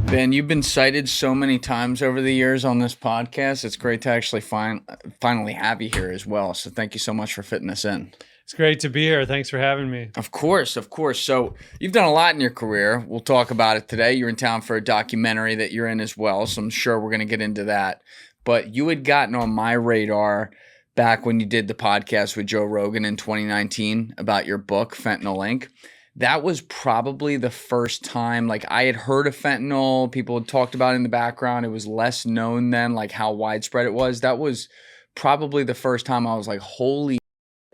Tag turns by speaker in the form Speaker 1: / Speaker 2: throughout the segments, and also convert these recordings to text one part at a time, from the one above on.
Speaker 1: Ben, you've been cited so many times over the years on this podcast. It's great to actually finally have you here as well. So thank you so much for fitting this in.
Speaker 2: It's great to be here. Thanks for having me.
Speaker 1: Of course, of course. So you've done a lot in your career. We'll talk about it today. You're in town for a documentary that you're in as well, so I'm sure we're going to get into that. But you had gotten on my radar back when you did the podcast with Joe Rogan in 2019 about your book, Fentanyl Inc. That was probably the first time, like, I had heard of fentanyl. People had talked about it in the background. It was less known then, like how widespread it was. That was probably the first time I was like, holy,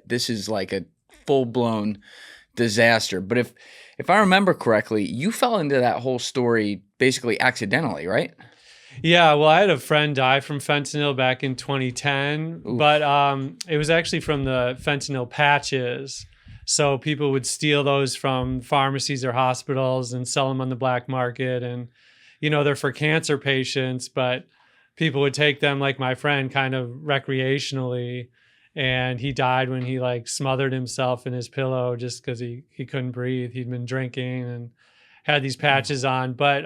Speaker 1: this is like a full-blown disaster. But if I remember correctly, you fell into that whole story basically accidentally, right?
Speaker 2: Yeah, well, I had a friend die from fentanyl back in 2010,
Speaker 1: Oof.
Speaker 2: but it was actually from the fentanyl patches. So people would steal those from pharmacies or hospitals and sell them on the black market. And, you know, they're for cancer patients, but people would take them, like my friend, kind of recreationally. And he died when he like smothered himself in his pillow just because he couldn't breathe. He'd been drinking and had these patches on. But,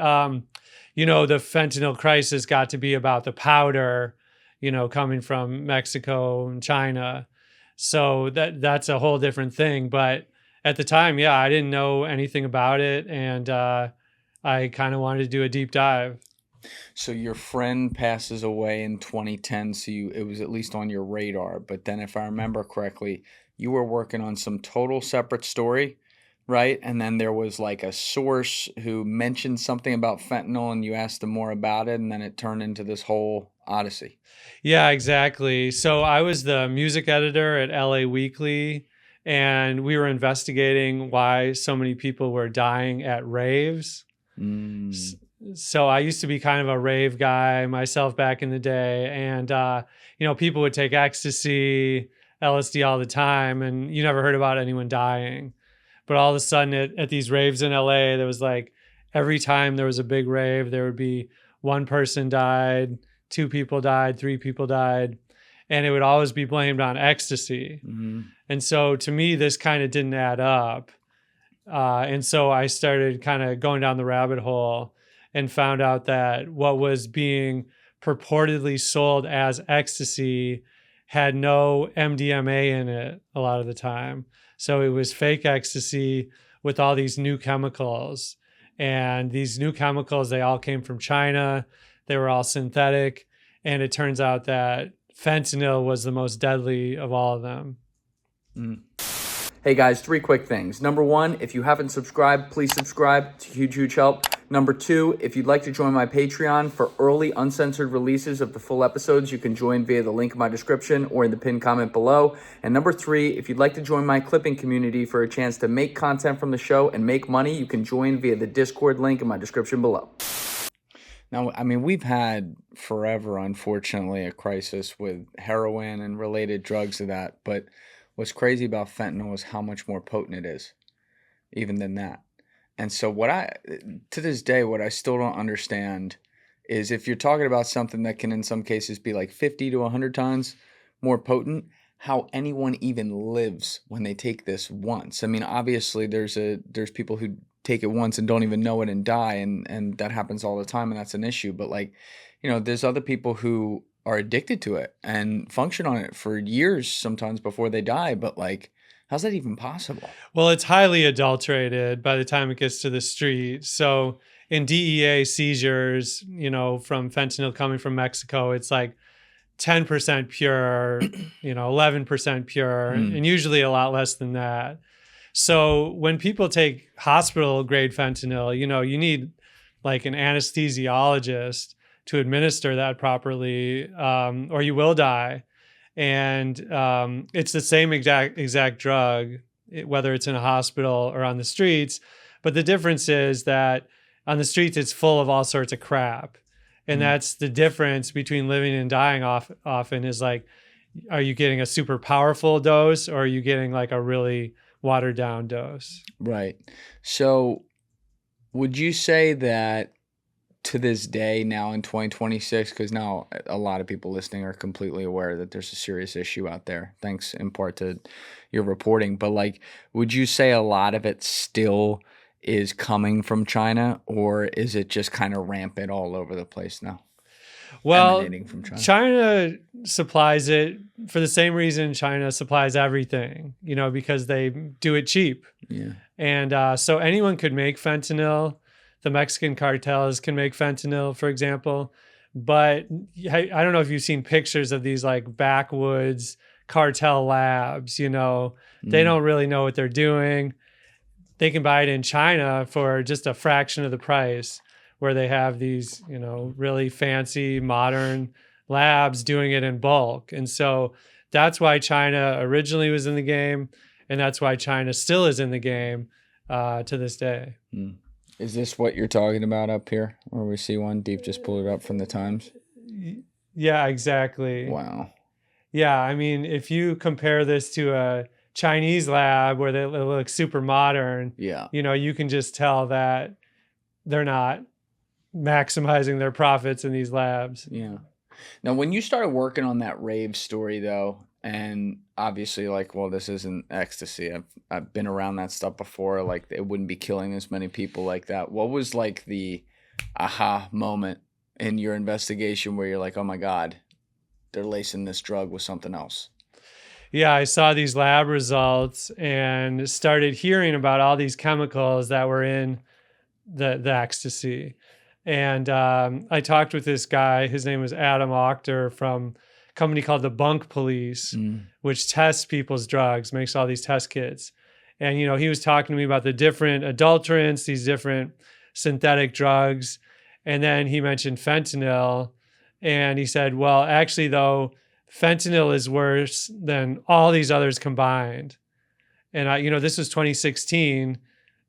Speaker 2: you know, the fentanyl crisis got to be about the powder, you know, coming from Mexico and China. So that's a whole different thing. But at the time, yeah, I didn't know anything about it. And I kind of wanted to do a deep dive.
Speaker 1: So your friend passes away in 2010, so it was at least on your radar. But then if I remember correctly, you were working on some total separate story, right? And then there was like a source who mentioned something about fentanyl and you asked them more about it, and then it turned into this whole odyssey.
Speaker 2: Yeah, exactly. So I was the music editor at LA Weekly, and we were investigating why so many people were dying at raves. So I used to be kind of a rave guy myself back in the day. And, you know, people would take ecstasy, LSD all the time, and you never heard about anyone dying. But all of a sudden at these raves in LA, there was like every time there was a big rave, there would be one person died, two people died, three people died, and it would always be blamed on ecstasy.
Speaker 1: Mm-hmm.
Speaker 2: And so to me, this kind of didn't add up. And so I started kind of going down the rabbit hole and found out that what was being purportedly sold as ecstasy had no MDMA in it a lot of the time. So it was fake ecstasy with all these new chemicals. And these new chemicals, they all came from China. They were all synthetic. And it turns out that fentanyl was the most deadly of all of them.
Speaker 1: Hey guys, 3 quick things. Number 1, if you haven't subscribed, please subscribe. It's a huge, huge help. Number 2, if you'd like to join my Patreon for early uncensored releases of the full episodes, you can join via the link in my description or in the pinned comment below. And number 3, if you'd like to join my clipping community for a chance to make content from the show and make money, you can join via the Discord link in my description below. Now, I mean, we've had forever, unfortunately, a crisis with heroin and related drugs to that. But what's crazy about fentanyl is how much more potent it is, even than that. And so to this day, what I still don't understand is if you're talking about something that can in some cases be like 50 to 100 times more potent, how anyone even lives when they take this once. I mean, obviously there's people who take it once and don't even know it and die, and that happens all the time, and that's an issue. But like, you know, there's other people who are addicted to it and function on it for years sometimes before they die. But like, how's that even possible?
Speaker 2: Well, it's highly adulterated by the time it gets to the street. So in DEA seizures, you know, from fentanyl coming from Mexico, it's like 10% pure, you know, 11% pure, and usually a lot less than that. So when people take hospital grade fentanyl, you know, you need like an anesthesiologist to administer that properly, or you will die. And it's the same exact drug, whether it's in a hospital or on the streets. But the difference is that on the streets, it's full of all sorts of crap. And that's the difference between living and dying often is like, are you getting a super powerful dose or are you getting like a really watered down dose?
Speaker 1: Right. So would you say that to this day now in 2026, because now a lot of people listening are completely aware that there's a serious issue out there, thanks in part to your reporting, but like, would you say a lot of it still is coming from China, or is it just kind of rampant all over the place now?
Speaker 2: Well,
Speaker 1: Emanating from China.
Speaker 2: China supplies it for the same reason China supplies everything, because they do it cheap.
Speaker 1: Yeah.
Speaker 2: And so anyone could make fentanyl. The Mexican cartels can make fentanyl, for example. But I don't know if you've seen pictures of these like backwoods cartel labs, They don't really know what they're doing. They can buy it in China for just a fraction of the price, where they have these, really fancy modern labs doing it in bulk. And so that's why China originally was in the game. And that's why China still is in the game to this day.
Speaker 1: Is this what you're talking about up here, where we see one? Deep just pulled it up from the Times.
Speaker 2: Yeah, exactly.
Speaker 1: Wow.
Speaker 2: Yeah, I mean, if you compare this to a Chinese lab where they look super modern, you can just tell that they're not maximizing their profits in these labs.
Speaker 1: Yeah. Now, when you started working on that Rave story, though, and obviously, like, well, this isn't ecstasy. I've been around that stuff before. Like, it wouldn't be killing as many people like that. What was like the aha moment in your investigation where you're like, oh my God, they're lacing this drug with something else?
Speaker 2: Yeah, I saw these lab results and started hearing about all these chemicals that were in the ecstasy. And I talked with this guy. His name was Adam Octor from a company called the Bunk Police, which tests people's drugs, makes all these test kits. And, he was talking to me about the different adulterants, these different synthetic drugs. And then he mentioned fentanyl. And he said, well, actually, though, fentanyl is worse than all these others combined. And this was 2016,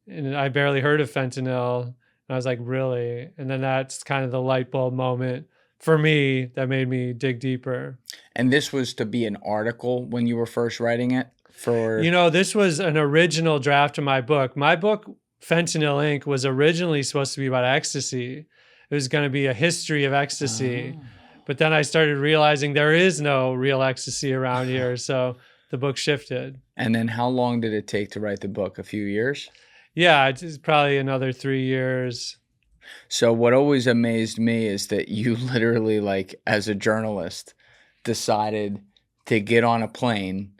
Speaker 2: and I barely heard of fentanyl. And I was like, really? And then that's kind of the light bulb moment for me that made me dig deeper.
Speaker 1: And this was to be an article when you were first writing it?
Speaker 2: This was an original draft of my book. My book, Fentanyl Inc., was originally supposed to be about ecstasy. It was going to be a history of ecstasy. Oh. But then I started realizing there is no real ecstasy around here. So the book shifted.
Speaker 1: And then how long did it take to write the book? A few years?
Speaker 2: Yeah, it's probably another 3 years.
Speaker 1: So what always amazed me is that you literally, like, as a journalist, decided to get on a plane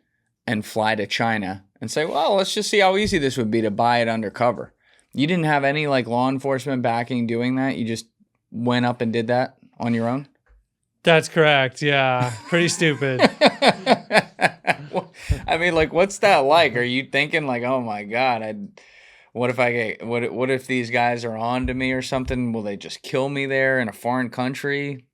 Speaker 1: and fly to China and say, well, let's just see how easy this would be to buy it undercover. You didn't have any, like, law enforcement backing doing that? You just went up and did that on your own?
Speaker 2: That's correct. Yeah. Pretty stupid.
Speaker 1: I mean, like, what's that like? Are you thinking like, oh my God, what if these guys are on to me or something? Will they just kill me there in a foreign country?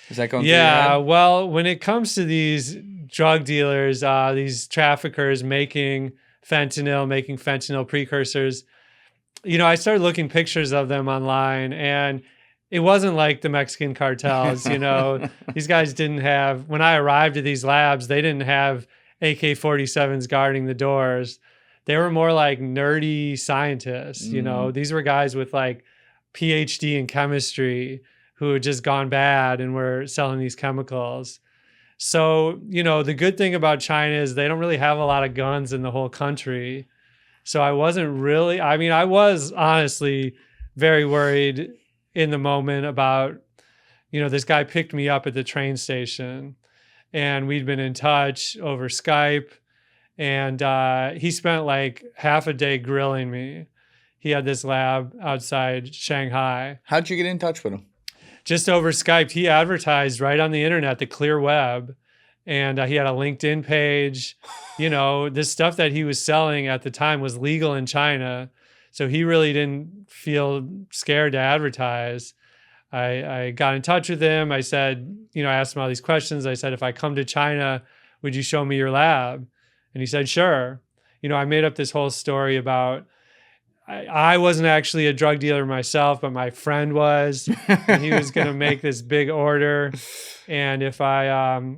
Speaker 1: Is that going through your head?
Speaker 2: Well, when it comes to these drug dealers, these traffickers making fentanyl precursors, I started looking pictures of them online, and it wasn't like the Mexican cartels. These guys didn't have, when I arrived at these labs, they didn't have AK-47s guarding the doors. They were more like nerdy scientists. These were guys with like PhD in chemistry who had just gone bad and were selling these chemicals. So, the good thing about China is they don't really have a lot of guns in the whole country. So I was honestly very worried in the moment about, this guy picked me up at the train station and we'd been in touch over Skype, and he spent like half a day grilling me. He had this lab outside Shanghai.
Speaker 1: How'd you get in touch with him?
Speaker 2: Just over Skype. He advertised right on the internet, the clear web. And he had a LinkedIn page. This stuff that he was selling at the time was legal in China. So he really didn't feel scared to advertise. I got in touch with him. I said, I asked him all these questions. I said, if I come to China, would you show me your lab? And he said, sure. I made up this whole story about, I wasn't actually a drug dealer myself, but my friend was. And he was going to make this big order. And if I,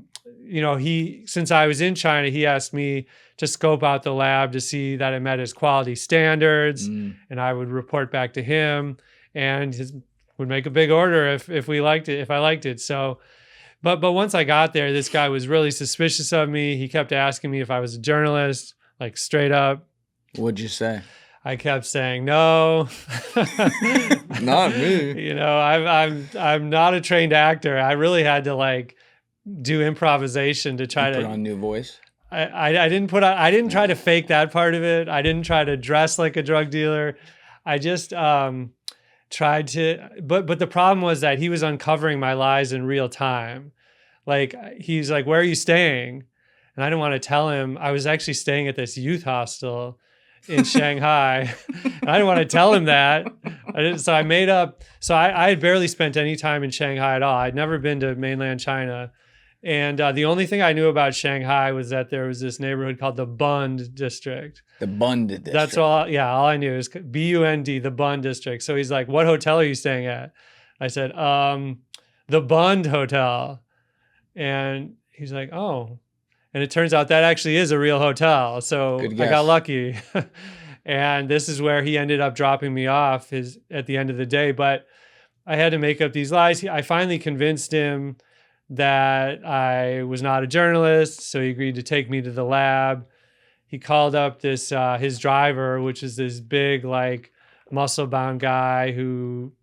Speaker 2: since I was in China, he asked me to scope out the lab to see that it met his quality standards. And I would report back to him, and would make a big order if I liked it. So, but once I got there, this guy was really suspicious of me. He kept asking me if I was a journalist, like straight up.
Speaker 1: What'd you say?
Speaker 2: I kept saying no.
Speaker 1: Not me.
Speaker 2: You know, I'm not a trained actor. I really had to like do improvisation to try
Speaker 1: Put
Speaker 2: to
Speaker 1: on new voice.
Speaker 2: I didn't try to fake that part of it. I didn't try to dress like a drug dealer. I just tried to, but the problem was that he was uncovering my lies in real time. Like he's like, "Where are you staying?" And I didn't want to tell him I was actually staying at this youth hostel in Shanghai. And I didn't want to tell him that. So I made up. So I had barely spent any time in Shanghai at all. I'd never been to mainland China. And the only thing I knew about Shanghai was that there was this neighborhood called the Bund District.
Speaker 1: The Bund District.
Speaker 2: That's all. Yeah, all I knew is Bund, the Bund District. So he's like, "What hotel are you staying at?" I said, "The Bund Hotel." And he's like, "Oh." And it turns out that actually is a real hotel. So I got lucky. And this is where he ended up dropping me off at the end of the day. But I had to make up these lies. I finally convinced him that I was not a journalist. So he agreed to take me to the lab. He called up this his driver, which is this big, like, muscle-bound guy who,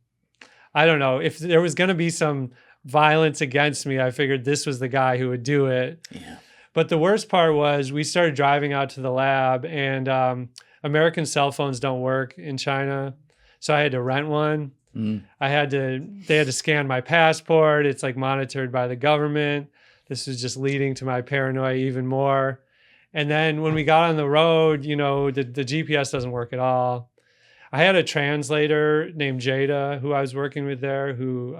Speaker 2: I don't know, if there was going to be some violence against me, I figured this was the guy who would do it.
Speaker 1: Yeah.
Speaker 2: But the worst part was we started driving out to the lab, and American cell phones don't work in China. So I had to rent one. They had to scan my passport. It's like monitored by the government. This was just leading to my paranoia even more. And then when we got on the road, you know, the GPS doesn't work at all. I had a translator named Jada who I was working with there who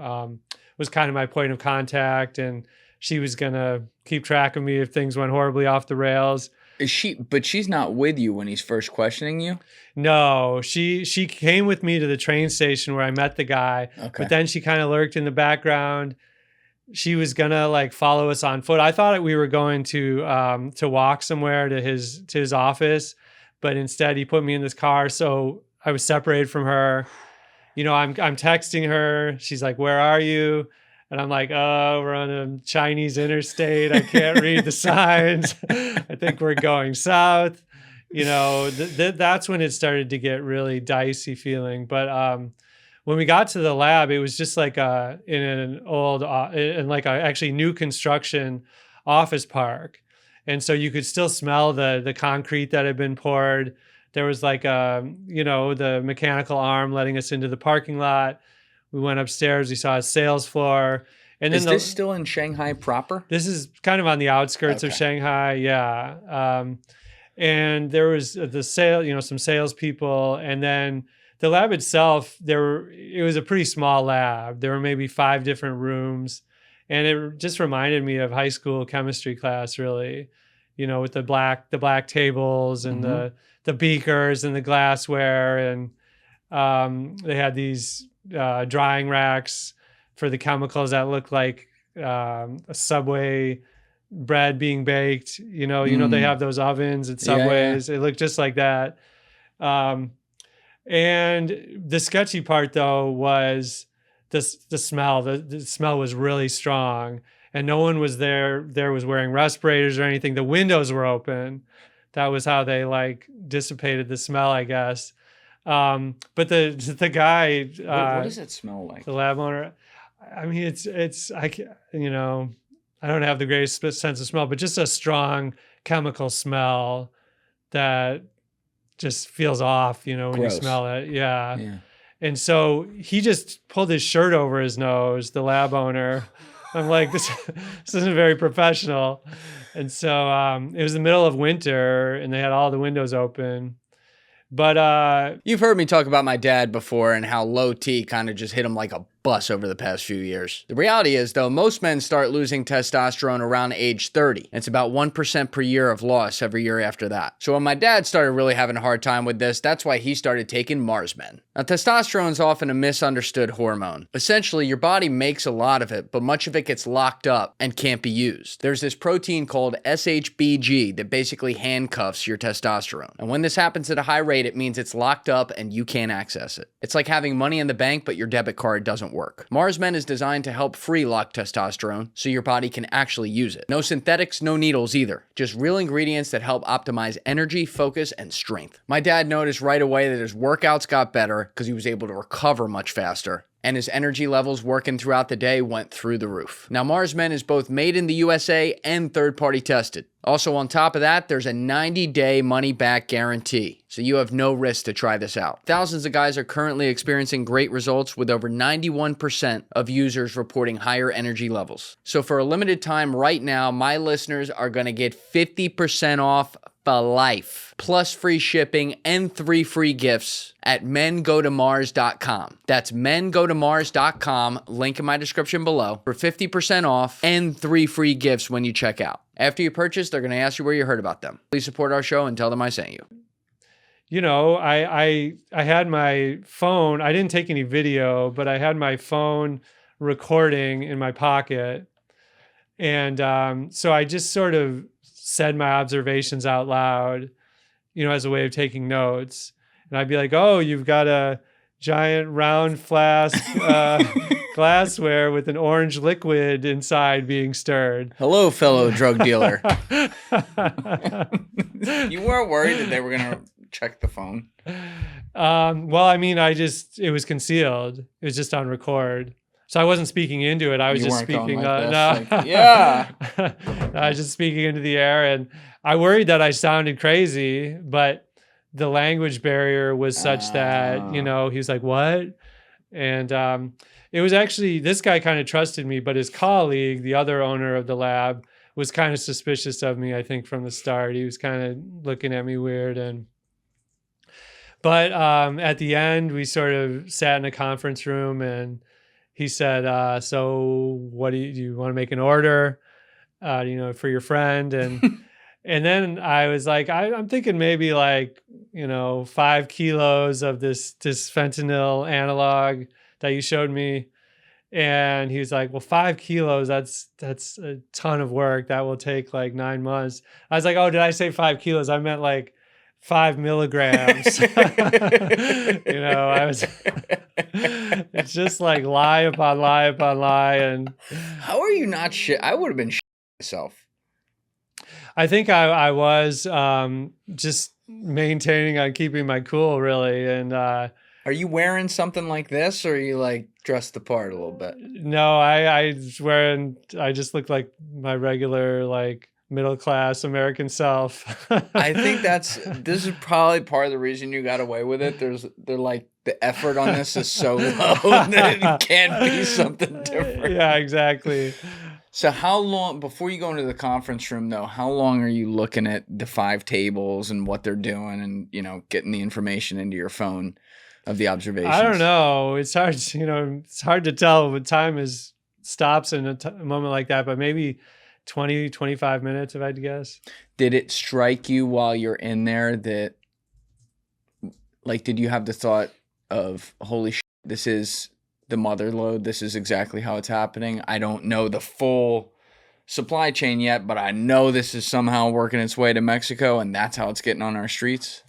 Speaker 2: was kind of my point of contact, and she was going to keep track of me if things went horribly off the rails.
Speaker 1: But she's not with you when he's first questioning you?
Speaker 2: No, she came with me to the train station where I met the guy, but then she kind of lurked in the background. She was going to like follow us on foot. I thought we were going to walk somewhere to his office, but instead he put me in this car. So I was separated from her. You know, I'm texting her. She's like, "Where are you?" And I'm like, "Oh, we're on a Chinese interstate. I can't read the signs. I think we're going south." You know, that's when it started to get really dicey feeling. But when we got to the lab, it was just like in an old, in like a actually new construction office park. And so you could still smell the concrete that had been poured. There was like, you know, the mechanical arm letting us into the parking lot. We went upstairs. We saw a sales floor. And then
Speaker 1: is this still in Shanghai proper?
Speaker 2: This is kind of on the outskirts of Shanghai. Yeah. And there was some salespeople. And then the lab itself, it was a pretty small lab. There were maybe 5 different rooms. And it just reminded me of high school chemistry class, really, you know, with the black tables and the beakers and the glassware. And they had these drying racks for the chemicals that looked like a Subway bread being baked. You know, they have those ovens at Subways. Yeah. It looked just like that. And the sketchy part, though, was the smell. The smell was really strong, and no one was there was wearing respirators or anything. The windows were open. That was how they like dissipated the smell, I guess. But the guy,
Speaker 1: what does it smell like?
Speaker 2: The lab owner, I mean, I don't have the greatest sense of smell, but just a strong chemical smell that just feels off, you know, when you smell it. Yeah. And so he just pulled his shirt over his nose, the lab owner. I'm like, this isn't very professional. And so it was the middle of winter and they had all the windows open. But
Speaker 1: you've heard me talk about my dad before and how low T kind of just hit him like a bus over the past few years. The reality is, though, most men start losing testosterone around age 30. It's about 1% per year of loss every year after that. So when my dad started really having a hard time with this, that's why he started taking Marsmen. Now, testosterone is often a misunderstood hormone. Essentially, your body makes a lot of it, but much of it gets locked up and can't be used. There's this protein called SHBG that basically handcuffs your testosterone. And when this happens at a high rate, it means it's locked up and you can't access it. It's like having money in the bank, but your debit card doesn't doesn't work. Mars Men is designed to help free locked testosterone so your body can actually use it. No synthetics, no needles either. Just real ingredients that help optimize energy, focus, and strength. My dad noticed right away that his workouts got better because he was able to recover much faster, and his energy levels working throughout the day went through the roof. Now, Mars Men is both made in the USA and third-party tested. Also, on top of that, there's a 90-day money-back guarantee, so you have no risk to try this out. Thousands of guys are currently experiencing great results, with over 91% of users reporting higher energy levels. So for a limited time right now, my listeners are going to get 50% off for life, plus free shipping and 3 free gifts at mengotomars.com. That's mengotomars.com, link in my description below, for 50% off and 3 free gifts when you check out. After you purchase, they're going to ask you where you heard about them. Please support our show and tell them I sent you.
Speaker 2: You know, I had my phone. I didn't take any video, but I had my phone recording in my pocket. And so I just sort of said my observations out loud, you know, as a way of taking notes. And I'd be like, oh, you've got a giant round flask glassware with an orange liquid inside being stirred.
Speaker 1: Hello, fellow drug dealer. You weren't worried that they were going to check the phone?
Speaker 2: Well, I mean, it was concealed. It was just on record. So I wasn't speaking into it. I was just speaking. Yeah. I was just speaking into the air, and I worried that I sounded crazy, but the language barrier was such that, you know, he was like, what? And it was actually, this guy kind of trusted me, but his colleague, the other owner of the lab, was kind of suspicious of me, I think, from the start. He was kind of looking at me weird. But at the end, we sort of sat in a conference room, and he said, so what do you want to make an order, you know, for your friend? And and then I was like, I'm thinking maybe like, you know, 5 kilos of this fentanyl analog that you showed me. And he was like, well, 5 kilos, that's a ton of work. That will take like 9 months. I was like, oh, did I say 5 kilos? I meant like 5 milligrams. You know, it's just like lie upon lie upon lie. And
Speaker 1: how are you not shit? I would have been shit myself.
Speaker 2: I think I was just maintaining on keeping my cool, really. And
Speaker 1: are you wearing something like this, or are you like dressed the part a little bit?
Speaker 2: No, I just look like my regular, like, middle class American self.
Speaker 1: I think this is probably part of the reason you got away with it. They're like, the effort on this is so low that it can't be something different.
Speaker 2: Yeah, exactly.
Speaker 1: So how long, before you go into the conference room though, how long are you looking at the 5 tables and what they're doing, and, you know, getting the information into your phone of the observations?
Speaker 2: I don't know. It's hard, you know, it's hard to tell when time stops in a moment like that, but maybe 20, 25 minutes, if I had to guess.
Speaker 1: Did it strike you while you're in there that, like, did you have the thought of, holy shit, this is the mother lode, this is exactly how it's happening? I don't know the full supply chain yet, but I know this is somehow working its way to Mexico, and that's how it's getting on our streets?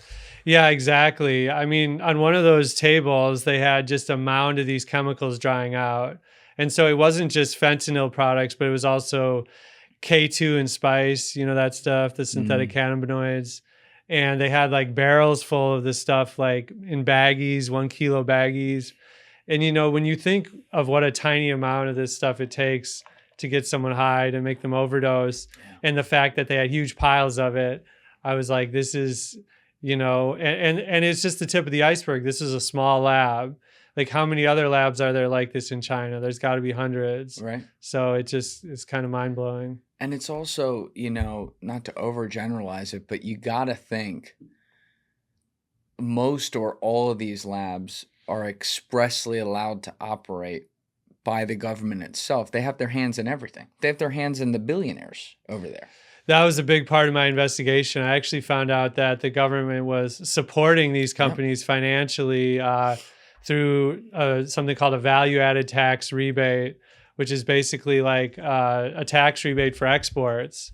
Speaker 2: Yeah, exactly. I mean, on one of those tables, they had just a mound of these chemicals drying out. And so it wasn't just fentanyl products, but it was also K2 and spice, you know, that stuff, the synthetic cannabinoids. And they had like barrels full of this stuff, like in baggies, 1 kilo baggies. And, you know, when you think of what a tiny amount of this stuff it takes to get someone high, to make them overdose, and the fact that they had huge piles of it, I was like, this is, you know, and it's just the tip of the iceberg. This is a small lab. Like, how many other labs are there like this in China? There's got to be hundreds.
Speaker 1: Right.
Speaker 2: So it's kind of mind blowing.
Speaker 1: And it's also, you know, not to overgeneralize it, but you got to think most or all of these labs are expressly allowed to operate by the government itself. They have their hands in everything. They have their hands in the billionaires over there.
Speaker 2: That was a big part of my investigation. I actually found out that the government was supporting these companies financially through something called a value-added tax rebate, which is basically like a tax rebate for exports.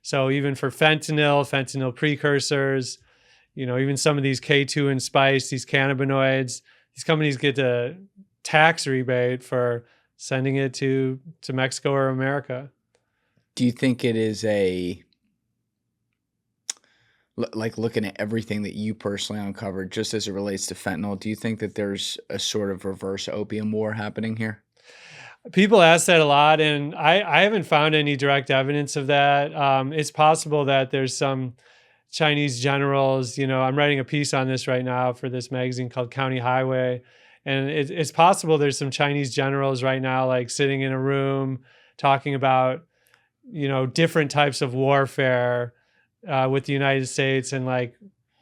Speaker 2: So even for fentanyl precursors, you know, even some of these K2 and spice, these cannabinoids, these companies get to tax rebate for sending it to Mexico or America.
Speaker 1: Do you think it is like looking at everything that you personally uncovered, just as it relates to fentanyl, do you think that there's a sort of reverse opium war happening here?
Speaker 2: People ask that a lot, and I haven't found any direct evidence of that. It's possible that there's some Chinese generals, I'm writing a piece on this right now for this magazine called County Highway. And it's possible there's some Chinese generals right now, like sitting in a room talking about, different types of warfare with the United States, and like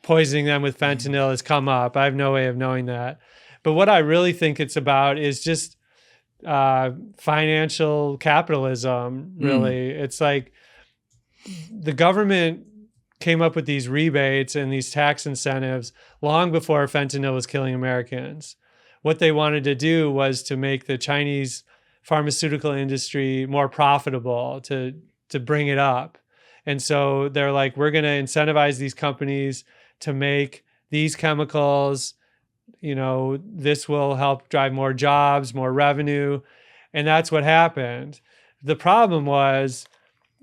Speaker 2: poisoning them with fentanyl has come up. I have no way of knowing that. But what I really think it's about is just financial capitalism, really. It's like the government came up with these rebates and these tax incentives long before fentanyl was killing Americans. What they wanted to do was to make the Chinese pharmaceutical industry more profitable, to bring it up. And so they're like, we're going to incentivize these companies to make these chemicals. This will help drive more jobs, more revenue. And that's what happened. The problem was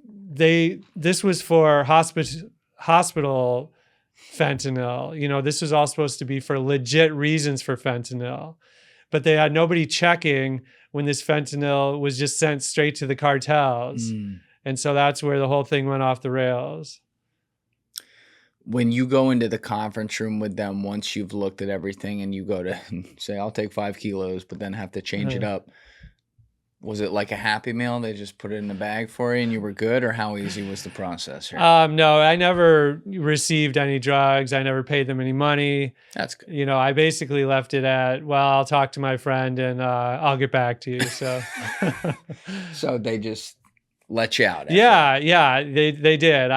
Speaker 2: this was for hospital fentanyl. This was all supposed to be for legit reasons for fentanyl, but they had nobody checking when this fentanyl was just sent straight to the cartels. And so that's where the whole thing went off the rails.
Speaker 1: When you go into the conference room with them, once you've looked at everything and you go to say, I'll take 5 kilos, but then have to change it up, was it like a Happy Meal? They just put it in the bag for you and you were good? Or how easy was the process here?
Speaker 2: No, I never received any drugs. I never paid them any money.
Speaker 1: That's good.
Speaker 2: I basically left it at, well, I'll talk to my friend and I'll get back to you. So,
Speaker 1: so they just let you out.
Speaker 2: Yeah, they did.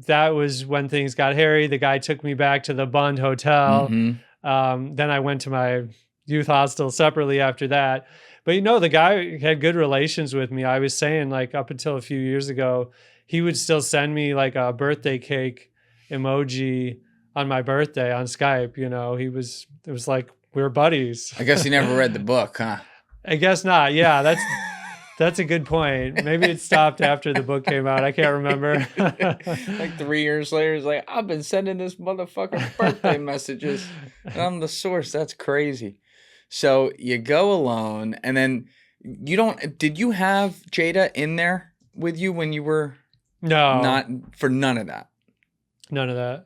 Speaker 2: That was when things got hairy. The guy took me back to the Bund Hotel. Then I went to my youth hostel separately after that. But the guy had good relations with me. I was saying, like, up until a few years ago, he would still send me like a birthday cake emoji on my birthday on Skype. It was like we were buddies.
Speaker 1: I guess he never read the book, huh?
Speaker 2: I guess not. Yeah, that's a good point. Maybe it stopped after the book came out. I can't remember.
Speaker 1: Like 3 years later, he's like, I've been sending this motherfucker birthday messages, and I'm the source. That's crazy. So you go alone, and then did you have Jada in there with you when you were?
Speaker 2: No.
Speaker 1: Not for none of that.
Speaker 2: None of that.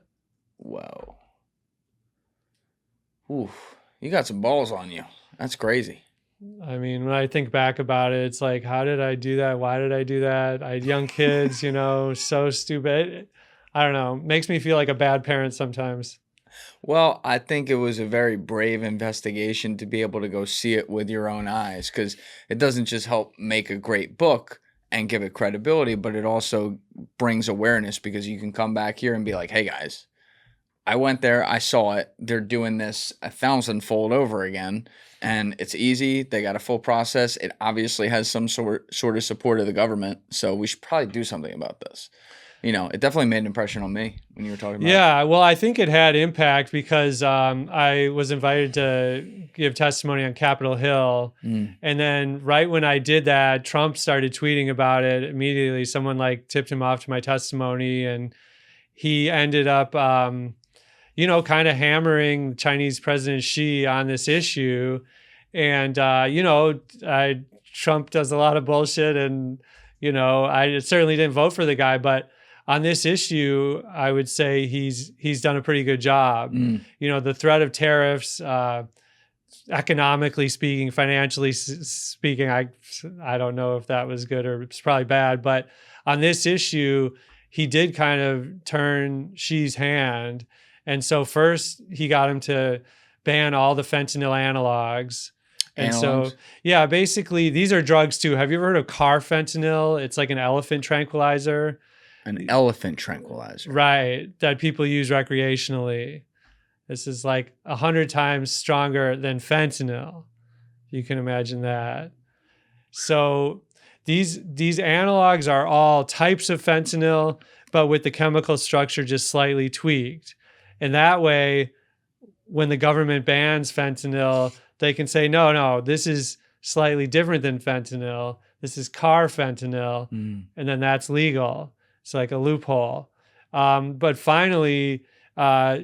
Speaker 1: Whoa. Ooh, you got some balls on you. That's crazy.
Speaker 2: I mean, when I think back about it, it's like, how did I do that? Why did I do that? I had young kids, so stupid. I don't know. Makes me feel like a bad parent sometimes.
Speaker 1: Well, I think it was a very brave investigation to be able to go see it with your own eyes, because it doesn't just help make a great book and give it credibility, but it also brings awareness, because you can come back here and be like, hey guys, I went there, I saw it, they're doing this 1,000-fold over again, and it's easy, they got a full process, it obviously has some sort of support of the government, so we should probably do something about this. It definitely made an impression on me when you were talking about it.
Speaker 2: Yeah, well, I think it had impact because I was invited to give testimony on Capitol Hill. And then right when I did that, Trump started tweeting about it immediately. Someone tipped him off to my testimony, and he ended up, kind of hammering Chinese President Xi on this issue. And, Trump does a lot of bullshit, and, I certainly didn't vote for the guy, but on this issue, I would say he's done a pretty good job. The threat of tariffs, economically speaking, financially speaking, I don't know if that was good or it's probably bad. But on this issue, he did kind of turn Xi's hand. And so first he got him to ban all the fentanyl analogs. And so, yeah, basically these are drugs too. Have you ever heard of carfentanil? It's like an elephant tranquilizer.
Speaker 1: An elephant tranquilizer.
Speaker 2: Right, that people use recreationally. This is like 100 times stronger than fentanyl. You can imagine that. So these analogs are all types of fentanyl, but with the chemical structure just slightly tweaked. And that way, when the government bans fentanyl, they can say, no, this is slightly different than fentanyl. This is carfentanil, and then that's legal. It's like a loophole. But finally,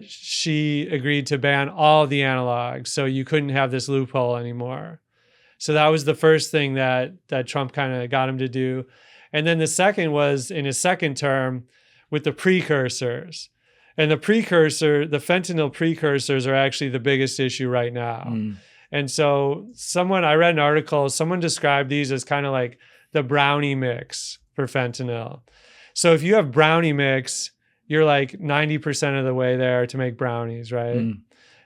Speaker 2: she agreed to ban all the analogs, so you couldn't have this loophole anymore. So that was the first thing that Trump kind of got him to do. And then the second was in his second term with the precursors. And the fentanyl precursors are actually the biggest issue right now. And so I read an article, someone described these as kind of like the brownie mix for fentanyl. So if you have brownie mix, you're like 90% of the way there to make brownies, right?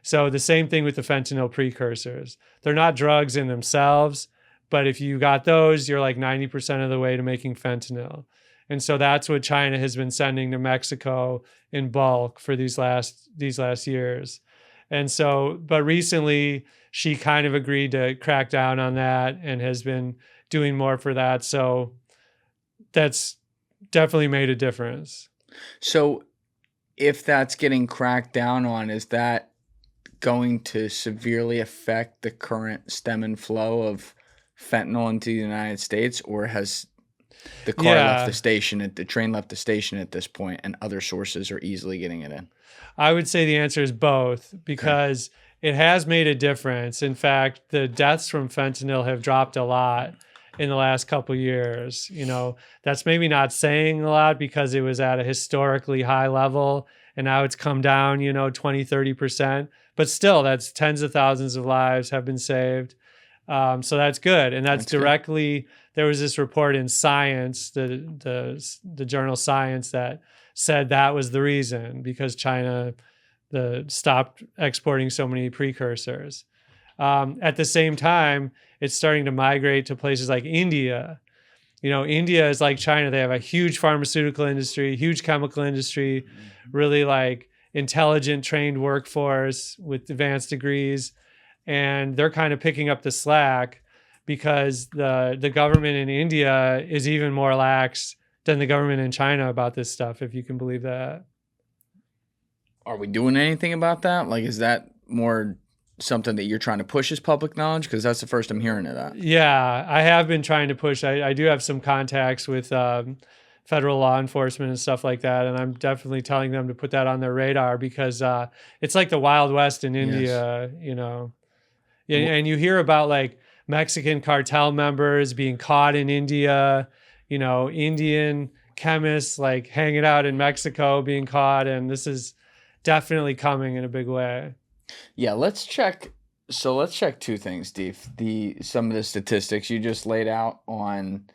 Speaker 2: So the same thing with the fentanyl precursors. They're not drugs in themselves, but if you got those, you're like 90% of the way to making fentanyl. And so that's what China has been sending to Mexico in bulk for these last years. And so, but recently she kind of agreed to crack down on that and has been doing more for that. So that's definitely made a difference.
Speaker 1: So if that's getting cracked down on, is that going to severely affect the current stem and flow of fentanyl into the United States, or has the car left the station, the train left the station at this point, and other sources are easily getting it in?
Speaker 2: I would say the answer is both, because it has made a difference. In fact, the deaths from fentanyl have dropped a lot in the last couple of years. You know, that's maybe not saying a lot because it was at a historically high level and now it's come down, 20, 30%. But still, that's tens of thousands of lives have been saved. So that's good. And that's directly good. There was this report in Science, the journal Science, that said that was the reason, because China stopped exporting so many precursors. At the same time, it's starting to migrate to places like India. India is like China. They have a huge pharmaceutical industry, huge chemical industry, really like intelligent, trained workforce with advanced degrees. And they're kind of picking up the slack because the government in India is even more lax than the government in China about this stuff, if you can believe that.
Speaker 1: Are we doing anything about that? Like, is that more something that you're trying to push as public knowledge? Because that's the first I'm hearing of that.
Speaker 2: Yeah, I have been trying to push. I do have some contacts with federal law enforcement and stuff like that, and I'm definitely telling them to put that on their radar, because it's like the Wild West in India, And you hear about like Mexican cartel members being caught in India, Indian chemists like hanging out in Mexico being caught, and this is definitely coming in a big way.
Speaker 1: Yeah, let's check. So let's check two things, Steve. Some of the statistics you just laid out on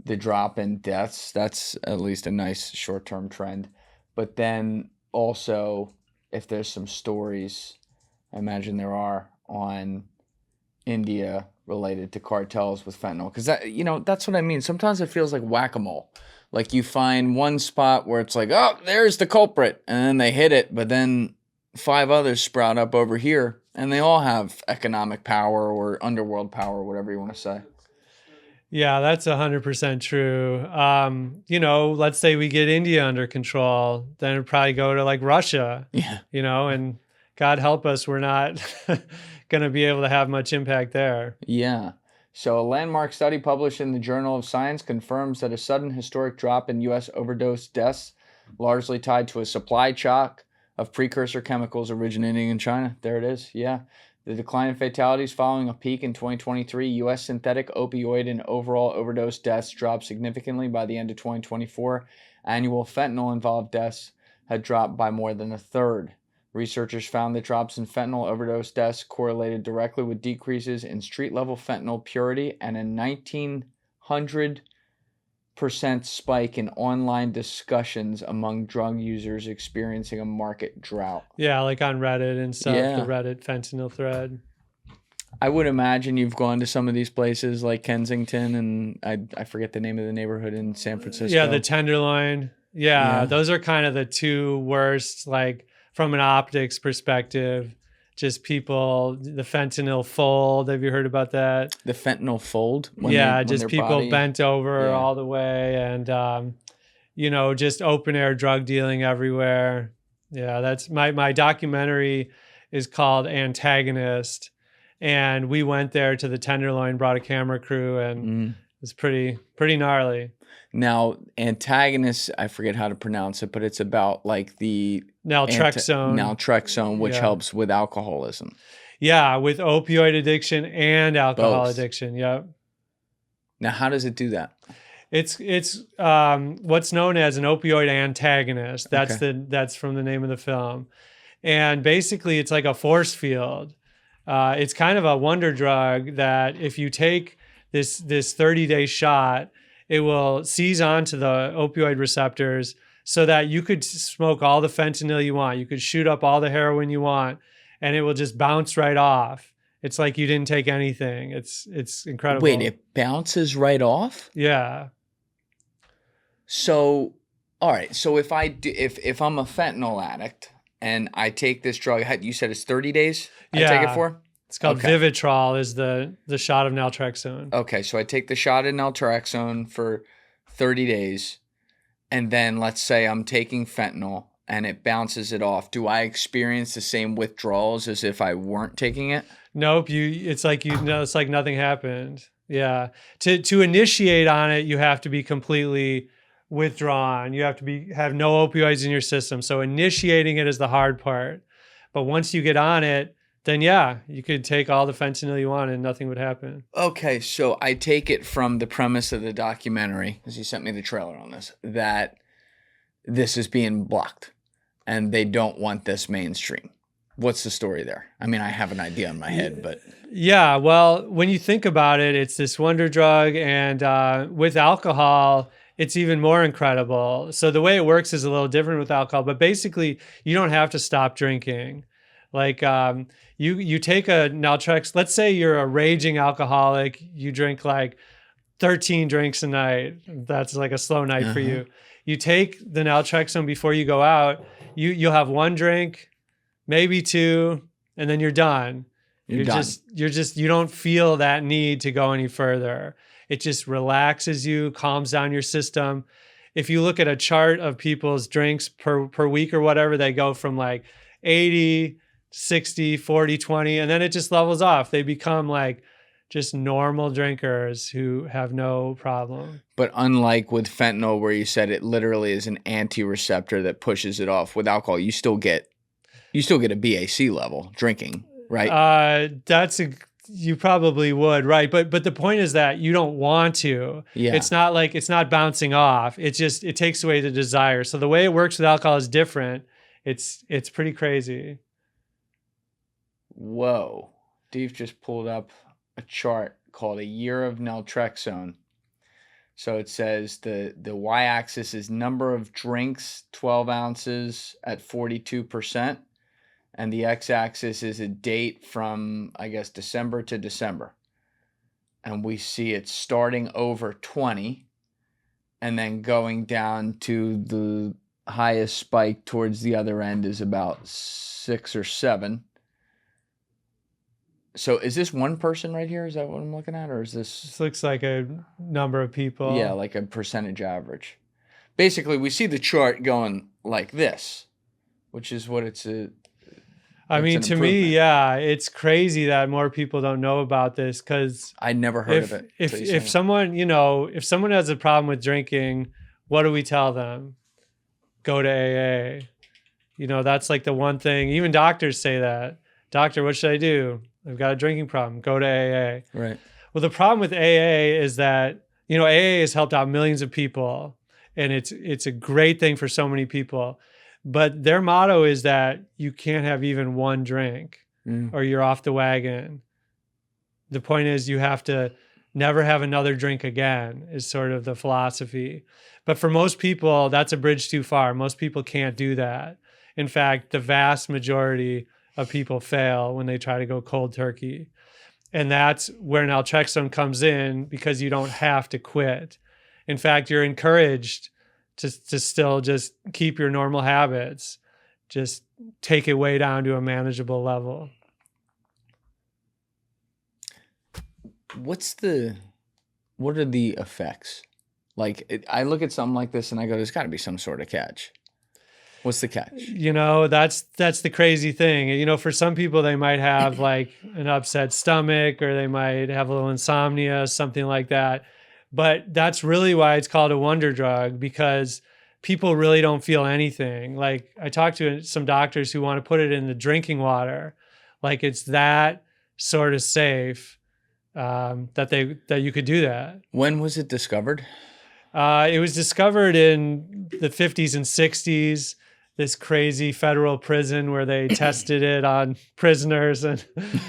Speaker 1: the drop in deaths. That's at least a nice short-term trend. But then also, if there's some stories, I imagine there are, on India related to cartels with fentanyl, because that's what I mean. Sometimes it feels like whack-a-mole. Like you find one spot where it's like, oh, there's the culprit, and then they hit it, but then 5 others sprout up over here, and they all have economic power or underworld power, whatever you want to say.
Speaker 2: Yeah, that's 100% true. Let's say we get India under control, then it'd probably go to like Russia.
Speaker 1: Yeah.
Speaker 2: And God help us, we're not going to be able to have much impact there.
Speaker 1: Yeah. So a landmark study published in the Journal of Science confirms that a sudden historic drop in U.S. overdose deaths, largely tied to a supply shock of precursor chemicals originating in China. There it is. Yeah. The decline in fatalities following a peak in 2023, U.S. synthetic opioid and overall overdose deaths dropped significantly by the end of 2024. Annual fentanyl-involved deaths had dropped by more than a third. Researchers found that drops in fentanyl overdose deaths correlated directly with decreases in street-level fentanyl purity and a 1,900% spike in online discussions among drug users experiencing a market drought.
Speaker 2: Yeah, like on Reddit and stuff,
Speaker 1: Yeah.
Speaker 2: The Reddit fentanyl thread.
Speaker 1: I would imagine you've gone to some of these places like Kensington, and I forget the name of the neighborhood in San Francisco.
Speaker 2: Yeah, the Tenderloin. Yeah, those are kind of the two worst, like from an optics perspective. Just people, the fentanyl fold. Have you heard about that?
Speaker 1: The fentanyl fold?
Speaker 2: Just people bent over all the way, and, just open air drug dealing everywhere. Yeah, that's my documentary is called Antagonist. And we went there to the Tenderloin, brought a camera crew, and it was pretty gnarly.
Speaker 1: Now, Antagonist, I forget how to pronounce it, but it's about like the
Speaker 2: Naltrexone,
Speaker 1: which helps with alcoholism.
Speaker 2: Yeah, with opioid addiction and alcohol
Speaker 1: Both.
Speaker 2: addiction. Yep.
Speaker 1: Now, how does it do that?
Speaker 2: It's what's known as an opioid antagonist. That's
Speaker 1: Okay.
Speaker 2: that's from the name of the film, and basically it's like a force field. It's kind of a wonder drug that if you take this 30-day shot, it will seize onto the opioid receptors so that you could smoke all the fentanyl you want. You could shoot up all the heroin you want, and it will just bounce right off. It's like you didn't take anything. It's incredible.
Speaker 1: Wait, it bounces right off?
Speaker 2: Yeah.
Speaker 1: So, all right. So if I'm a fentanyl addict and I take this drug, you said it's 30 days I take it for?
Speaker 2: It's called Vivitrol is the shot of naltrexone.
Speaker 1: Okay, so I take the shot of naltrexone for 30 days, and then let's say I'm taking fentanyl and it bounces it off. Do I experience the same withdrawals as if I weren't taking it?
Speaker 2: Nope. It's like it's like nothing happened. Yeah. To initiate on it, you have to be completely withdrawn. You have to have no opioids in your system. So initiating it is the hard part. But once you get on it, then yeah, you could take all the fentanyl you want and nothing would happen.
Speaker 1: Okay, so I take it from the premise of the documentary, because you sent me the trailer on this, that this is being blocked and they don't want this mainstream. What's the story there? I mean, I have an idea in my head, but...
Speaker 2: Yeah, well, when you think about it, it's this wonder drug, and with alcohol, it's even more incredible. So the way it works is a little different with alcohol, but basically, you don't have to stop drinking. Like you take a naltrex. Let's say you're a raging alcoholic. You drink like 13 drinks a night. That's like a slow night for you. You take the naltrexone before you go out. You'll have one drink, maybe two, and then you're done. You don't feel that need to go any further. It just relaxes you, calms down your system. If you look at a chart of people's drinks per week or whatever, they go from like 80, 60, 40, 20, and then it just levels off. They become like just normal drinkers who have no problem.
Speaker 1: But unlike with fentanyl, where you said it literally is an anti-receptor that pushes it off, with alcohol, you still get a BAC level drinking, right?
Speaker 2: You probably would, right? But the point is that you don't want to.
Speaker 1: Yeah.
Speaker 2: It's not bouncing off. It takes away the desire. So the way it works with alcohol is different. It's pretty crazy.
Speaker 1: Whoa. Dave just pulled up a chart called A Year of Naltrexone. So it says the y-axis is number of drinks, 12 ounces at 42%. And the x-axis is a date from, I guess, December to December. And we see it starting over 20 and then going down to the highest spike towards the other end is about 6 or 7. So is this one person right here? Is that what I'm looking at? Or is
Speaker 2: This looks like a number of people.
Speaker 1: Yeah, like a percentage average. Basically, we see the chart going like this, which is what it's a...
Speaker 2: I mean, to me, yeah, it's crazy that more people don't know about this because
Speaker 1: I never heard of it.
Speaker 2: If someone has a problem with drinking, what do we tell them? Go to AA. That's like the one thing. Even doctors say that. Doctor, what should I do? I've got a drinking problem. Go to AA.
Speaker 1: Right.
Speaker 2: Well, the problem with AA is that, AA has helped out millions of people, and it's a great thing for so many people. But their motto is that you can't have even one drink or you're off the wagon. The point is you have to never have another drink again is sort of the philosophy. But for most people, that's a bridge too far. Most people can't do that. In fact, the vast majority of people fail when they try to go cold turkey. And that's where naltrexone comes in because you don't have to quit. In fact, you're encouraged to still just keep your normal habits, just take it way down to a manageable level.
Speaker 1: What are the effects? Like, I look at something like this and I go, there's got to be some sort of catch. What's the catch?
Speaker 2: You know, that's the crazy thing. You know, for some people, they might have like an upset stomach, or they might have a little insomnia, something like that. But that's really why it's called a wonder drug, because people really don't feel anything. Like, I talked to some doctors who want to put it in the drinking water. Like, it's that sort of safe that you could do that.
Speaker 1: When was it discovered?
Speaker 2: It was discovered in the 50s and 60s. This crazy federal prison where they tested it on prisoners and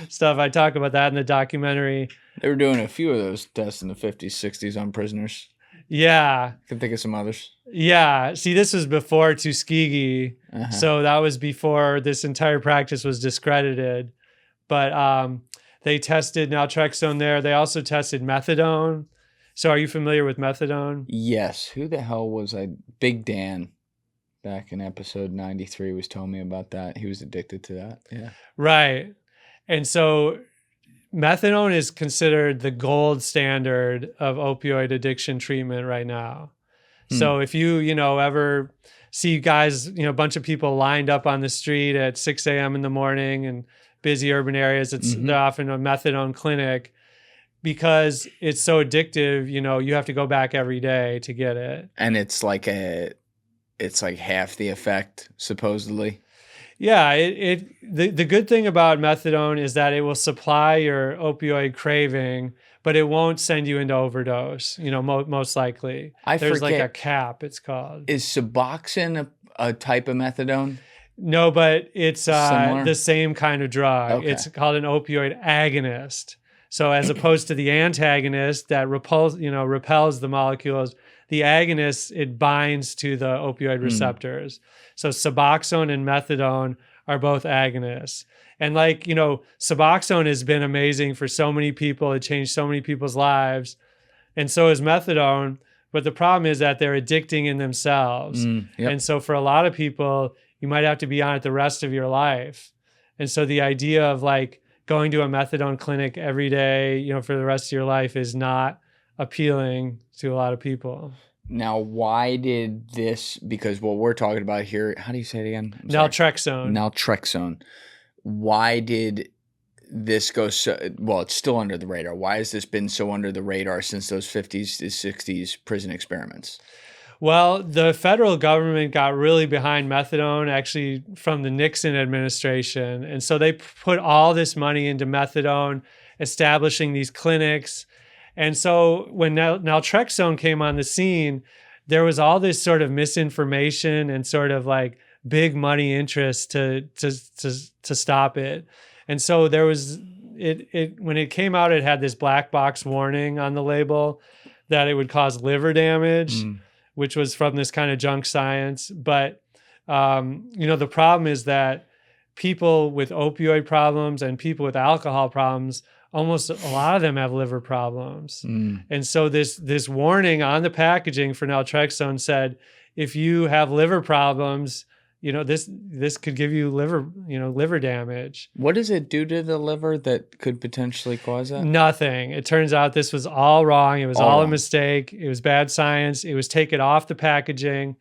Speaker 2: stuff. I talk about that in the documentary.
Speaker 1: They were doing a few of those tests in the 50s, 60s on prisoners.
Speaker 2: Yeah.
Speaker 1: I can think of some others.
Speaker 2: Yeah. See, this was before Tuskegee. So that was before this entire practice was discredited. But they tested naltrexone there. They also tested methadone. So are you familiar with methadone?
Speaker 1: Yes. Who the hell was I? Big Dan, back in episode 93, was telling me about that. He was addicted to that. Yeah.
Speaker 2: Right. And so methadone is considered the gold standard of opioid addiction treatment right now. So if you ever see guys, a bunch of people lined up on the street at 6 a.m. in the morning in busy urban areas, they're often a methadone clinic, because it's so addictive. You have to go back every day to get it. And
Speaker 1: it's like half the effect, supposedly.
Speaker 2: Yeah, the good thing about methadone is that it will supply your opioid craving, but it won't send you into overdose, most likely. There's like a cap, it's called.
Speaker 1: Is Suboxone a type of methadone?
Speaker 2: No, but it's the same kind of drug.
Speaker 1: Okay.
Speaker 2: It's called an opioid agonist. So as opposed to the antagonist that repels the molecules, the agonist, it binds to the opioid receptors. So Suboxone and methadone are both agonists. And Suboxone has been amazing for so many people. It changed so many people's lives. And so is methadone. But the problem is that they're addicting in themselves.
Speaker 1: Yep.
Speaker 2: And so for a lot of people, you might have to be on it the rest of your life. And so the idea of going to a methadone clinic every day, for the rest of your life is not appealing to a lot of people.
Speaker 1: Now, why did this, because what we're talking about here, how do you say it again?
Speaker 2: Naltrexone.
Speaker 1: Naltrexone. Why did this go so, well, it's still under the radar. Why has this been so under the radar since those 50s to 60s prison experiments?
Speaker 2: Well, the federal government got really behind methadone actually from the Nixon administration. And so they put all this money into methadone, establishing these clinics. And so when naltrexone came on the scene, there was all this sort of misinformation and sort of big money interest to stop it. And so there was when it came out, it had this black box warning on the label that it would cause liver damage, which was from this kind of junk science. But the problem is that people with opioid problems and people with alcohol problems, almost a lot of them have liver problems. And so this warning on the packaging for naltrexone said, if you have liver problems, this could give you liver damage.
Speaker 1: What does it do to the liver that could potentially cause that? Nothing.
Speaker 2: It turns out this was all wrong. It was all a mistake. It was bad science. It was taken off the packaging.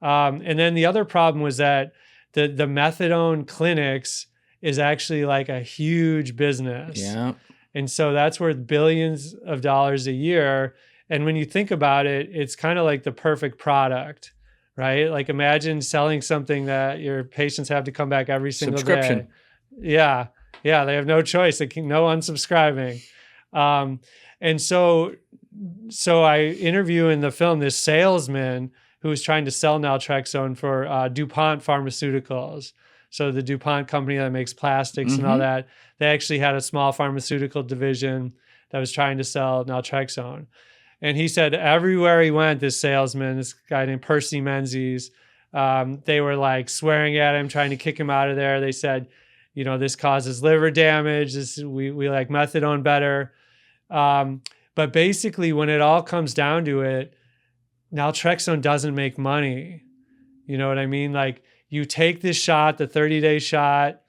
Speaker 2: And then the other problem was that the methadone clinics is actually a huge business.
Speaker 1: Yeah.
Speaker 2: And so that's worth billions of dollars a year. And when you think about it, it's kind of like the perfect product, right? Imagine selling something that your patients have to come back every single day. Yeah. Yeah. They have no choice. No unsubscribing. And so I interview in the film this salesman who was trying to sell naltrexone for DuPont Pharmaceuticals. So the DuPont company that makes plastics and all that, they actually had a small pharmaceutical division that was trying to sell naltrexone. And he said everywhere he went, this salesman, this guy named Percy Menzies, they were swearing at him, trying to kick him out of there. They said, this causes liver damage. We like methadone better. But basically, when it all comes down to it, naltrexone doesn't make money. You know what I mean? You take this shot, the 30-day shot,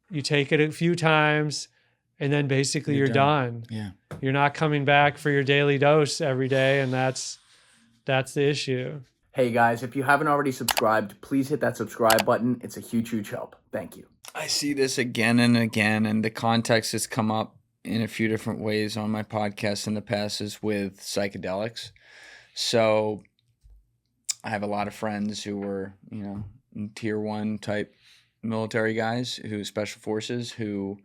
Speaker 2: you take it a few times, and then basically you're done.
Speaker 1: Yeah.
Speaker 2: You're not coming back for your daily dose every day, and that's the issue.
Speaker 1: Hey guys, if you haven't already subscribed, please hit that subscribe button. It's a huge, huge help. Thank you. I see this again and again, and the context has come up in a few different ways on my podcast in the past is with psychedelics. So I have a lot of friends who were, tier 1 type military guys, who special forces, who,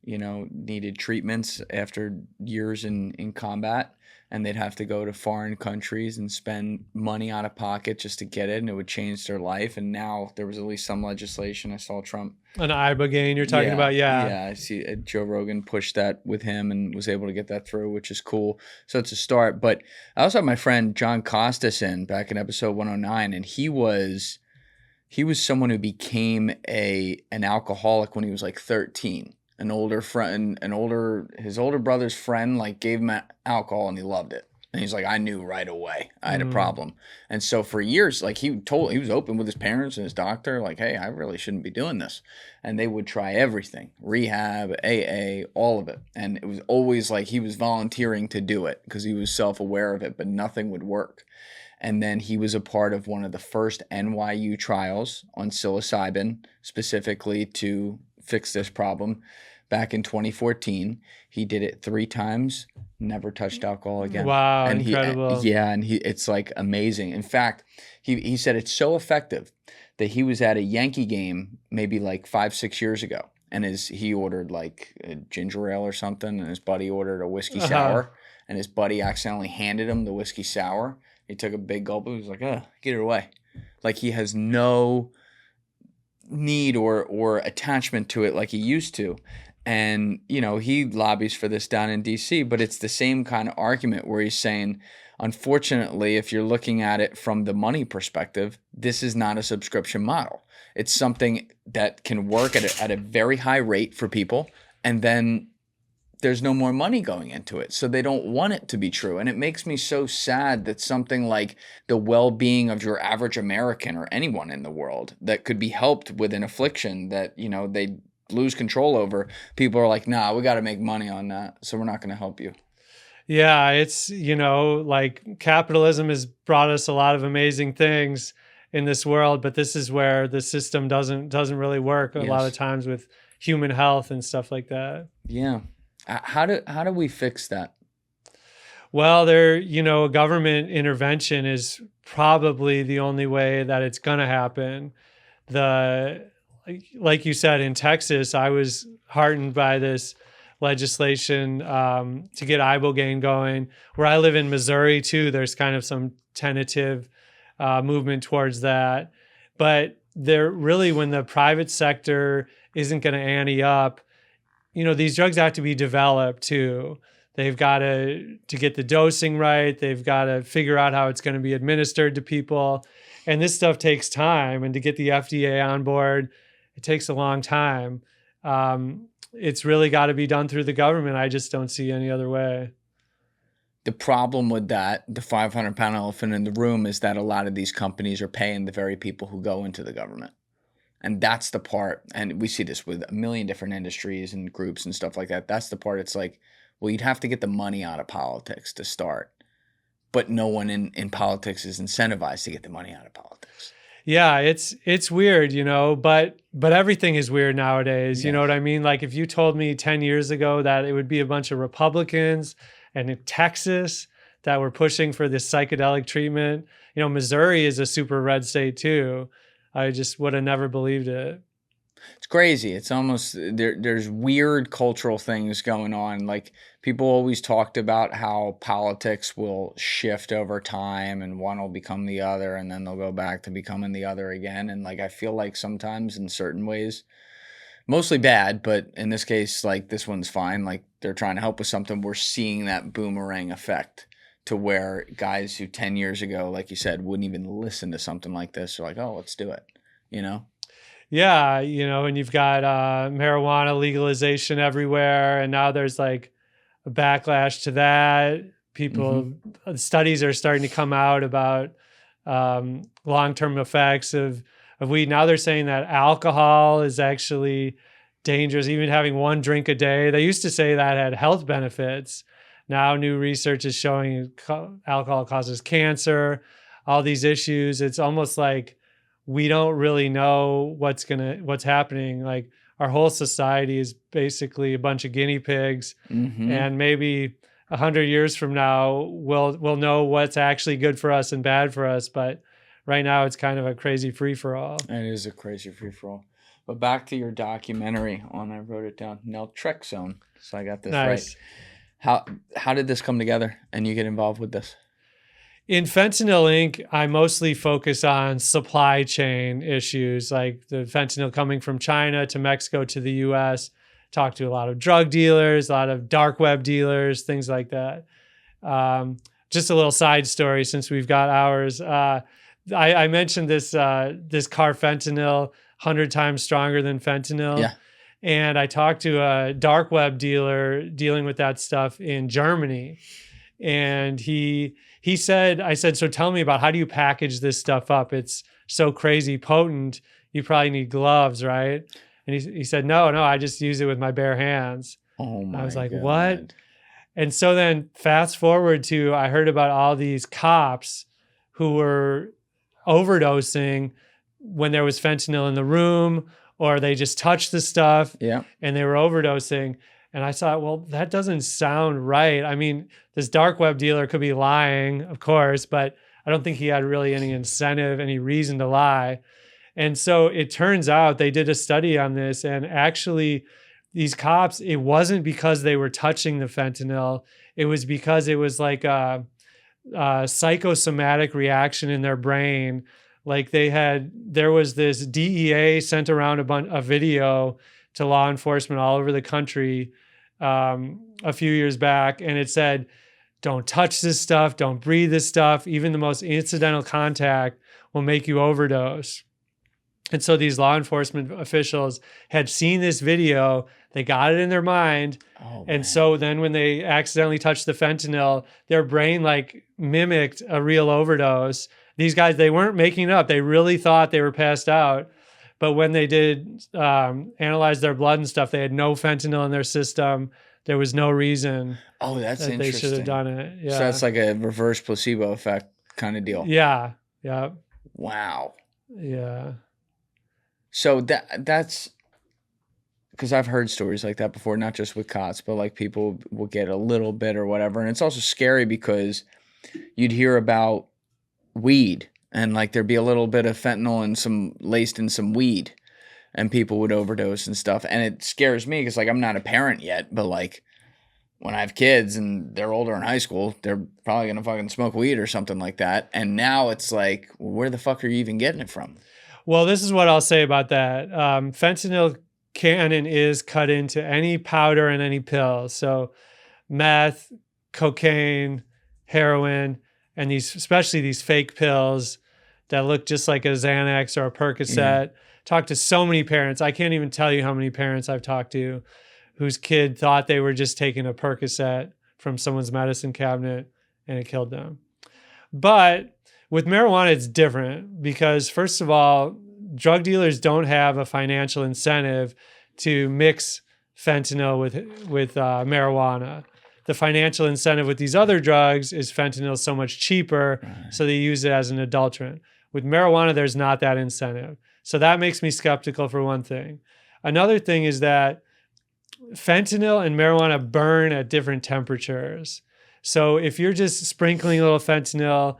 Speaker 1: needed treatments after years in combat, and they'd have to go to foreign countries and spend money out of pocket just to get it, and it would change their life. And now there was at least some legislation. I saw Trump.
Speaker 2: An ibogaine you're talking about, yeah.
Speaker 1: Yeah, I see Joe Rogan pushed that with him and was able to get that through, which is cool. So it's a start. But I also have my friend John Costas in back in episode 109, and he was someone who became an alcoholic when he was like 13. His older brother's friend like gave him alcohol and he loved it. And he's like, I knew right away I had a problem. And so for years, like he was open with his parents and his doctor, like, hey, I really shouldn't be doing this. And they would try everything, rehab, AA, all of it. And it was always like he was volunteering to do it because he was self-aware of it, but nothing would work. And then he was a part of one of the first NYU trials on psilocybin, specifically to fix this problem. Back in 2014, he did it 3 times, never touched alcohol again.
Speaker 2: Wow,
Speaker 1: and
Speaker 2: incredible.
Speaker 1: It's like amazing. In fact, he said it's so effective that he was at a Yankee game maybe like 5-6 years ago, and he ordered like a ginger ale or something, and his buddy ordered a whiskey sour, and his buddy accidentally handed him the whiskey sour. He took a big gulp. He was like, get it away. Like he has no need or attachment to it like he used to. And, he lobbies for this down in D.C., but it's the same kind of argument where he's saying, unfortunately, if you're looking at it from the money perspective, this is not a subscription model. It's something that can work at a very high rate for people, and then there's no more money going into it. So they don't want it to be true. And it makes me so sad that something like the well-being of your average American or anyone in the world that could be helped with an affliction that, they lose control over, people are like, nah, we got to make money on that, so we're not going to help you.
Speaker 2: Yeah, it's, like capitalism has brought us a lot of amazing things in this world, but this is where the system doesn't really work a lot of times with human health and stuff like that.
Speaker 1: Yeah. How do we fix that?
Speaker 2: Well, government intervention is probably the only way that it's going to happen. Like you said, in Texas, I was heartened by this legislation to get ibogaine going. Where I live in Missouri, too, there's kind of some tentative movement towards that. But when the private sector isn't going to ante up, these drugs have to be developed, too. They've got to get the dosing right. They've got to figure out how it's going to be administered to people. And this stuff takes time. And to get the FDA on board, it takes a long time. It's really got to be done through the government. I just don't see any other way.
Speaker 1: The problem with that, the 500-pound elephant in the room, is that a lot of these companies are paying the very people who go into the government. And that's the part, and we see this with a million different industries and groups and stuff like that. That's the part. It's like, well, you'd have to get the money out of politics to start. But no one in politics is incentivized to get the money out of politics.
Speaker 2: Yeah, it's weird, but everything is weird nowadays. You know what I mean? Like if you told me 10 years ago that it would be a bunch of Republicans and in Texas that were pushing for this psychedelic treatment, Missouri is a super red state too. I just would have never believed it.
Speaker 1: It's crazy. It's almost there's weird cultural things going on. Like people always talked about how politics will shift over time and one will become the other and then they'll go back to becoming the other again. And like I feel like sometimes in certain ways, mostly bad, but in this case, like this one's fine. Like they're trying to help with something. We're seeing that boomerang effect to where guys who 10 years ago, like you said, wouldn't even listen to something like this are like, oh, let's do it,
Speaker 2: Yeah, and you've got marijuana legalization everywhere, and now there's like a backlash to that. Studies are starting to come out about long-term effects of weed. Now they're saying that alcohol is actually dangerous, even having one drink a day. They used to say that had health benefits. Now new research is showing alcohol causes cancer. all these issues. It's almost like we don't really know what's happening. Like our whole society is basically a bunch of guinea pigs, and maybe 100 years from now, we'll know what's actually good for us and bad for us. But right now, it's kind of a crazy free for all.
Speaker 1: It is a crazy free for all. But back to your documentary on, I wrote it down, Naltrexone. So I got this
Speaker 2: Nice.
Speaker 1: right. How did this come together and you get involved with this?
Speaker 2: In Fentanyl Inc., I mostly focus on supply chain issues, like the fentanyl coming from China to Mexico to the U.S. Talk to a lot of drug dealers, a lot of dark web dealers, things like that. Just a little side story since we've got hours. I mentioned this carfentanil, 100 times stronger than fentanyl.
Speaker 1: Yeah.
Speaker 2: And I talked to a dark web dealer dealing with that stuff in Germany. And I said, so tell me about how do you package this stuff up? It's so crazy potent. You probably need gloves, right? And he said, no, I just use it with my bare hands.
Speaker 1: Oh my God.
Speaker 2: I was like, what? And so then fast forward to, I heard about all these cops who were overdosing when there was fentanyl in the room, or they just touched the stuff and they were overdosing. And I thought, well, that doesn't sound right. I mean, this dark web dealer could be lying, of course, but I don't think he had really any incentive, any reason to lie. And so it turns out they did a study on this, and actually these cops, it wasn't because they were touching the fentanyl. It was because it was like a psychosomatic reaction in their brain. Like there was this DEA sent around a video to law enforcement all over the country a few years back, and it said, don't touch this stuff, don't breathe this stuff, even the most incidental contact will make you overdose. And so these law enforcement officials had seen this video, they got it in their mind, and so then when they accidentally touched the fentanyl, their brain like mimicked a real overdose. These guys, they weren't making it up, they really thought they were passed out. But when they did analyze their blood and stuff, they had no fentanyl in their system. There was no reason
Speaker 1: that's
Speaker 2: that
Speaker 1: interesting.
Speaker 2: they should have done it. Yeah.
Speaker 1: So that's like a reverse placebo effect kind of deal.
Speaker 2: Yeah. Yeah.
Speaker 1: Wow.
Speaker 2: Yeah.
Speaker 1: So that's because I've heard stories like that before, not just with cots, but like people will get a little bit or whatever. And it's also scary because you'd hear about weed and like there'd be a little bit of fentanyl and some laced in some weed and people would overdose and stuff. And it scares me because like I'm not a parent yet, but like when I have kids and they're older in high school, they're probably going to fucking smoke weed or something like that. And now it's like, well, where the fuck are you even getting it from?
Speaker 2: Well, this is what I'll say about that. Fentanyl can and is cut into any powder and any pill. So meth, cocaine, heroin, and especially these fake pills that look just like a Xanax or a Percocet. Talked to so many parents. I can't even tell you how many parents I've talked to whose kid thought they were just taking a Percocet from someone's medicine cabinet and it killed them. But with marijuana, it's different because, first of all, drug dealers don't have a financial incentive to mix fentanyl with marijuana. The financial incentive with these other drugs is fentanyl is so much cheaper, so they use it as an adulterant. With marijuana, there's not that incentive. So that makes me skeptical for one thing. Another thing is that fentanyl and marijuana burn at different temperatures. So if you're just sprinkling a little fentanyl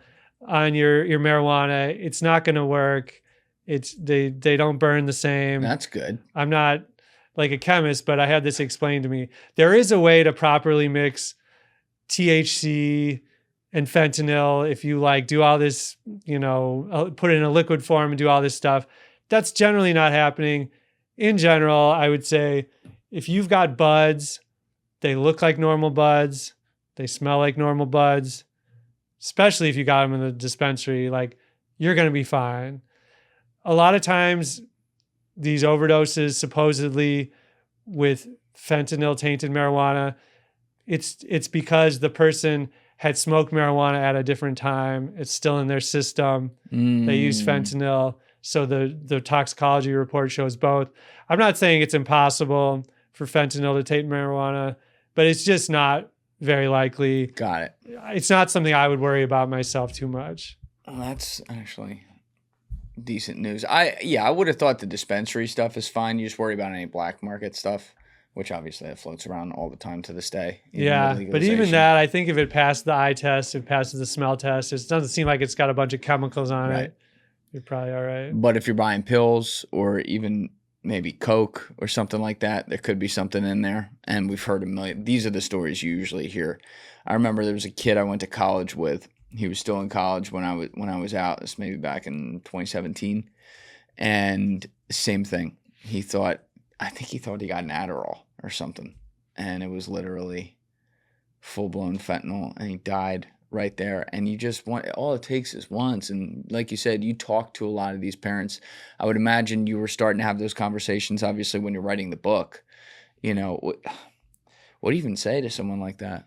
Speaker 2: on your marijuana, it's not going to work. They don't burn the same.
Speaker 1: That's good.
Speaker 2: I'm not like a chemist, but I had this explained to me. There is a way to properly mix THC and fentanyl. If you like do all this, put it in a liquid form and do all this stuff, that's generally not happening. In general, I would say if you've got buds, they look like normal buds, they smell like normal buds, especially if you got them in the dispensary, like you're going to be fine. A lot of times these overdoses supposedly with fentanyl tainted marijuana, it's because the person had smoked marijuana at a different time. It's still in their system. They use fentanyl. So the toxicology report shows both. I'm not saying it's impossible for fentanyl to taint marijuana, but it's just not very likely.
Speaker 1: Got it.
Speaker 2: It's not something I would worry about myself too much.
Speaker 1: Well, that's actually decent news. I would have thought the dispensary stuff is fine. You just worry about any black market stuff, which obviously that floats around all the time to this day.
Speaker 2: Yeah, but even that, I think if it passed the eye test, it passes the smell test. It doesn't seem like it's got a bunch of chemicals on it. You're probably all right.
Speaker 1: But if you're buying pills or even maybe Coke or something like that, there could be something in there. And we've heard a million. These are the stories you usually hear. I remember there was a kid I went to college with. He was still in college when I was out. This maybe back in 2017, and same thing. I think he thought he got an Adderall or something, and it was literally full blown fentanyl, and he died right there. And you just want, all it takes is once. And like you said, you talk to a lot of these parents. I would imagine you were starting to have those conversations, obviously, when you're writing the book. You know, what do you even say to someone like that?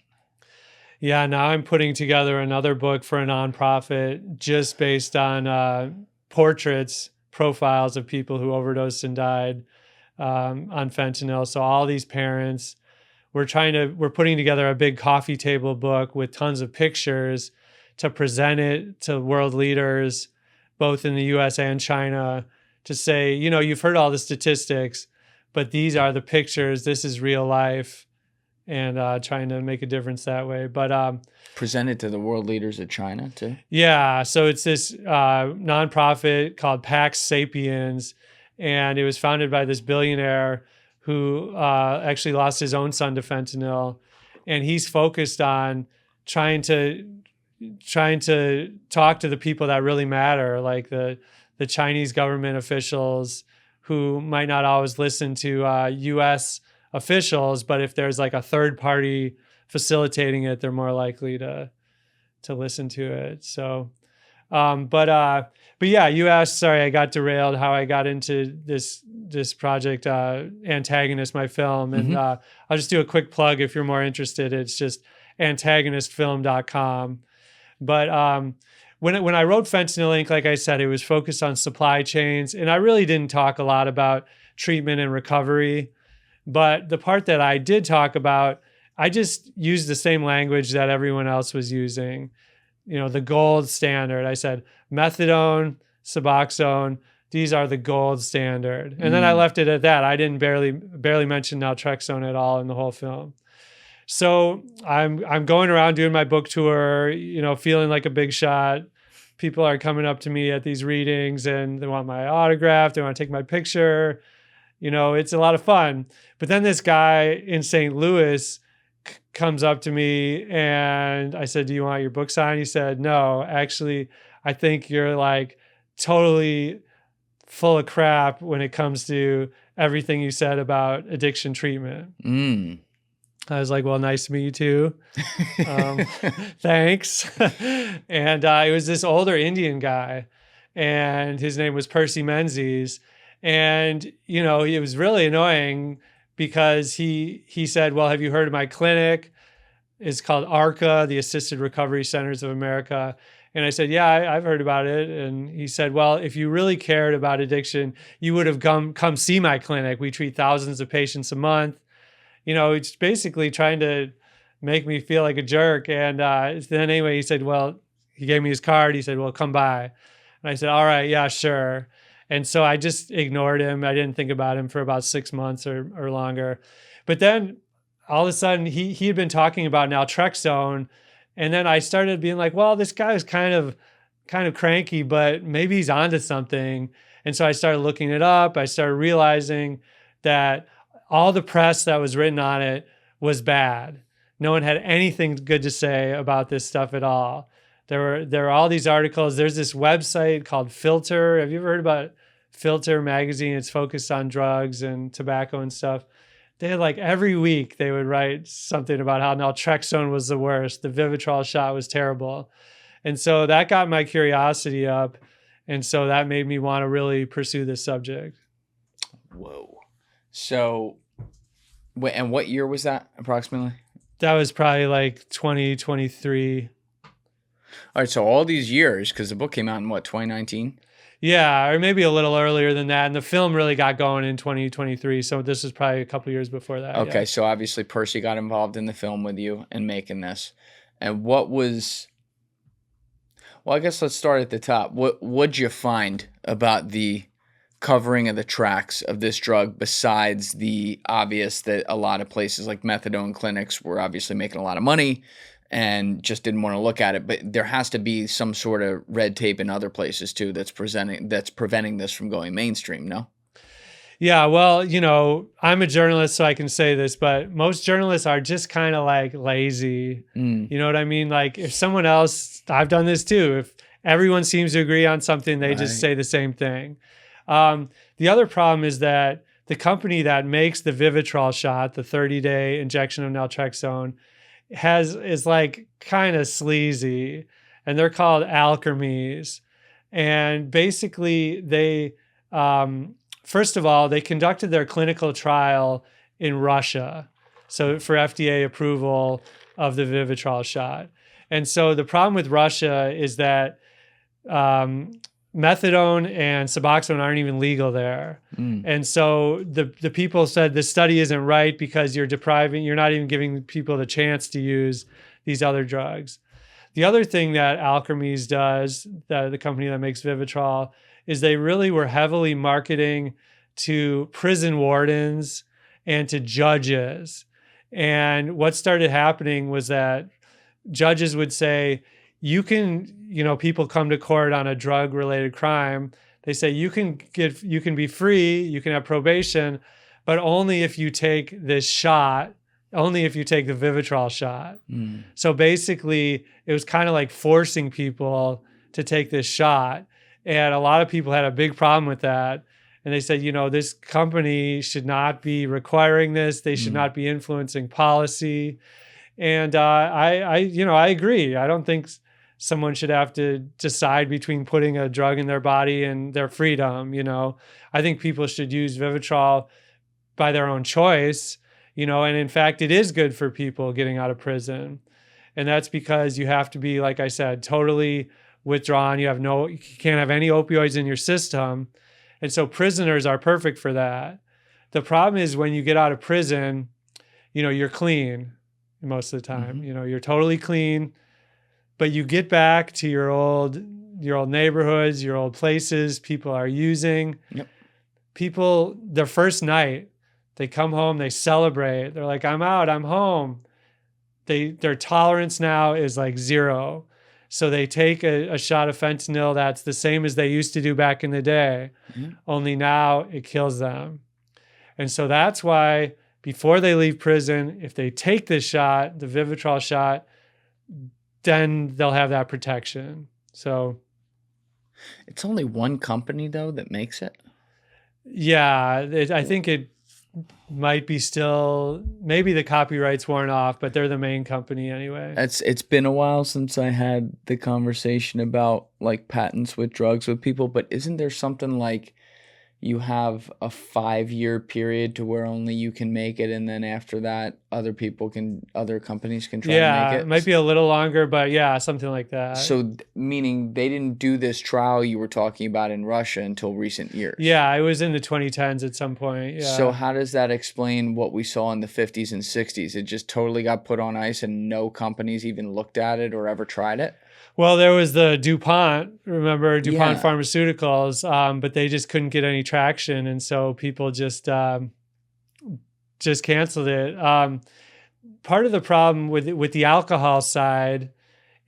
Speaker 2: Yeah, now I'm putting together another book for a nonprofit just based on profiles of people who overdosed and died on fentanyl. So all these parents, we're putting together a big coffee table book with tons of pictures to present it to world leaders, both in the US and China, to say, you know, you've heard all the statistics, but these are the pictures. This is real life. And trying to make a difference that way. But
Speaker 1: presented to the world leaders of China too?
Speaker 2: Yeah. So it's this nonprofit called Pax Sapiens. And it was founded by this billionaire who actually lost his own son to fentanyl. And he's focused on trying to talk to the people that really matter, like the Chinese government officials who might not always listen to U.S. officials, but if there's like a third party facilitating it, they're more likely to listen to it. So, but yeah, you asked, sorry, I got derailed, how I got into this project, Antagonist, my film. And I'll just do a quick plug if you're more interested. It's just antagonistfilm.com. But when I wrote Fentanyl Inc., like I said, it was focused on supply chains. And I really didn't talk a lot about treatment and recovery. But the part that I did talk about, I just used the same language that everyone else was using. You know, the gold standard. I said, Methadone, Suboxone, these are the gold standard. And then I left it at that. I didn't barely mention Naltrexone at all in the whole film. So I'm going around doing my book tour, you know, feeling like a big shot. People are coming up to me at these readings and they want my autograph. They want to take my picture. You know, it's a lot of fun. But then this guy in St. Louis comes up to me and I said, do you want your book signed? He said, no, actually, I think you're like totally full of crap when it comes to everything you said about addiction treatment. I was like, well, nice to meet you too. Thanks. And it was this older Indian guy and his name was Percy Menzies. And, you know, it was really annoying because he said, well, have you heard of my clinic? It's called ARCA, the Assisted Recovery Centers of America. And I said, yeah, I've heard about it. And he said, well, if you really cared about addiction, you would have come see my clinic. We treat thousands of patients a month. You know, it's basically trying to make me feel like a jerk. And then anyway, he said, well, he gave me his card. He said, well, come by. And I said, all right, yeah, sure. And so I just ignored him. I didn't think about him for about 6 months or longer. But then all of a sudden he had been talking about naltrexone. And then I started being like, well, this guy is kind of cranky, but maybe he's onto something. And so I started looking it up. I started realizing that all the press that was written on it was bad. No one had anything good to say about this stuff at all. There were all these articles. There's this website called Filter. Have you ever heard about Filter magazine? It's focused on drugs and tobacco and stuff. They had like every week they would write something about how naltrexone was the worst. The Vivitrol shot was terrible. And so that got my curiosity up. And so that made me want to really pursue this subject.
Speaker 1: Whoa. So, and what year was that approximately?
Speaker 2: That was probably like 2023.
Speaker 1: All right, so all these years, because the book came out in what, 2019?
Speaker 2: Yeah, or maybe a little earlier than that. And the film really got going in 2023. So this was probably a couple years before that.
Speaker 1: Okay,
Speaker 2: yeah.
Speaker 1: So obviously Percy got involved in the film with you and making this. And what was Well, I guess let's start at the top. What'd you find about the covering of the tracks of this drug besides the obvious that a lot of places like methadone clinics were obviously making a lot of money and just didn't want to look at it, but there has to be some sort of red tape in other places too that's preventing this from going mainstream, no?
Speaker 2: Yeah, well, I'm a journalist, so I can say this, but most journalists are just kind of like lazy. You know what I mean? Like if someone else, I've done this too. If everyone seems to agree on something, they just say the same thing. The other problem is that the company that makes the Vivitrol shot, the 30-day injection of naltrexone, is like kind of sleazy, and they're called Alkermes. And basically, they first of all, they conducted their clinical trial in Russia, so for FDA approval of the Vivitrol shot. And so the problem with Russia is that methadone and Suboxone aren't even legal there. And so the people said this study isn't right because you're not even giving people the chance to use these other drugs. The other thing that Alkermes does, the company that makes Vivitrol, is they really were heavily marketing to prison wardens and to judges. And what started happening was that judges would say, people come to court on a drug-related crime. They say you can be free, you can have probation, but only if you take this shot, only if you take the Vivitrol shot. So basically, it was kind of like forcing people to take this shot. And a lot of people had a big problem with that. And they said, this company should not be requiring this. They should not be influencing policy. And I agree. I don't think someone should have to decide between putting a drug in their body and their freedom. I think people should use Vivitrol by their own choice, and in fact, it is good for people getting out of prison. And that's because you have to be, like I said, totally withdrawn. You can't have any opioids in your system. And so prisoners are perfect for that. The problem is when you get out of prison, you're clean most of the time. You're totally clean, but you get back to your old neighborhoods, your old places people are using.
Speaker 1: Yep.
Speaker 2: People, their first night, they come home, they celebrate. They're like, I'm out, I'm home. Their tolerance now is like 0. So they take a shot of fentanyl that's the same as they used to do back in the day, only now it kills them. And so that's why before they leave prison, if they take this shot, the Vivitrol shot, then they'll have that protection. So
Speaker 1: it's only one company though that makes it.
Speaker 2: Yeah, I think it might be still, maybe the copyrights weren't off, but they're the main company anyway.
Speaker 1: It's been a while since I had the conversation about like patents with drugs with people, but isn't there something like you have a 5-year period to where only you can make it, and then after that other companies can try to make it?
Speaker 2: It might be a little longer, but yeah, something like that.
Speaker 1: So meaning they didn't do this trial you were talking about in Russia until recent years.
Speaker 2: Yeah, it was in the 2010s at some point. Yeah.
Speaker 1: So how does that explain what we saw in the 50s and 60s? It just totally got put on ice and no companies even looked at it or ever tried it?
Speaker 2: Well, there was the DuPont, remember DuPont Pharmaceuticals, but they just couldn't get any traction. And so people just canceled it. Part of the problem with the alcohol side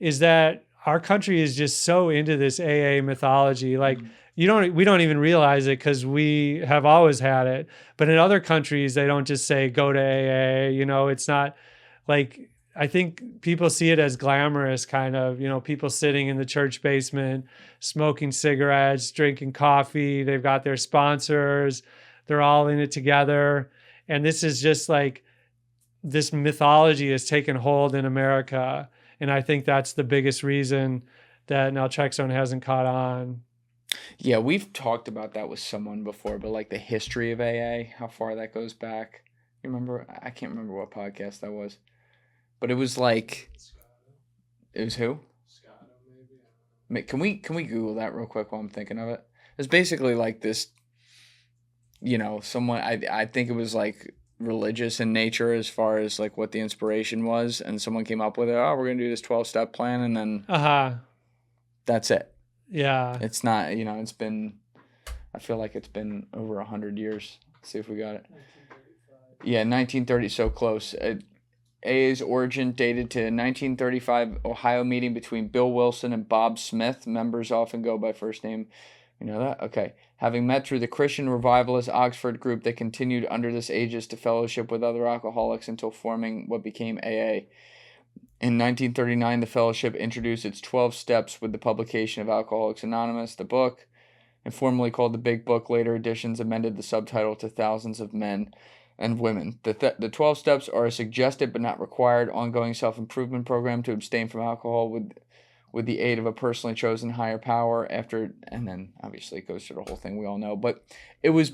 Speaker 2: is that our country is just so into this AA mythology. Like we don't even realize it because we have always had it. But in other countries, they don't just say, go to AA, it's not like, I think people see it as glamorous, kind of, people sitting in the church basement, smoking cigarettes, drinking coffee. They've got their sponsors. They're all in it together. And this is just like, this mythology has taken hold in America. And I think that's the biggest reason that naltrexone hasn't caught on.
Speaker 1: Yeah, we've talked about that with someone before, but like the history of AA, how far that goes back. You remember? I can't remember what podcast that was. But it was like, it was who? Can we Google that real quick while I'm thinking of it? It's basically like this, someone, I think it was like religious in nature as far as like what the inspiration was. And someone came up with it. Oh, we're going to do this 12-step plan. And then That's it.
Speaker 2: Yeah.
Speaker 1: It's not, it's been, I feel like it's been over 100 years. Let's see if we got it. 1935. Yeah, 1930, so close. AA's origin dated to 1935 Ohio meeting between Bill Wilson and Bob Smith. Members often go by first name. You know that? Okay. Having met through the Christian Revivalist Oxford group, they continued under this aegis to fellowship with other alcoholics until forming what became AA. In 1939, the fellowship introduced its 12 steps with the publication of Alcoholics Anonymous, the book, and formerly called the Big Book. Later editions amended the subtitle to Thousands of Men and Women. The 12 steps are a suggested but not required ongoing self-improvement program to abstain from alcohol with the aid of a personally chosen higher power and then obviously it goes through the whole thing we all know. But it was,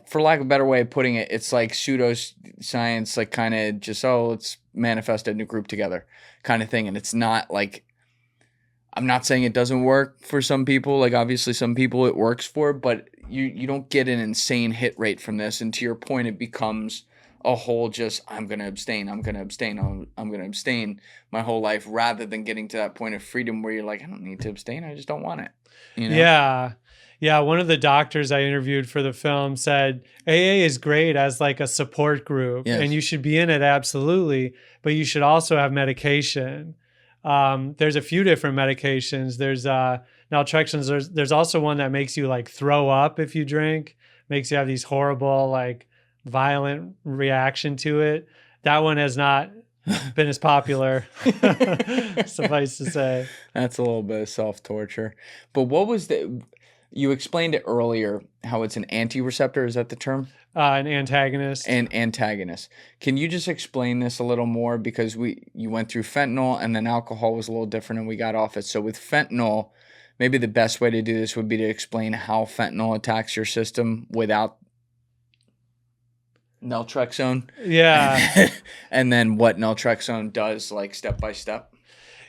Speaker 1: for lack of a better way of putting it, it's like pseudoscience, like kind of just, let's manifest it in a group together kind of thing. And it's not like, I'm not saying it doesn't work for some people. Like obviously some people it works for, but you don't get an insane hit rate from this. And to your point, it becomes a whole just, I'm going to abstain my whole life, rather than getting to that point of freedom where you're like, I don't need to abstain. I just don't want it.
Speaker 2: Yeah. Yeah. One of the doctors I interviewed for the film said AA is great as like a support group,
Speaker 1: yes,
Speaker 2: and you should be in it. Absolutely. But you should also have medication. There's a few different medications. There's naltrexone. There's also one that makes you like throw up if you drink, makes you have these horrible, like violent reaction to it. That one has not been as popular, suffice to say.
Speaker 1: That's a little bit of self-torture. But what was you explained it earlier, how it's an anti-receptor, is that the term?
Speaker 2: An antagonist.
Speaker 1: An antagonist. Can you just explain this a little more? Because you went through fentanyl and then alcohol was a little different and we got off it. So with fentanyl, maybe the best way to do this would be to explain how fentanyl attacks your system without naltrexone.
Speaker 2: Yeah.
Speaker 1: And then what naltrexone does, like step by step.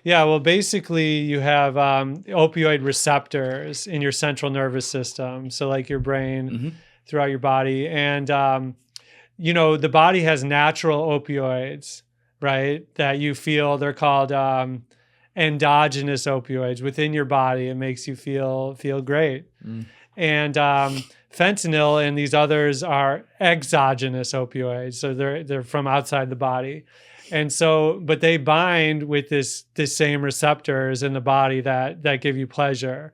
Speaker 2: Yeah, well, basically you have opioid receptors in your central nervous system. So like your brain, throughout your body. And, the body has natural opioids, right? That you feel, they're called endogenous opioids within your body. It makes you feel great. And fentanyl and these others are exogenous opioids. So they're from outside the body. And so, but they bind with this same receptors in the body that give you pleasure.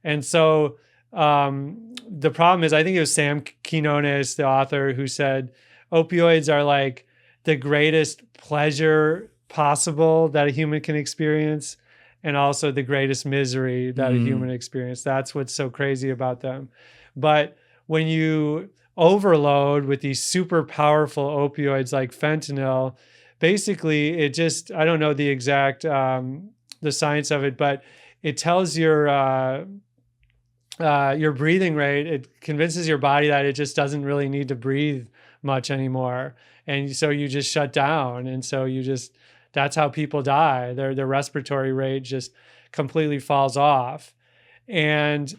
Speaker 2: And so the problem is, I think it was Sam Quinones, the author, who said opioids are like the greatest pleasure possible that a human can experience, and also the greatest misery that a human experience. That's what's so crazy about them. But when you overload with these super powerful opioids like fentanyl, basically it just, I don't know the exact, the science of it, but it tells your breathing rate. It convinces your body that it just doesn't really need to breathe much anymore. And so you just shut down. And so that's how people die. Their respiratory rate just completely falls off. And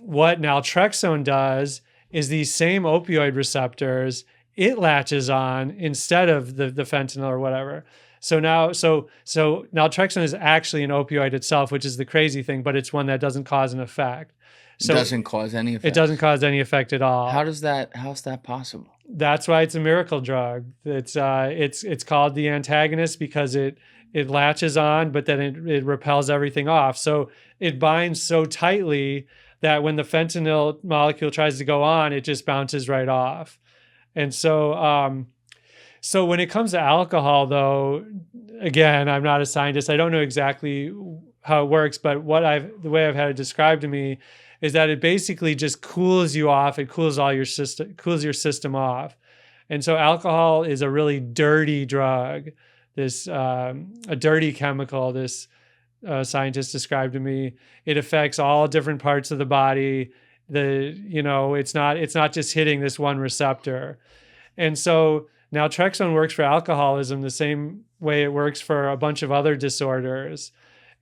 Speaker 2: what naltrexone does is these same opioid receptors, it latches on instead of the fentanyl or whatever. So naltrexone is actually an opioid itself, which is the crazy thing, but it's one that doesn't cause an effect. So
Speaker 1: it doesn't cause any effect.
Speaker 2: It doesn't cause any effect at all.
Speaker 1: How's that possible?
Speaker 2: That's why it's a miracle drug. It's called the antagonist because it latches on, but then it repels everything off. So it binds so tightly that when the fentanyl molecule tries to go on, it just bounces right off. And so, so when it comes to alcohol, though, again, I'm not a scientist. I don't know exactly how it works, but the way I've had it described to me is that it basically just cools you off. It cools your system off. And so alcohol is a really dirty drug. A dirty chemical, this scientist described to me. It affects all different parts of the body. It's not just hitting this one receptor. And so naltrexone works for alcoholism the same way it works for a bunch of other disorders.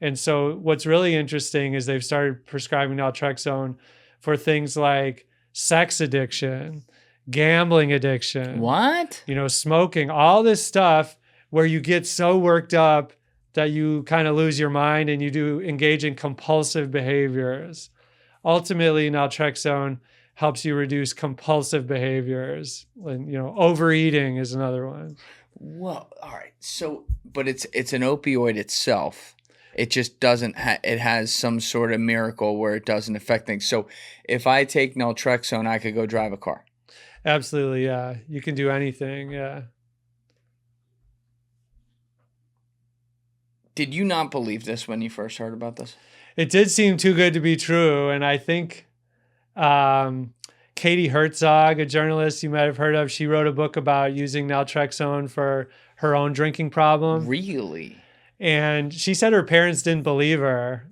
Speaker 2: And so what's really interesting is they've started prescribing naltrexone for things like sex addiction, gambling addiction.
Speaker 1: What?
Speaker 2: Smoking, all this stuff where you get so worked up that you kind of lose your mind and you do engage in compulsive behaviors. Ultimately, naltrexone helps you reduce compulsive behaviors. And, overeating is another one.
Speaker 1: Well, all right. So, but it's an opioid itself. It just doesn't. It has some sort of miracle where it doesn't affect things. So, if I take naltrexone, I could go drive a car.
Speaker 2: Absolutely, yeah. You can do anything, yeah.
Speaker 1: Did you not believe this when you first heard about this?
Speaker 2: It did seem too good to be true, and I think Katie Herzog, a journalist you might have heard of, she wrote a book about using naltrexone for her own drinking problem.
Speaker 1: Really?
Speaker 2: And she said her parents didn't believe her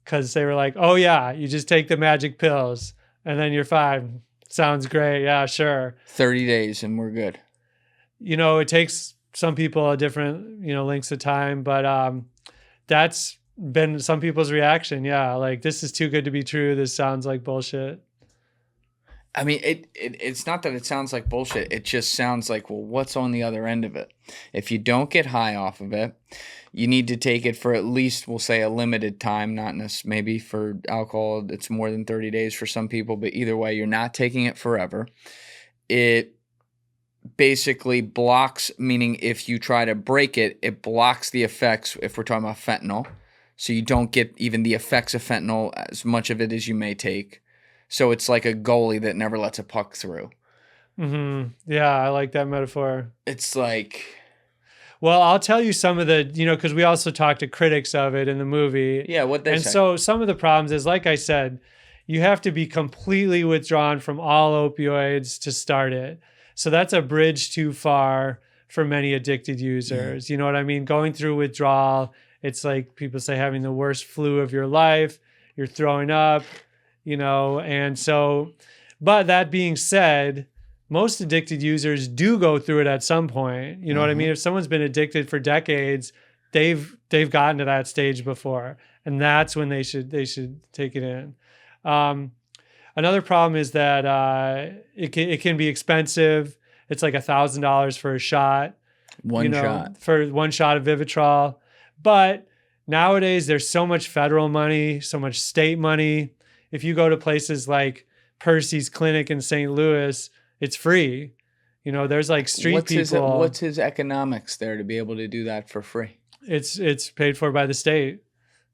Speaker 2: because they were like, oh, yeah, you just take the magic pills and then you're fine. Sounds great. Yeah, sure.
Speaker 1: 30 days and we're good.
Speaker 2: It takes some people a different, lengths of time, but that's been some people's reaction. Yeah, like, this is too good to be true. This sounds like bullshit.
Speaker 1: I mean, it's not that it sounds like bullshit. It just sounds like, well, what's on the other end of it? If you don't get high off of it, you need to take it for at least, we'll say, a limited time. Not necessarily, maybe for alcohol, it's more than 30 days for some people. But either way, you're not taking it forever. It basically blocks, meaning if you try to break it, it blocks the effects, if we're talking about fentanyl. So you don't get even the effects of fentanyl, as much of it as you may take. So it's like a goalie that never lets a puck through.
Speaker 2: Mm-hmm. Yeah, I like that metaphor.
Speaker 1: It's like...
Speaker 2: Well, I'll tell you some of the, because we also talked to critics of it in the movie.
Speaker 1: Yeah, what they say.
Speaker 2: And so some of the problems is, like I said, you have to be completely withdrawn from all opioids to start it. So that's a bridge too far for many addicted users.
Speaker 1: Mm.
Speaker 2: You know what I mean? Going through withdrawal, it's like people say having the worst flu of your life. You're throwing up, and so, but that being said, most addicted users do go through it at some point. You know what I mean? If someone's been addicted for decades, they've gotten to that stage before, and that's when they should take it in. Another problem is that it can be expensive. It's like $1,000 for a shot.
Speaker 1: One shot.
Speaker 2: For one shot of Vivitrol. But nowadays there's so much federal money, so much state money. If you go to places like Percy's clinic in St. Louis, it's free. There's like street people.
Speaker 1: What's his economics there to be able to do that for free?
Speaker 2: It's paid for by the state.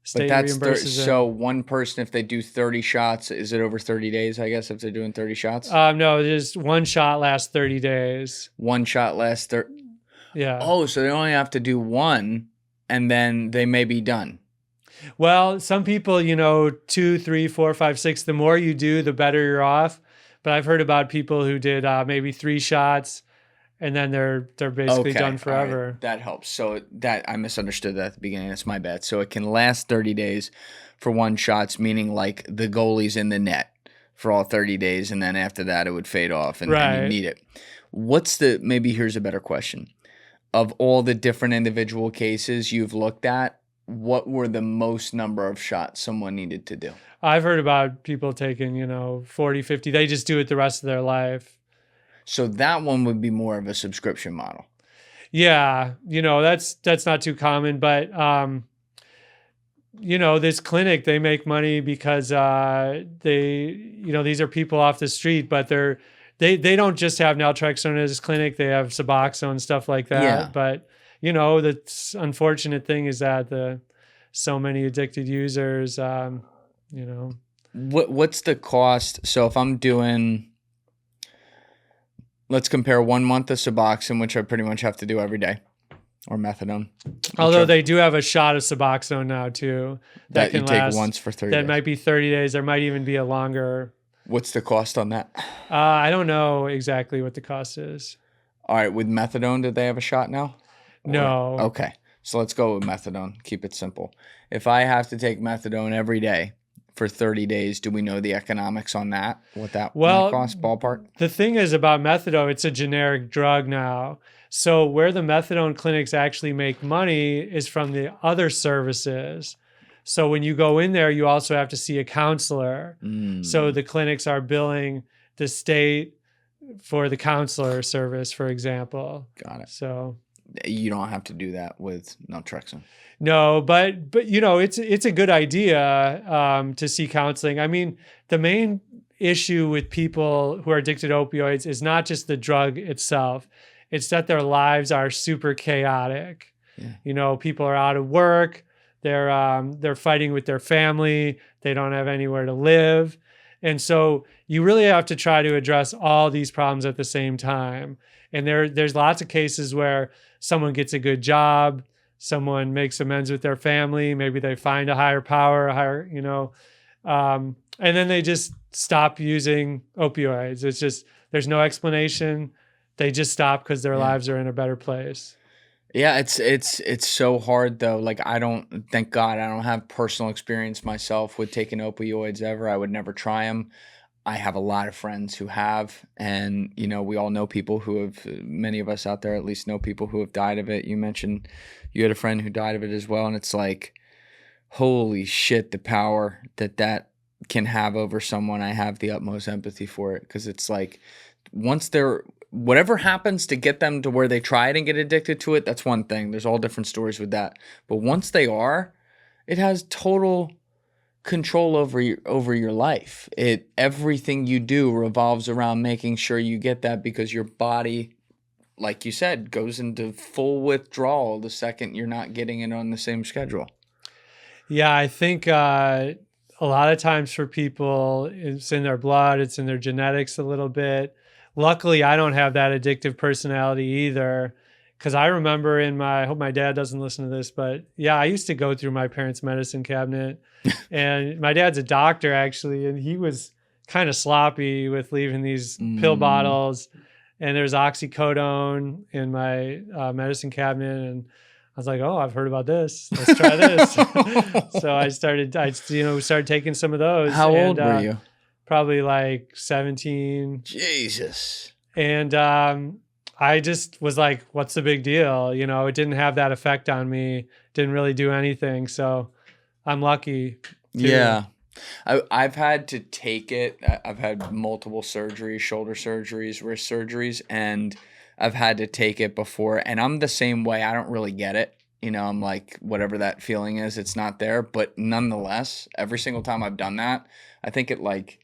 Speaker 2: State
Speaker 1: but that's
Speaker 2: reimburses
Speaker 1: so one person, if they do 30 shots, is it over 30 days, I guess, if they're doing 30 shots?
Speaker 2: No, just one shot lasts 30 days.
Speaker 1: One shot lasts 30?
Speaker 2: Yeah.
Speaker 1: Oh, so they only have to do one, and then they may be done.
Speaker 2: Well, some people, 2, 3, 4, 5, 6, the more you do, the better you're off. But I've heard about people who did maybe 3 shots, and then they're basically done forever.
Speaker 1: Right. That helps. So that I misunderstood that at the beginning. That's my bad. So it can last 30 days for one shots, meaning like the goalie's in the net for all 30 days, and then after that it would fade off and you need it. Maybe here's a better question. Of all the different individual cases you've looked at, what were the most number of shots someone needed to do?
Speaker 2: I've heard about people taking, 40, 50. They just do it the rest of their life.
Speaker 1: So that one would be more of a subscription model.
Speaker 2: Yeah, that's not too common, but this clinic, they make money because these are people off the street, but they don't just have naltrexone at this clinic. They have Suboxone, stuff like that.
Speaker 1: Yeah.
Speaker 2: But the unfortunate thing is that so many addicted users,
Speaker 1: What's the cost? So if I'm doing, let's compare 1 month of Suboxone, which I pretty much have to do every day, or Methadone.
Speaker 2: Although they do have a shot of Suboxone now too.
Speaker 1: That
Speaker 2: can
Speaker 1: you take
Speaker 2: last,
Speaker 1: once for 30
Speaker 2: that
Speaker 1: days.
Speaker 2: might be 30 days. There might even be a longer.
Speaker 1: What's the cost on that?
Speaker 2: I don't know exactly what the cost is.
Speaker 1: All right, with Methadone, did they have a shot now?
Speaker 2: No.
Speaker 1: Okay, so let's go with Methadone. Keep it simple. If I have to take Methadone every day for 30 days, do we know the economics on that? What that might cost, ballpark?
Speaker 2: The thing is about Methadone, it's a generic drug now. So where the Methadone clinics actually make money is from the other services. So when you go in there, you also have to see a counselor. So the clinics are billing the state for the counselor service, for example.
Speaker 1: Got it.
Speaker 2: So
Speaker 1: You don't have to do that with naltrexone.
Speaker 2: No, but you know, it's a good idea to see counseling. I mean, the main issue with people who are addicted to opioids is not just the drug itself; it's that their lives are super chaotic.
Speaker 1: Yeah.
Speaker 2: You know, people are out of work. They're fighting with their family. They don't have anywhere to live, and so you really have to try to address all these problems at the same time. And there's lots of cases where someone gets a good job. Someone makes amends with their family. Maybe they find a higher power, and then they just stop using opioids. It's just, there's no explanation. They just stop because their lives are in a better place.
Speaker 1: Yeah, it's so hard though. Like thank God I don't have personal experience myself with taking opioids ever. I would never try them. I have a lot of friends who have, and we all know people who have, many of us out there at least know people who have died of it. You mentioned you had a friend who died of it as well, and it's like, holy shit, the power that can have over someone. I have the utmost empathy for it, because it's like, once whatever happens to get them to where they try it and get addicted to it, that's one thing. There's all different stories with that. But once they are, it has total control over your life. Everything you do revolves around making sure you get that, because your body, like you said, goes into full withdrawal the second you're not getting it on the same schedule.
Speaker 2: Yeah, I think a lot of times for people, it's in their blood, it's in their genetics a little bit. Luckily, I don't have that addictive personality either, because I remember I hope my dad doesn't listen to this, but yeah, I used to go through my parents' medicine cabinet. And my dad's a doctor, actually, and he was kind of sloppy with leaving these pill bottles. And there's oxycodone in my medicine cabinet. And I was like, oh, I've heard about this. Let's try this. So I started taking some of those.
Speaker 1: How old were you?
Speaker 2: Probably like 17.
Speaker 1: Jesus.
Speaker 2: And I just was like, what's the big deal? It didn't have that effect on me. Didn't really do anything. So I'm lucky. Too.
Speaker 1: Yeah. I've had to take it. I've had multiple surgeries, shoulder surgeries, wrist surgeries, and I've had to take it before. And I'm the same way. I don't really get it. I'm like, whatever that feeling is, it's not there. But nonetheless, every single time I've done that, I think it like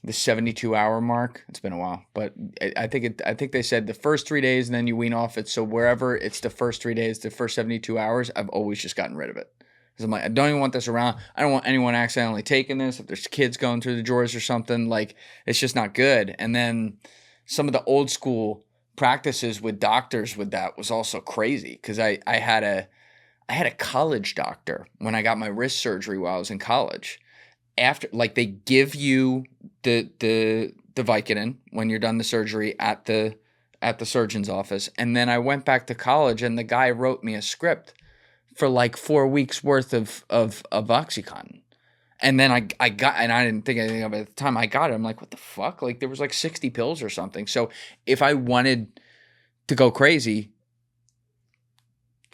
Speaker 1: the 72-hour mark. It's been a while, but I think they said the first 3 days and then you wean off it. So wherever it's the first 3 days, the first 72 hours, I've always just gotten rid of it. Because I'm like, I don't even want this around. I don't want anyone accidentally taking this. If there's kids going through the drawers or something, like, it's just not good. And then some of the old school practices with doctors with that was also crazy. Because I had a college doctor when I got my wrist surgery while I was in college. After, like, they give you the Vicodin when you're done the surgery at the surgeon's office. And then I went back to college and the guy wrote me a script for like 4 weeks worth of OxyContin. And then I got, and I didn't think anything of it at the time I got it. I'm like, what the fuck? Like, there was like 60 pills or something. So if I wanted to go crazy,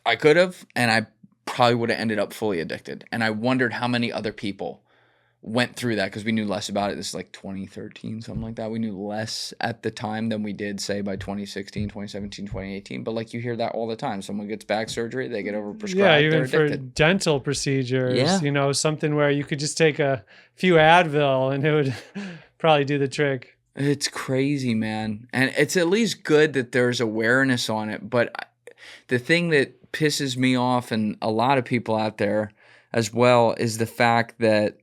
Speaker 1: I could have, and I probably would have ended up fully addicted. And I wondered how many other people went through that, because we knew less about it. This is like 2013, something like that. We knew less at the time than we did, say, by 2016, 2017, 2018. But like, you hear that all the time. Someone gets back surgery, they get overprescribed.
Speaker 2: Yeah, even for dental procedures, something where you could just take a few Advil and it would probably do the trick.
Speaker 1: It's crazy, man. And it's at least good that there's awareness on it. But the thing that pisses me off, and a lot of people out there as well, is the fact that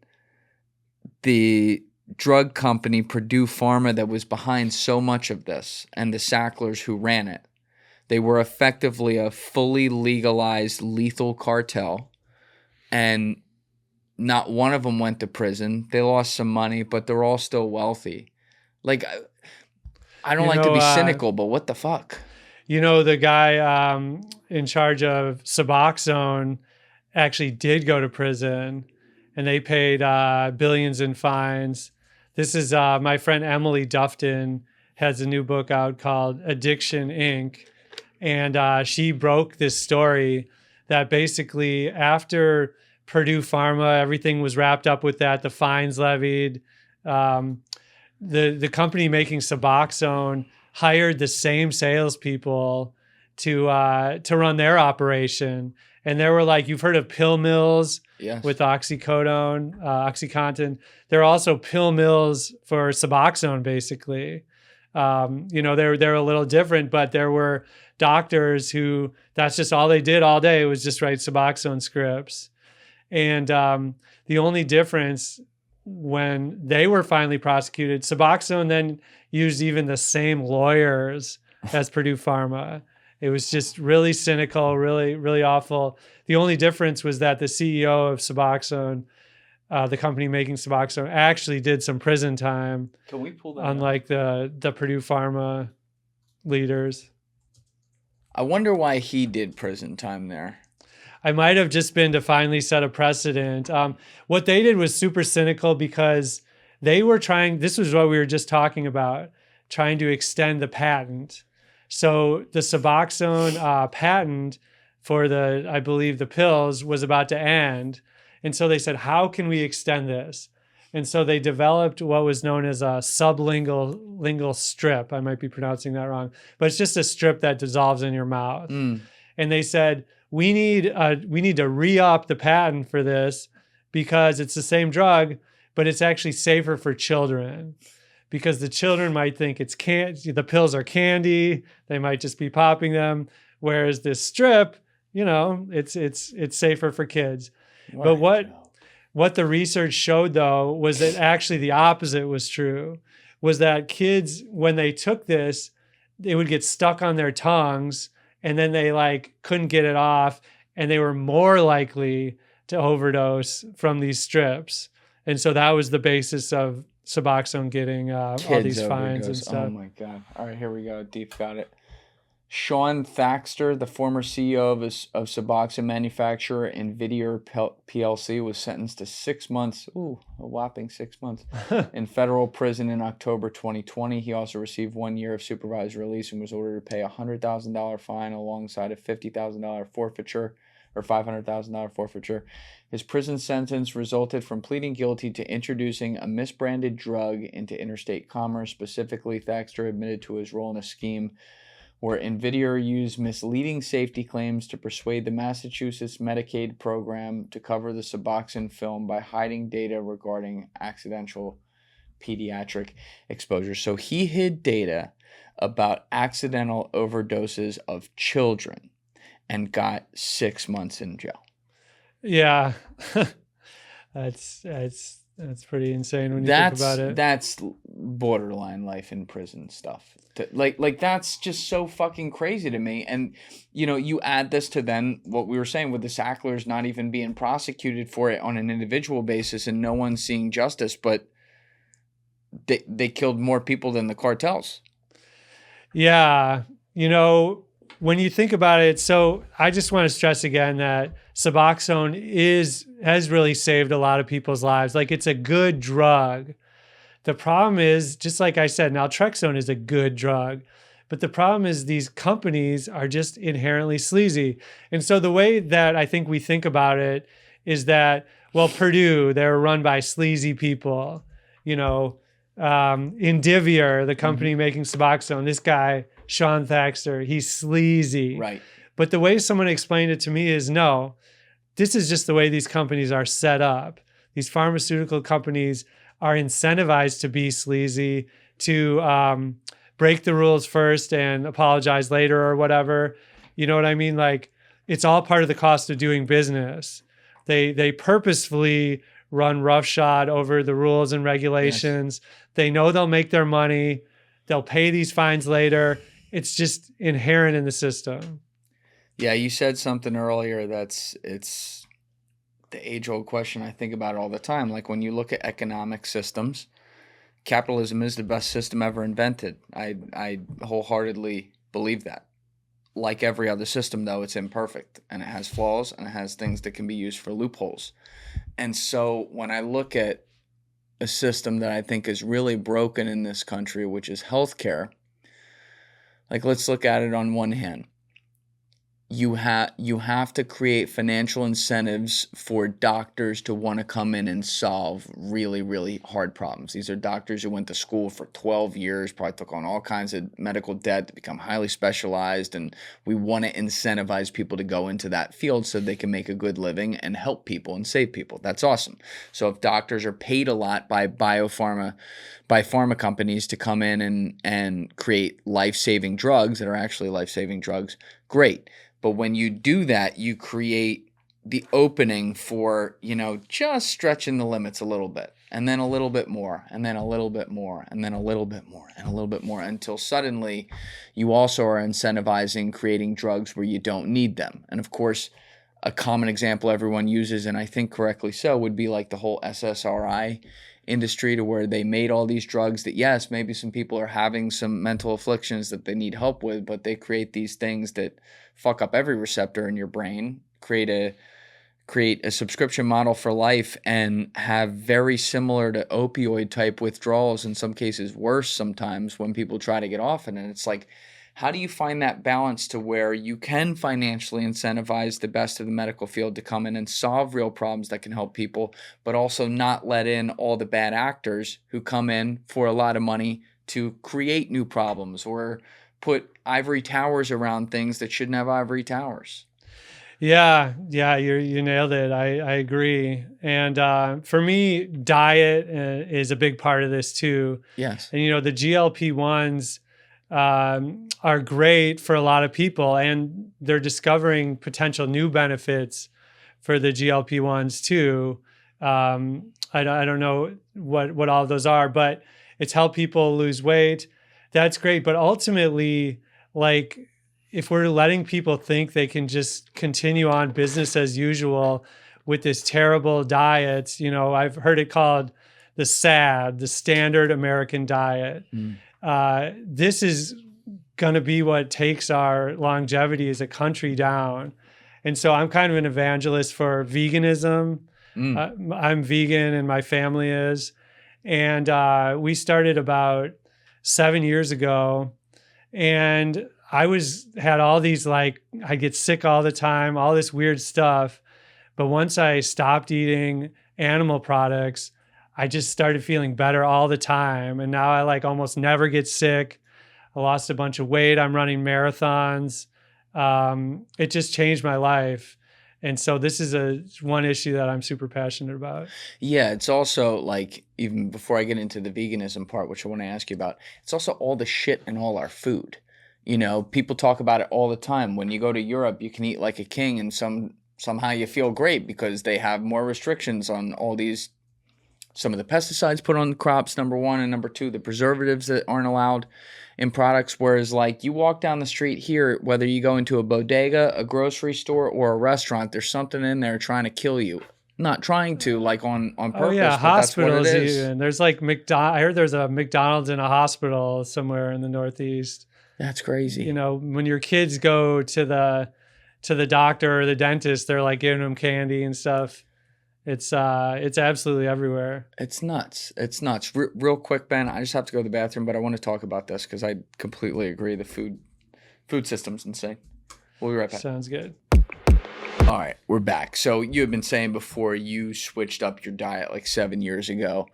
Speaker 1: the drug company Purdue Pharma that was behind so much of this, and the Sacklers who ran it, they were effectively a fully legalized lethal cartel, and not one of them went to prison. They lost some money, but they're all still wealthy. Like, I don't like to be cynical, but what the fuck?
Speaker 2: The guy in charge of Suboxone actually did go to prison. And they paid billions in fines. This is my friend Emily Dufton has a new book out called Addiction Inc. And she broke this story that basically after Purdue Pharma, everything was wrapped up with that, the fines levied. The company making Suboxone hired the same salespeople to run their operation. And there were like, you've heard of pill mills
Speaker 1: Yes.
Speaker 2: with OxyContin. There are also pill mills for Suboxone, basically. They're a little different, but there were doctors who that's just all they did all day was just write Suboxone scripts. And the only difference when they were finally prosecuted, Suboxone then used even the same lawyers as Purdue Pharma. It was just really cynical, really, really awful. The only difference was that the CEO of Suboxone, the company making Suboxone, actually did some prison time.
Speaker 1: Can we pull that
Speaker 2: unlike the Purdue Pharma leaders?
Speaker 1: I wonder why he did prison time there.
Speaker 2: I might have just been to finally set a precedent. What they did was super cynical because they were trying, this was what we were just talking about, trying to extend the patent. So the Suboxone patent for I believe the pills was about to end. And so they said, how can we extend this? And so they developed what was known as a sublingual strip. I might be pronouncing that wrong, but it's just a strip that dissolves in your mouth. And they said, we need to re-up the patent for this because it's the same drug, but it's actually safer for children. Because the children might think the pills are candy. They might just be popping them. Whereas this strip, it's safer for kids. But what the research showed though was that actually the opposite was true. Was that kids, when they took this, they would get stuck on their tongues and then they like couldn't get it off, and they were more likely to overdose from these strips. And so that was the basis of Suboxone getting all these fines and stuff.
Speaker 1: Oh my God. All right, here we go. Deep got it. Sean Thaxter, the former CEO of Suboxone manufacturer and Vivitrol PLC, was sentenced to 6 months, a whopping 6 months, in federal prison in October 2020. He also received 1 year of supervised release and was ordered to pay a $100,000 fine alongside a $50,000 forfeiture or $500,000 forfeiture. His prison sentence resulted from pleading guilty to introducing a misbranded drug into interstate commerce. Specifically, Thaxter admitted to his role in a scheme where Vivitrol used misleading safety claims to persuade the Massachusetts Medicaid program to cover the Suboxone film by hiding data regarding accidental pediatric exposure. So he hid data about accidental overdoses of children and got 6 months in jail.
Speaker 2: Yeah. That's pretty insane when you think about it.
Speaker 1: That's borderline life in prison stuff. Like that's just so fucking crazy to me. And you add this to then what we were saying with the Sacklers not even being prosecuted for it on an individual basis and no one seeing justice, but they killed more people than the cartels.
Speaker 2: Yeah. When you think about it, so I just want to stress again that Suboxone has really saved a lot of people's lives. Like, it's a good drug. The problem is, just like I said, Naltrexone is a good drug. But the problem is these companies are just inherently sleazy. And so the way that I think we think about it is that, well, Purdue, they're run by sleazy people. Indivior, the company making Suboxone, this guy, Sean Thaxter, he's sleazy.
Speaker 1: Right.
Speaker 2: But the way someone explained it to me is, no, this is just the way these companies are set up. These pharmaceutical companies are incentivized to be sleazy, to break the rules first and apologize later or whatever. You know what I mean? Like, it's all part of the cost of doing business. They purposefully run roughshod over the rules and regulations. Yes. They know they'll make their money. They'll pay these fines later. It's just inherent in the system.
Speaker 1: Yeah, you said something earlier it's the age-old question I think about all the time. Like, when you look at economic systems, capitalism is the best system ever invented. I wholeheartedly believe that. Like every other system, though, it's imperfect, and it has flaws, and it has things that can be used for loopholes. And so when I look at a system that I think is really broken in this country, which is healthcare, like, let's look at it on one hand. you have to create financial incentives for doctors to want to come in and solve really, really hard problems. These are doctors who went to school for 12 years, probably took on all kinds of medical debt to become highly specialized, and we want to incentivize people to go into that field so they can make a good living and help people and save people. That's awesome. So if doctors are paid a lot by pharma companies to come in and create life-saving drugs that are actually life-saving drugs, great. But when you do that, you create the opening for, just stretching the limits a little bit, and then a little bit more, and then a little bit more, and then a little bit more, and a little bit more, until suddenly you also are incentivizing creating drugs where you don't need them. And of course, a common example everyone uses, and I think correctly so, would be like the whole SSRI industry, to where they made all these drugs that, yes, maybe some people are having some mental afflictions that they need help with, but they create these things that fuck up every receptor in your brain, create a subscription model for life, and have very similar to opioid type withdrawals, in some cases worse sometimes, when people try to get off it. And it's like, how do you find that balance to where you can financially incentivize the best of the medical field to come in and solve real problems that can help people, but also not let in all the bad actors who come in for a lot of money to create new problems or put ivory towers around things that shouldn't have ivory towers?
Speaker 2: Yeah, you nailed it. I agree. And for me, diet is a big part of this too.
Speaker 1: Yes.
Speaker 2: And the GLP-1s are great for a lot of people, and they're discovering potential new benefits for the GLP-1s too. I don't know what all of those are, but it's helped people lose weight. That's great. But ultimately, like, if we're letting people think they can just continue on business as usual with this terrible diet, I've heard it called the SAD, the standard American diet. This is going to be what takes our longevity as a country down. And so I'm kind of an evangelist for veganism. I'm vegan, and my family is. And we started about 7 years ago. And I had all these, like, I get sick all the time, all this weird stuff. But once I stopped eating animal products, I just started feeling better all the time. And now I almost never get sick. I lost a bunch of weight. I'm running marathons. It just changed my life. And so this is one issue that I'm super passionate about.
Speaker 1: Yeah, it's also like, even before I get into the veganism part, which I want to ask you about, it's also all the shit in all our food. People talk about it all the time. When you go to Europe, you can eat like a king, and somehow you feel great because they have more restrictions on some of the pesticides put on the crops, number one, and number two, the preservatives that aren't allowed in products. Whereas, like, you walk down the street here, whether you go into a bodega, a grocery store, or a restaurant, there's something in there trying to kill you. Not trying to, like, on purpose.
Speaker 2: Oh yeah,
Speaker 1: but
Speaker 2: hospitals
Speaker 1: that's what it is.
Speaker 2: even. There's like I heard there's a McDonald's in a hospital somewhere in the Northeast.
Speaker 1: That's crazy.
Speaker 2: When your kids go to the doctor or the dentist, they're like giving them candy and stuff. It's absolutely everywhere.
Speaker 1: It's nuts. It's nuts. Real quick, Ben, I just have to go to the bathroom, but I want to talk about this because I completely agree. The food system's insane. We'll be right back.
Speaker 2: Sounds good.
Speaker 1: All right, we're back. So you had been saying before you switched up your diet like 7 years ago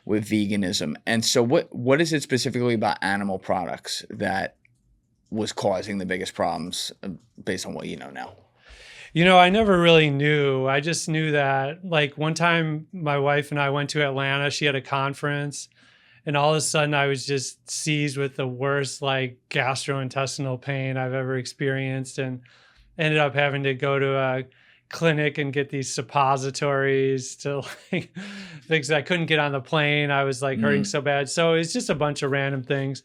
Speaker 1: with veganism. And so what is it specifically about animal products that was causing the biggest problems based on what you know now?
Speaker 2: I never really knew. I just knew that, like, one time my wife and I went to Atlanta. She had a conference, and all of a sudden I was just seized with the worst, like, gastrointestinal pain I've ever experienced, and ended up having to go to a clinic and get these suppositories to, like, fix it. I couldn't get on the plane. I was, like, hurting so bad. So it's just a bunch of random things.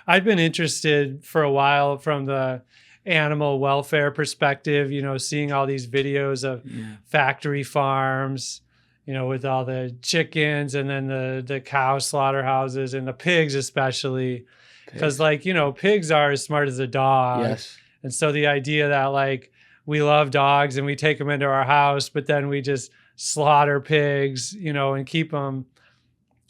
Speaker 2: I'd been interested for a while from the animal welfare perspective, seeing all these videos of factory farms, with all the chickens, and then the cow slaughterhouses, and the pigs especially, because pigs are as smart as a dog.
Speaker 1: Yes.
Speaker 2: And so the idea that, like, we love dogs and we take them into our house, but then we just slaughter pigs, and keep them.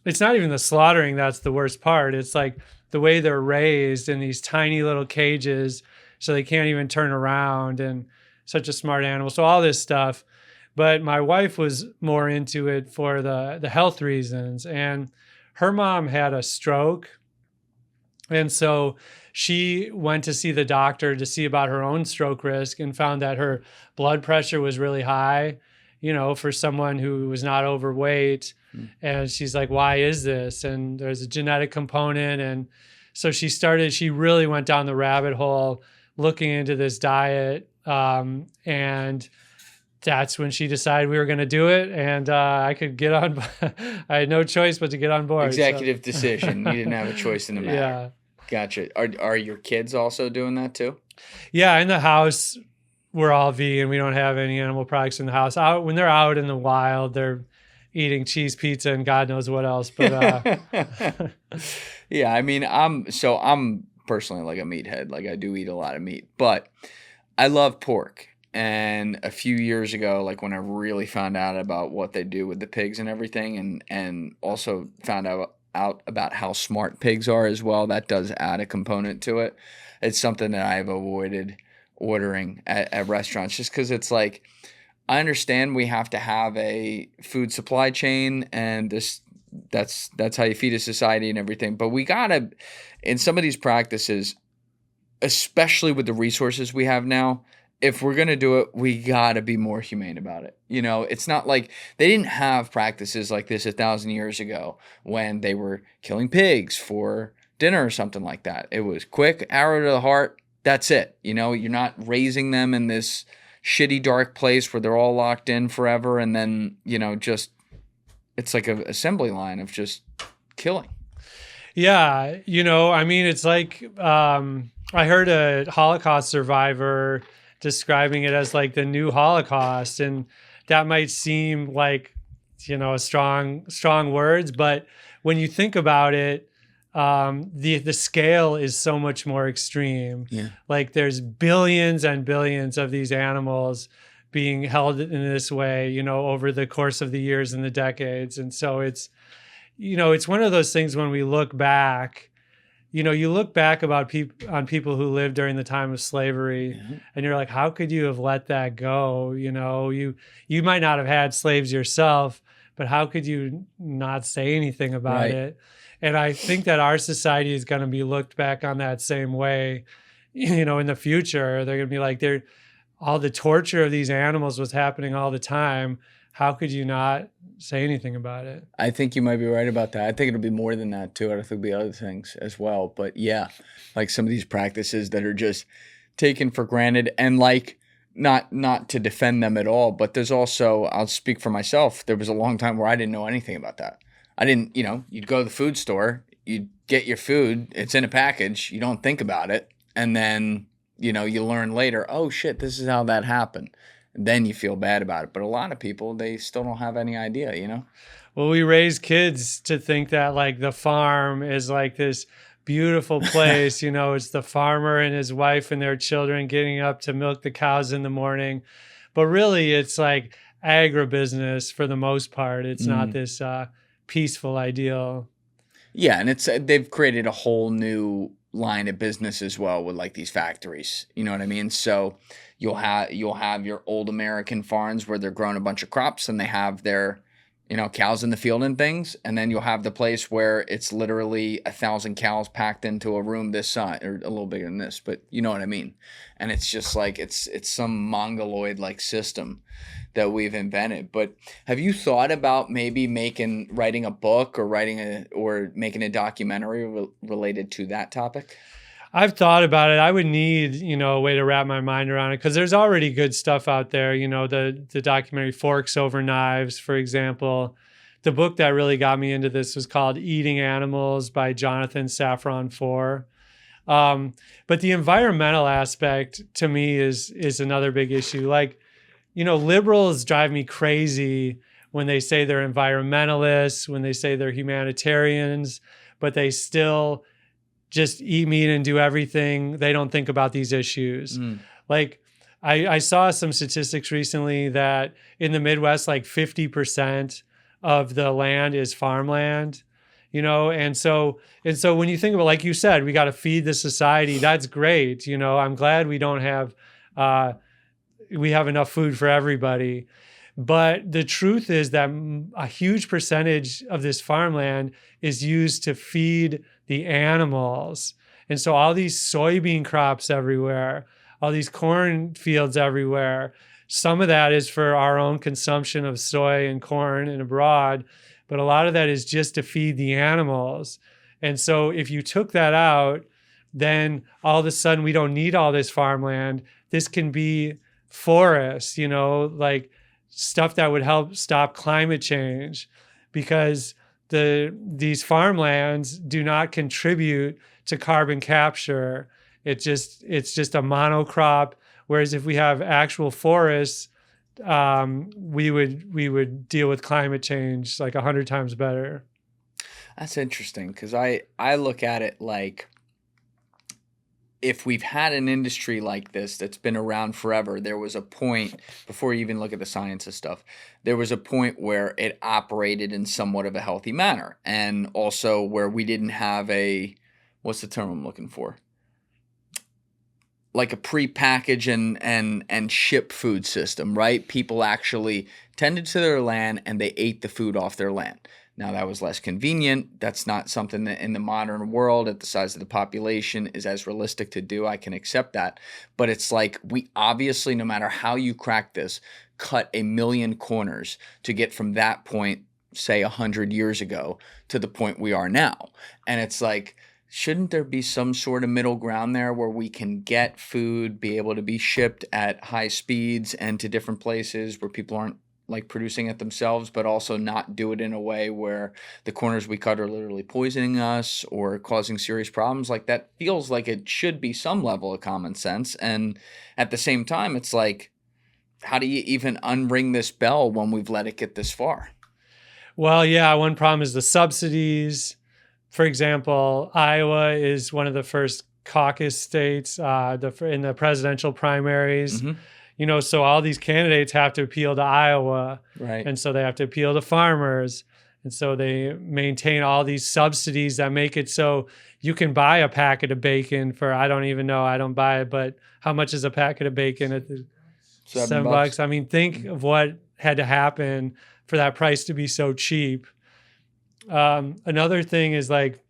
Speaker 2: It's not even the slaughtering that's the worst part. It's like the way they're raised in these tiny little cages, so they can't even turn around, and such a smart animal. So all this stuff. But my wife was more into it for the health reasons. And her mom had a stroke. And so she went to see the doctor to see about her own stroke risk and found that her blood pressure was really high, for someone who was not overweight. And she's like, why is this? And there's a genetic component. And so she really went down the rabbit hole looking into this diet. And that's when she decided we were going to do it. And I could get on. I had no choice but to get on board.
Speaker 1: Executive decision. You didn't have a choice in the matter.
Speaker 2: Yeah.
Speaker 1: Gotcha. Are your kids also doing that too?
Speaker 2: Yeah. In the house, we're all vegan. We don't have any animal products in the house. When they're out in the wild, they're eating cheese pizza and God knows what else. But
Speaker 1: yeah, I mean, I'm personally like a meathead. Like I do eat a lot of meat, but I love pork. And a few years ago, like when I really found out about what they do with the pigs and everything, and also found out about how smart pigs are as well, that does add a component to it. It's something that I've avoided ordering at restaurants just because it's like, I understand we have to have a food supply chain and that's how you feed a society and everything. But we gotta, in some of these practices, especially with the resources we have now, if we're going to do it, we got to be more humane about it. It's not like they didn't have practices like this 1,000 years ago when they were killing pigs for dinner or something like that. It was quick, arrow to the heart. That's it. You're not raising them in this shitty, dark place where they're all locked in forever. And then, just, it's like an assembly line of just killing.
Speaker 2: Yeah. It's like, I heard a Holocaust survivor describing it as like the new Holocaust, and that might seem like strong words, but when you think about it, the scale is so much more extreme.
Speaker 1: Yeah.
Speaker 2: Like there's billions and billions of these animals being held in this way, over the course of the years and the decades, and so it's one of those things when we look back. You look back on people who lived during the time of slavery, mm-hmm. and you're like, how could you have let that go? You might not have had slaves yourself, but how could you not say anything about
Speaker 1: right.
Speaker 2: it? And I think that our society is going to be looked back on that same way, in the future. They're going to be like, all the torture of these animals was happening all the time. How could you not say anything about it?
Speaker 1: I think you might be right about that. I think it'll be more than that too. I think it'll be other things as well. But yeah, like some of these practices that are just taken for granted, and like not to defend them at all, but there's also, I'll speak for myself. There was a long time where I didn't know anything about that. I didn't, you'd go to the food store, you'd get your food, it's in a package, you don't think about it. And then, you learn later, oh shit, this is how that happened. Then you feel bad about it. But a lot of people, they still don't have any idea,
Speaker 2: Well, we raise kids to think that like the farm is like this beautiful place, it's the farmer and his wife and their children getting up to milk the cows in the morning. But really it's like agribusiness for the most part. It's not this peaceful ideal.
Speaker 1: Yeah. And they've created a whole new line of business as well with like these factories. You know what I mean? So you'll have your old American farms where they're growing a bunch of crops and they have their, cows in the field and things. And then you'll have the place where it's literally 1,000 cows packed into a room this size, or a little bigger than this, but you know what I mean? And it's just like, it's some mongoloid like system that we've invented. But have you thought about maybe writing a book or making a documentary related to that topic?
Speaker 2: I've thought about it. I would need, a way to wrap my mind around it, because there's already good stuff out there. The documentary Forks Over Knives, for example. The book that really got me into this was called Eating Animals by Jonathan Safran Foer. But the environmental aspect to me is another big issue. Like, liberals drive me crazy when they say they're environmentalists, when they say they're humanitarians, but they still just eat meat and do everything. They don't think about these issues. Like I saw some statistics recently that in the Midwest, like 50% of the land is farmland. And so when you think about, like you said, we got to feed the society. That's great. I'm glad we don't have, we have enough food for everybody. But the truth is that a huge percentage of this farmland is used to feed the animals. And so all these soybean crops everywhere, all these corn fields everywhere, some of that is for our own consumption of soy and corn and abroad, but a lot of that is just to feed the animals. And so if you took that out, then all of a sudden we don't need all this farmland. This can be forests, like stuff that would help stop climate change, because these farmlands do not contribute to carbon capture. It's just a monocrop. Whereas if we have actual forests, we would deal with climate change like 100 times better.
Speaker 1: That's interesting, because I look at it like, if we've had an industry like this that's been around forever, there was a point, before you even look at the science of stuff, there was a point where it operated in somewhat of a healthy manner, and also where we didn't have what's the term I'm looking for? Like a pre-package and ship food system, right? People actually tended to their land and they ate the food off their land. Now, that was less convenient. That's not something that in the modern world, at the size of the population, is as realistic to do. I can accept that. But it's like, we obviously, no matter how you crack this, cut a million corners to get from that point, say 100 years ago, to the point we are now. And it's like, shouldn't there be some sort of middle ground there where we can get food, be able to be shipped at high speeds and to different places where people aren't like producing it themselves, but also not do it in a way where the corners we cut are literally poisoning us or causing serious problems? Like, that feels like it should be some level of common sense. And at the same time, it's like, how do you even unring this bell when we've let it get this far?
Speaker 2: Well, yeah, one problem is the subsidies. For example, Iowa is one of the first caucus states in the presidential primaries.
Speaker 1: Mm-hmm.
Speaker 2: So all these candidates have to appeal to Iowa.
Speaker 1: Right.
Speaker 2: And so they have to appeal to farmers. And so they maintain all these subsidies that make it so you can buy a packet of bacon for, I don't even know, I don't buy it, but how much is a packet of bacon at the $7? I mean, think of what had to happen for that price to be so cheap. Another thing is like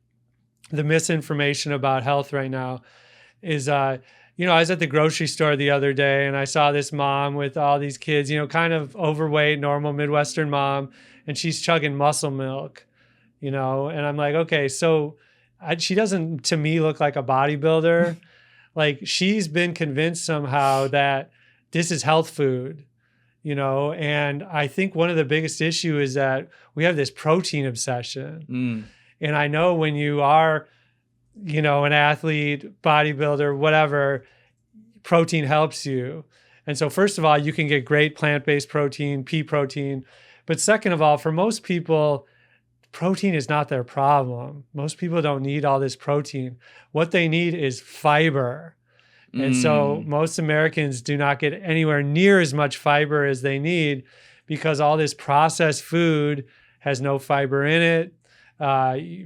Speaker 2: the misinformation about health right now is, I was at the grocery store the other day and I saw this mom with all these kids, kind of overweight, normal Midwestern mom, and she's chugging muscle milk, and I'm like, okay, so she doesn't, to me, look like a bodybuilder. Like, she's been convinced somehow that this is health food, and I think one of the biggest issue is that we have this protein obsession. And I know when you are, an athlete, bodybuilder, whatever, protein helps you. And so first of all, you can get great plant-based protein, pea protein. But second of all, for most people, protein is not their problem. Most people don't need all this protein. What they need is fiber. And so most Americans do not get anywhere near as much fiber as they need because all this processed food has no fiber in it.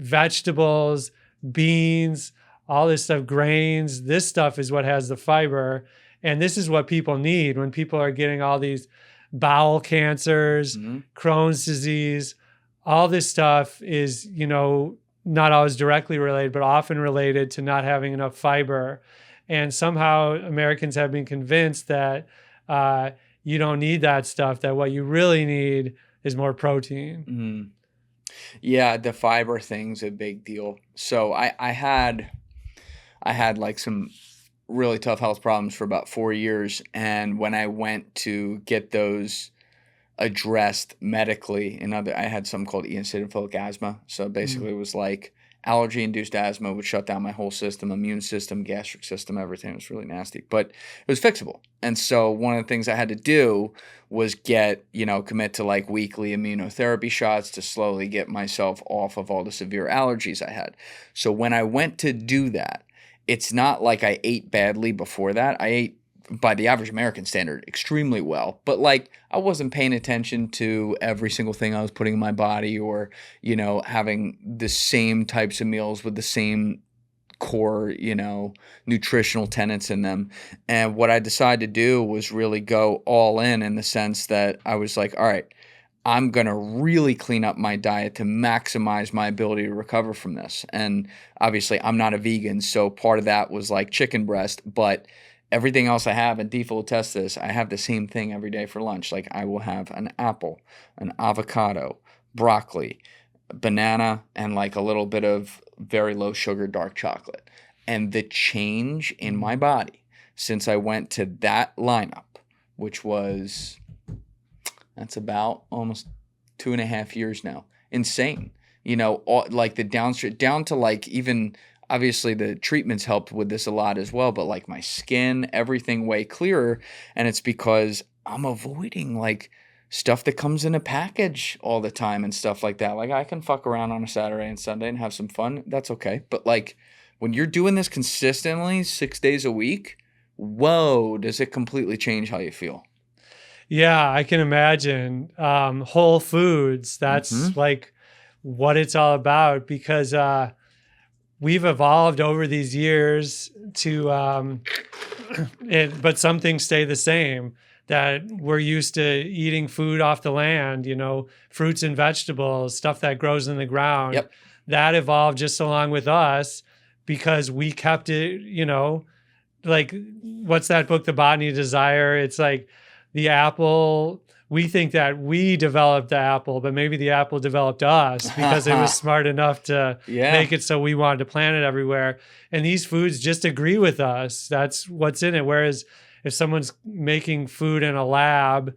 Speaker 2: Vegetables, beans, all this stuff, grains, this stuff is what has the fiber. And this is what people need when people are getting all these bowel cancers, Crohn's disease. All this stuff is, not always directly related, but often related to not having enough fiber. And somehow Americans have been convinced that you don't need that stuff, that what you really need is more protein.
Speaker 1: Yeah, the fiber thing's a big deal. So I had like some really tough health problems for about 4 years. And when I went to get those addressed medically, I had something called eosinophilic asthma. So basically it was like allergy-induced asthma would shut down my whole system, immune system, gastric system, everything. It was really nasty, but it was fixable. And so one of the things I had to do was commit to like weekly immunotherapy shots to slowly get myself off of all the severe allergies I had. So when I went to do that, it's not like I ate badly before that. I ate by the average American standard, extremely well. But like, I wasn't paying attention to every single thing I was putting in my body, or, you know, having the same types of meals with the same core, you know, nutritional tenets in them. And what I decided to do was really go all in the sense that I was like, all right, I'm going to really clean up my diet to maximize my ability to recover from this. And obviously I'm not a vegan, so part of that was like chicken breast, but everything else I have, and Deef will attest to this, I have the same thing every day for lunch. Like I will have an apple, an avocado, broccoli, banana, and like a little bit of very low sugar dark chocolate. And the change in my body since I went to that lineup, which was... that's about almost 2.5 years now. Insane. You know, like the downstream, down to like even, obviously the treatments helped with this a lot as well, but like my skin, everything way clearer. And it's because I'm avoiding like stuff that comes in a package all the time and stuff like that. Like I can fuck around on a Saturday and Sunday and have some fun. That's okay. But like when you're doing this consistently 6 days a week, whoa, does it completely change how you feel?
Speaker 2: Yeah, I can imagine. Whole foods, that's like what it's all about, because we've evolved over these years to, but some things stay the same, that we're used to eating food off the land, you know, fruits and vegetables, stuff that grows in the ground.
Speaker 1: Yep.
Speaker 2: That evolved just along with us because we kept it, you know, like what's that book, The Botany of Desire? It's like, the apple, we think that we developed the apple, but maybe the apple developed us because it was smart enough to make it so we wanted to plant it everywhere. And these foods just agree with us. That's what's in it. Whereas if someone's making food in a lab,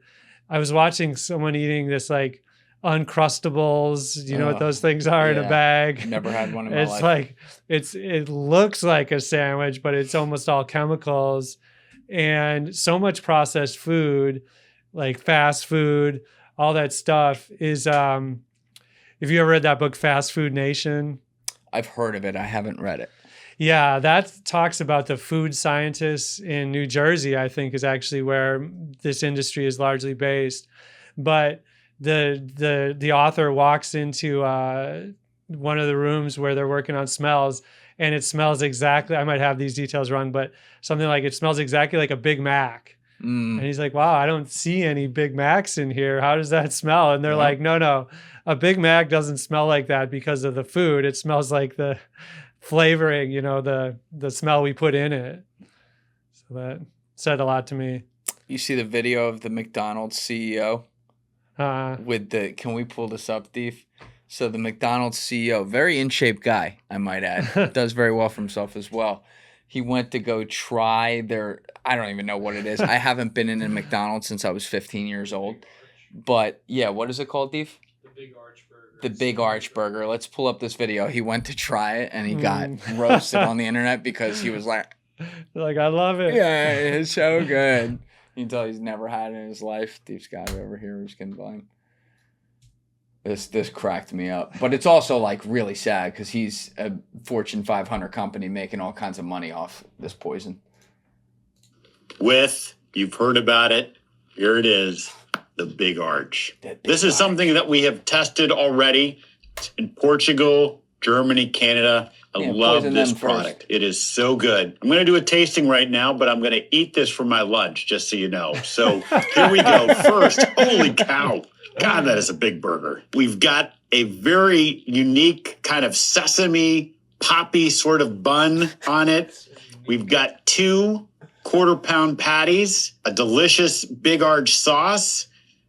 Speaker 2: I was watching someone eating this like Uncrustables, you know what those things are in a bag.
Speaker 1: Never had one in my life.
Speaker 2: It's like, it looks like a sandwich, but it's almost all chemicals. And so much processed food, like fast food, all that stuff is, have you ever read that book, Fast Food Nation?
Speaker 1: I've heard of it. I haven't read it.
Speaker 2: Yeah, that talks about the food scientists in New Jersey, I think is actually where this industry is largely based. But the author walks into one of the rooms where they're working on smells, and it smells exactly, I might have these details wrong, but something like it smells exactly like a Big Mac. And he's like, wow, I don't see any Big Macs in here. How does that smell? And they're like, no, a Big Mac doesn't smell like that because of the food. It smells like the flavoring, you know, the smell we put in it. So that said a lot to me.
Speaker 1: You see the video of the McDonald's CEO with the, can we pull this up, Deef? So the McDonald's CEO, very in shape guy, I might add, does very well for himself as well. He went to go try their, I don't even know what it is. I haven't been in a McDonald's since I was 15 years old. But yeah, what is it called, Deef?
Speaker 2: The Big Arch Burger.
Speaker 1: The Big Arch Burger. Let's pull up this video. He went to try it and he got roasted on the internet because he was like,
Speaker 2: I love it.
Speaker 1: Yeah, it's so good. You can tell he's never had it in his life. Deef's got it over here. Who's getting by him? This cracked me up. But it's also like really sad because he's a Fortune 500 company making all kinds of money off this poison.
Speaker 3: You've heard about it. Here it is, the Big Arch. This is something that we have tested already in Portugal, Germany, Canada. I love this product. It is so good. I'm going to do a tasting right now, but I'm going to eat this for my lunch, just so you know. So here we go. First, holy cow. God, that is a big burger. We've got a very unique kind of sesame poppy sort of bun on it. We've got 2 quarter-pound patties, a delicious Big Arch sauce,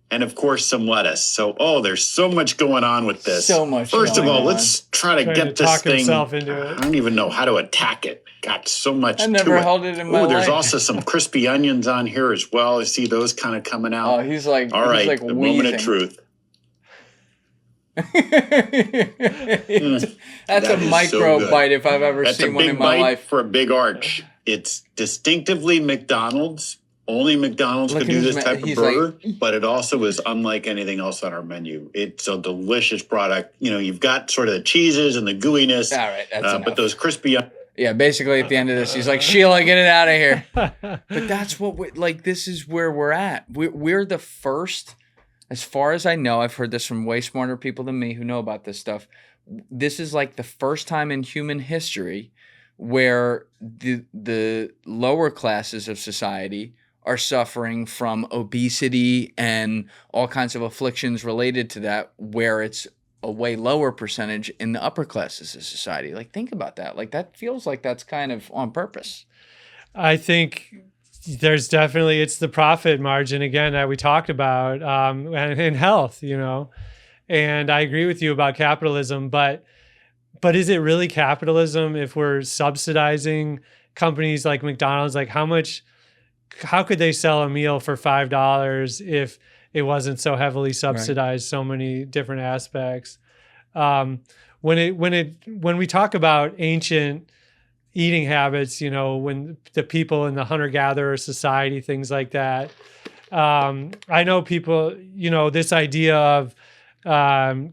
Speaker 3: and of course some lettuce. So, there's so much going on with this.
Speaker 1: So much.
Speaker 3: First of all, let's try to get this thing.
Speaker 2: Into it.
Speaker 3: I don't even know how to attack it. Got so much.
Speaker 1: I never held it in my life.
Speaker 3: There's also some crispy onions on here as well. I see those kind of coming out.
Speaker 1: Oh, he's like,
Speaker 3: all right,
Speaker 1: like
Speaker 3: the moment of truth.
Speaker 1: That's a micro bite if I've ever seen one in my life.
Speaker 3: For a Big Arch. It's distinctively McDonald's. Only McDonald's could do this type of burger, but it also is unlike anything else on our menu. It's a delicious product. You know, you've got sort of the cheeses and the gooiness.
Speaker 1: All right, that's enough.
Speaker 3: But those crispy...
Speaker 1: Yeah, basically at the end of this, he's like, Sheila, get it out of here. But that's what this is where we're at. We're the first, as far as I know, I've heard this from way smarter people than me who know about this stuff. This is like the first time in human history where the lower classes of society are suffering from obesity and all kinds of afflictions related to that, where it's a way lower percentage in the upper classes of society. Like, think about that. Like, that feels like that's kind of on purpose.
Speaker 2: I think there's definitely, it's the profit margin again that we talked about, and in health, and I agree with you about capitalism, but is it really capitalism if we're subsidizing companies like McDonald's? Like, how could they sell a meal for $5 if it wasn't so heavily subsidized, so many different aspects? When we talk about ancient eating habits, when the people in the hunter-gatherer society, things like that, I know people, this idea of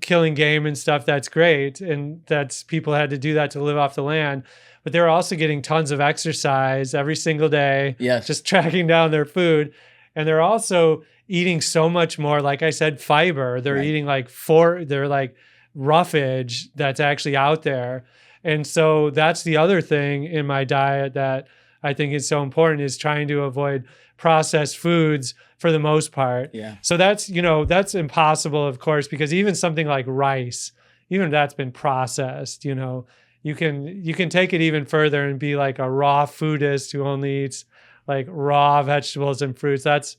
Speaker 2: killing game and stuff, that's great, and that's, people had to do that to live off the land, but they're also getting tons of exercise every single day, just tracking down their food, and they're also eating so much more, like I said, fiber. They're eating they're like roughage that's actually out there. And so that's the other thing in my diet that I think is so important, is trying to avoid processed foods for the most part. Yeah. So that's, that's impossible, of course, because even something like rice, even that's been processed, you can take it even further and be like a raw foodist who only eats like raw vegetables and fruits. That's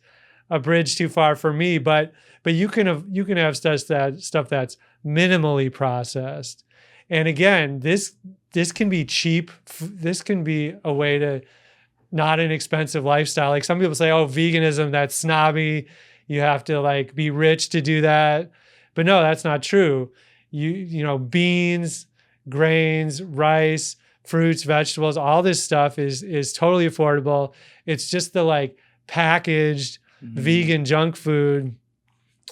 Speaker 2: a bridge too far for me, but you can have stuff that's minimally processed. And again, this can be cheap. This can be a way to, not an expensive lifestyle. Like, some people say, oh, veganism, that's snobby. You have to like be rich to do that. But no, that's not true. Beans, grains, rice, fruits, vegetables, all this stuff is totally affordable. It's just the like packaged vegan junk food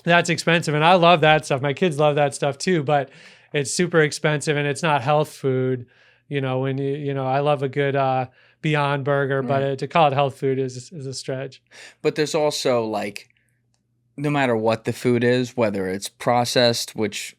Speaker 2: that's expensive. And I love that stuff. My kids love that stuff too, but it's super expensive and it's not health food. When I love a good Beyond Burger, but to call it health food is a stretch.
Speaker 1: But there's also, like, no matter what the food is, whether it's processed, which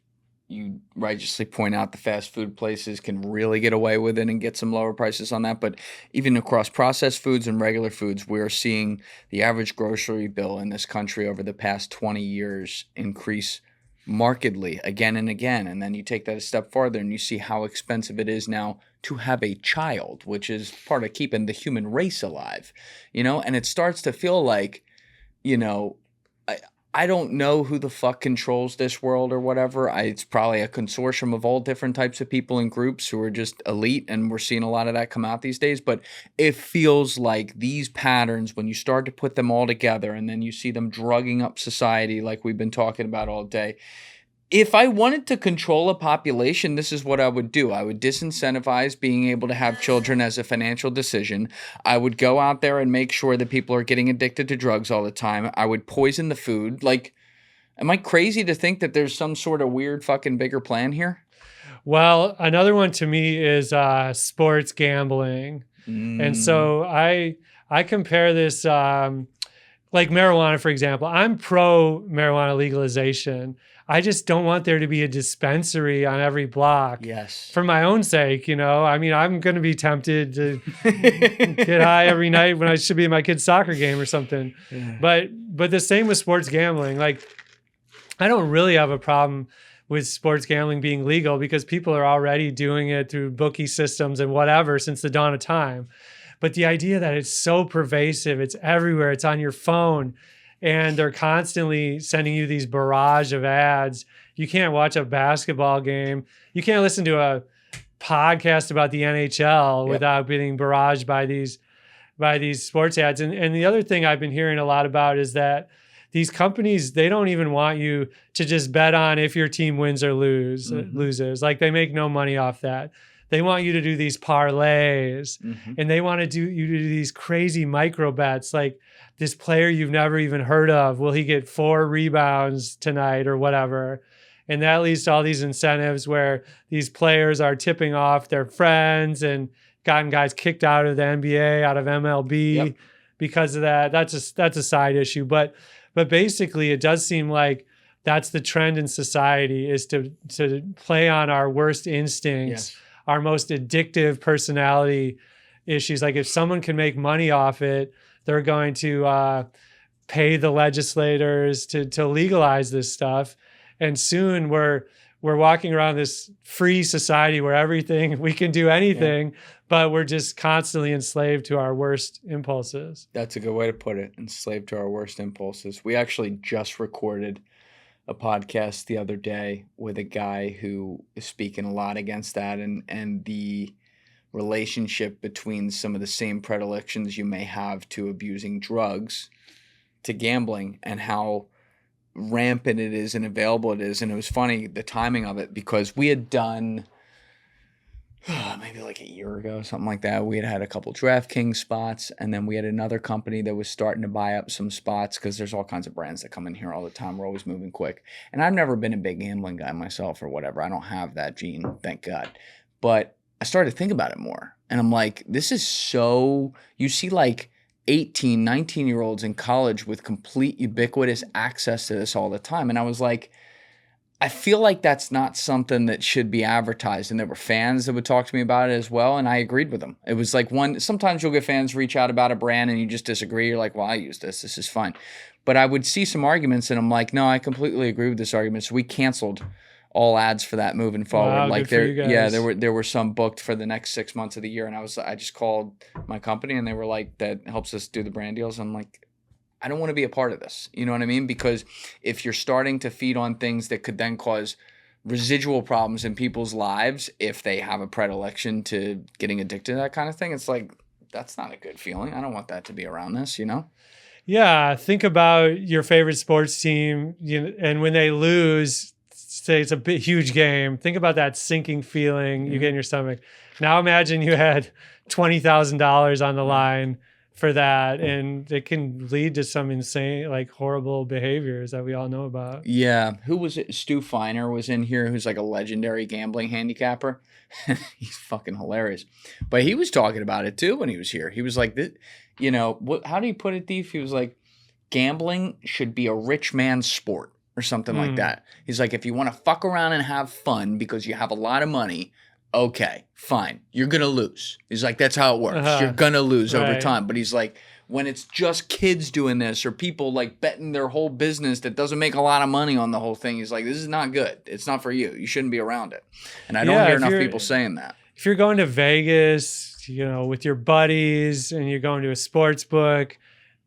Speaker 1: you righteously point out the fast food places can really get away with it and get some lower prices on that. But even across processed foods and regular foods, we're seeing the average grocery bill in this country over the past 20 years increase markedly again and again. And then you take that a step farther and you see how expensive it is now to have a child, which is part of keeping the human race alive, and it starts to feel like, I don't know who the fuck controls this world or whatever. It's probably a consortium of all different types of people and groups who are just elite, and we're seeing a lot of that come out these days. But it feels like these patterns, when you start to put them all together and then you see them drugging up society like we've been talking about all day. If I wanted to control a population, this is what I would do. I would disincentivize being able to have children as a financial decision. I would go out there and make sure that people are getting addicted to drugs all the time. I would poison the food. Like, am I crazy to think that there's some sort of weird fucking bigger plan here?
Speaker 2: Well, another one to me is sports gambling. And so I compare this, like marijuana, for example. I'm pro marijuana legalization. I just don't want there to be a dispensary on every block. Yes. For my own sake, I mean, I'm going to be tempted to get high every night when I should be at my kid's soccer game or something. Yeah. But the same with sports gambling. Like, I don't really have a problem with sports gambling being legal because people are already doing it through bookie systems and whatever since the dawn of time. But the idea that it's so pervasive, it's everywhere, it's on your phone, and they're constantly sending you these barrage of ads. You can't watch a basketball game. You can't listen to a podcast about the NHL without being barraged by these sports ads. And the other thing I've been hearing a lot about is that these companies, they don't even want you to just bet on if your team wins or loses. Like, they make no money off that. They want you to do these parlays, and they want you to do these crazy micro bets, like this player you've never even heard of. Will he get 4 rebounds tonight or whatever? And that leads to all these incentives where these players are tipping off their friends and gotten guys kicked out of the NBA, out of MLB because of that. That's a side issue. But basically it does seem like that's the trend in society, is to play on our worst instincts, our most addictive personality issues. Like if someone can make money off it, they're going to pay the legislators to legalize this stuff. And soon we're walking around this free society where everything, we can do anything, but we're just constantly enslaved to our worst impulses.
Speaker 1: That's a good way to put it. Enslaved to our worst impulses. We actually just recorded a podcast the other day with a guy who is speaking a lot against that and the relationship between some of the same predilections you may have to abusing drugs to gambling, and how rampant it is and available it is. And it was funny, the timing of it, because we had done maybe like a year ago, something like that. We had a couple DraftKings spots, and then we had another company that was starting to buy up some spots, because there's all kinds of brands that come in here all the time. We're always moving quick. And I've never been a big gambling guy myself or whatever. I don't have that gene, thank God. But I started to think about it more. And I'm like, this is so, you see like 18, 19-year-olds in college with complete ubiquitous access to this all the time. And I was like, I feel like that's not something that should be advertised. And there were fans that would talk to me about it as well, and I agreed with them. It was like sometimes you'll get fans reach out about a brand and you just disagree. You're like, well, I use this. This is fine. But I would see some arguments and I'm like, no, I completely agree with this argument. So we canceled all ads for that moving forward.
Speaker 2: Wow,
Speaker 1: like there were some booked for the next 6 months of the year. And I just called my company and they were like, that helps us do the brand deals. I'm like, I don't want to be a part of this. You know what I mean? Because if you're starting to feed on things that could then cause residual problems in people's lives, if they have a predilection to getting addicted to that kind of thing, it's like, that's not a good feeling. I don't want that to be around this, you know?
Speaker 2: Yeah. Think about your favorite sports team, and when they lose, say it's a huge game, think about that sinking feeling you get in your stomach. Now imagine you had $20,000 on the line for that, and it can lead to some insane, like horrible behaviors that we all know about.
Speaker 1: Yeah. Who was it? Stu Feiner was in here, who's like a legendary gambling handicapper. He's fucking hilarious. But he was talking about it too when he was here. He was like, how do you put it, Deef? He was like, gambling should be a rich man's sport or something like that. He's like, if you want to fuck around and have fun because you have a lot of money, okay, fine. You're going to lose. He's like, that's how it works. You're going to lose over time. But he's like, when it's just kids doing this or people like betting their whole business that doesn't make a lot of money on the whole thing, he's like, this is not good. It's not for you. You shouldn't be around it. And I don't hear enough people saying that.
Speaker 2: If you're going to Vegas, with your buddies and you're going to a sports book,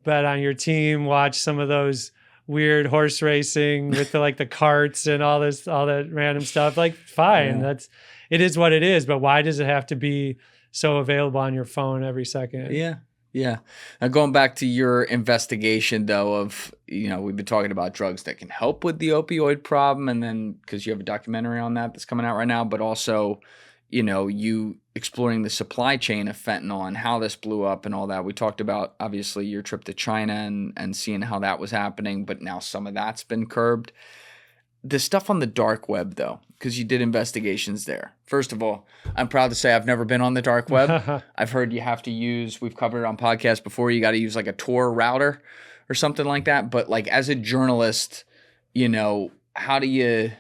Speaker 2: bet on your team, watch some of those weird horse racing with the carts and all that random stuff, like fine. It is what it is, but why does it have to be so available on your phone every second?
Speaker 1: Yeah. Now going back to your investigation though of, we've been talking about drugs that can help with the opioid problem, and then because you have a documentary on that's coming out right now, but also, you exploring the supply chain of fentanyl and how this blew up and all that. We talked about obviously your trip to China and seeing how that was happening, but now some of that's been curbed. The stuff on the dark web though, because you did investigations there. First of all, I'm proud to say I've never been on the dark web. I've heard you have to use, we've covered it on podcasts before, you got to use like a Tor router or something like that. But like as a journalist, how do you,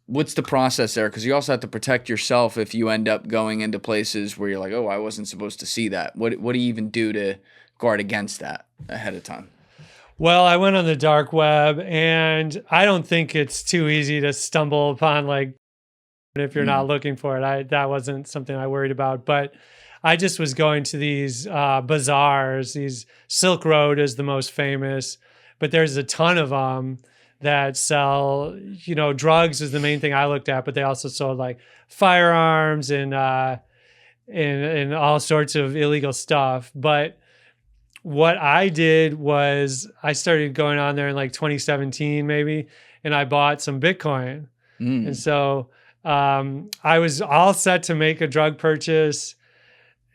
Speaker 1: what's the process there? Because you also have to protect yourself if you end up going into places where you're like, oh, I wasn't supposed to see that. What do you even do to guard against that ahead of time?
Speaker 2: Well, I went on the dark web, and I don't think it's too easy to stumble upon, if you're not looking for it. That wasn't something I worried about, but I just was going to these bazaars. These Silk Road is the most famous, but there's a ton of them that sell, drugs is the main thing I looked at, but they also sold like firearms and all sorts of illegal stuff. But what I did was I started going on there in 2017 maybe, and I bought some Bitcoin. And so I was all set to make a drug purchase,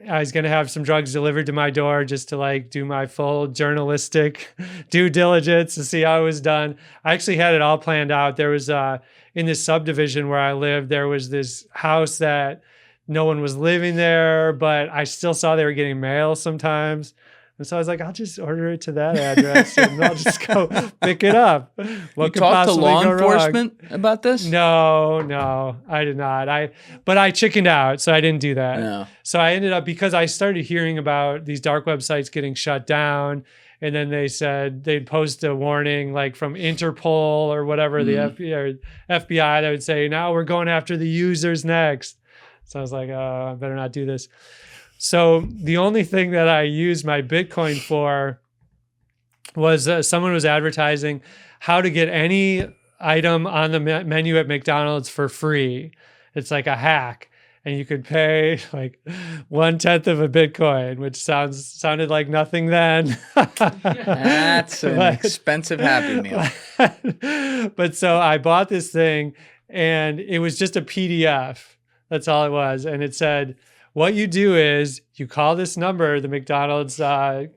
Speaker 2: I was going to have some drugs delivered to my door just to like do my full journalistic due diligence to see how it was done. I actually had it all planned out. There was in this subdivision where I lived, there was this house that no one was living there, but I still saw they were getting mail sometimes. And so I was like, I'll just order it to that address and I'll just go pick it up. What
Speaker 1: You
Speaker 2: could
Speaker 1: talked to
Speaker 2: possibly
Speaker 1: law
Speaker 2: go
Speaker 1: enforcement
Speaker 2: wrong?
Speaker 1: about this?
Speaker 2: No, I did not. But I chickened out, so I didn't do that.
Speaker 1: No.
Speaker 2: So I ended up, because I started hearing about these dark websites getting shut down, and then they said they'd post a warning like from Interpol or whatever, the FBI that would say, now we're going after the users next. So I was like, oh, I better not do this. So the only thing that I used my Bitcoin for was someone was advertising how to get any item on the menu at McDonald's for free. It's like a hack. And you could pay like 1/10 of a Bitcoin, which sounded like nothing then.
Speaker 1: That's an expensive Happy Meal.
Speaker 2: But so I bought this thing and it was just a PDF. That's all it was. And it said, what you do is you call this number, the McDonald's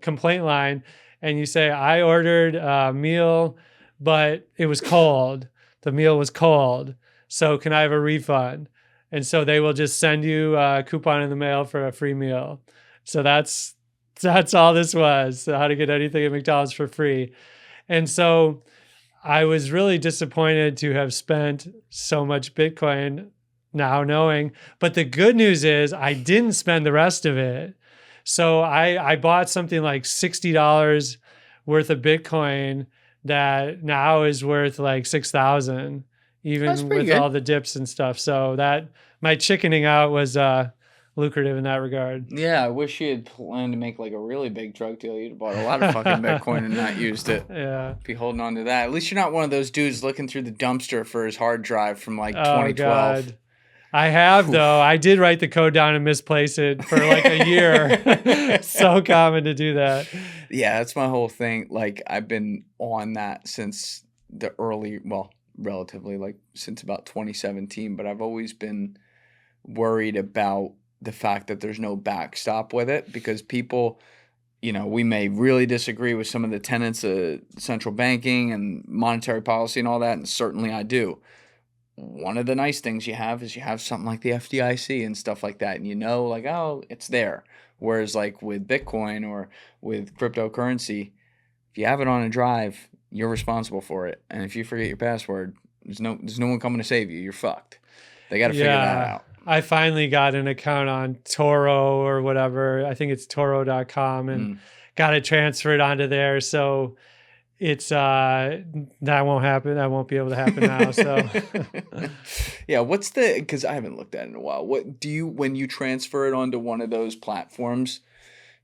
Speaker 2: complaint line, and you say, I ordered a meal, but it was cold. The meal was cold. So can I have a refund? And so they will just send you a coupon in the mail for a free meal. So that's all this was, how to get anything at McDonald's for free. And so I was really disappointed to have spent so much Bitcoin now knowing. But the good news is I didn't spend the rest of it. So I bought something like $60 worth of Bitcoin that now is worth like 6,000, even with
Speaker 1: good.
Speaker 2: all the dips and stuff. So that my chickening out was lucrative in that regard.
Speaker 1: Yeah, I wish you had planned to make like a really big drug deal. You'd have bought a lot of fucking Bitcoin and not used it.
Speaker 2: Yeah.
Speaker 1: Be holding on to that. At least you're not one of those dudes looking through the dumpster for his hard drive from like 2012.
Speaker 2: God. I have, though. I did write the code down and misplace it for like a year. So common to do that.
Speaker 1: Yeah, that's my whole thing. Like, I've been on that since the relatively, like, since about 2017. But I've always been worried about the fact that there's no backstop with it because people, we may really disagree with some of the tenets of central banking and monetary policy and all that, and certainly I do. One of the nice things you have is you have something like the FDIC and stuff like that. And like, oh, it's there. Whereas like with Bitcoin or with cryptocurrency, if you have it on a drive, you're responsible for it. And if you forget your password, there's no one coming to save you. You're fucked. They got to figure that out.
Speaker 2: I finally got an account on Toro or whatever. I think it's Toro.com and got it transferred onto there. So it's that won't happen. That won't be able to happen now. So
Speaker 1: yeah, because I haven't looked at it in a while. What do you, when you transfer it onto one of those platforms,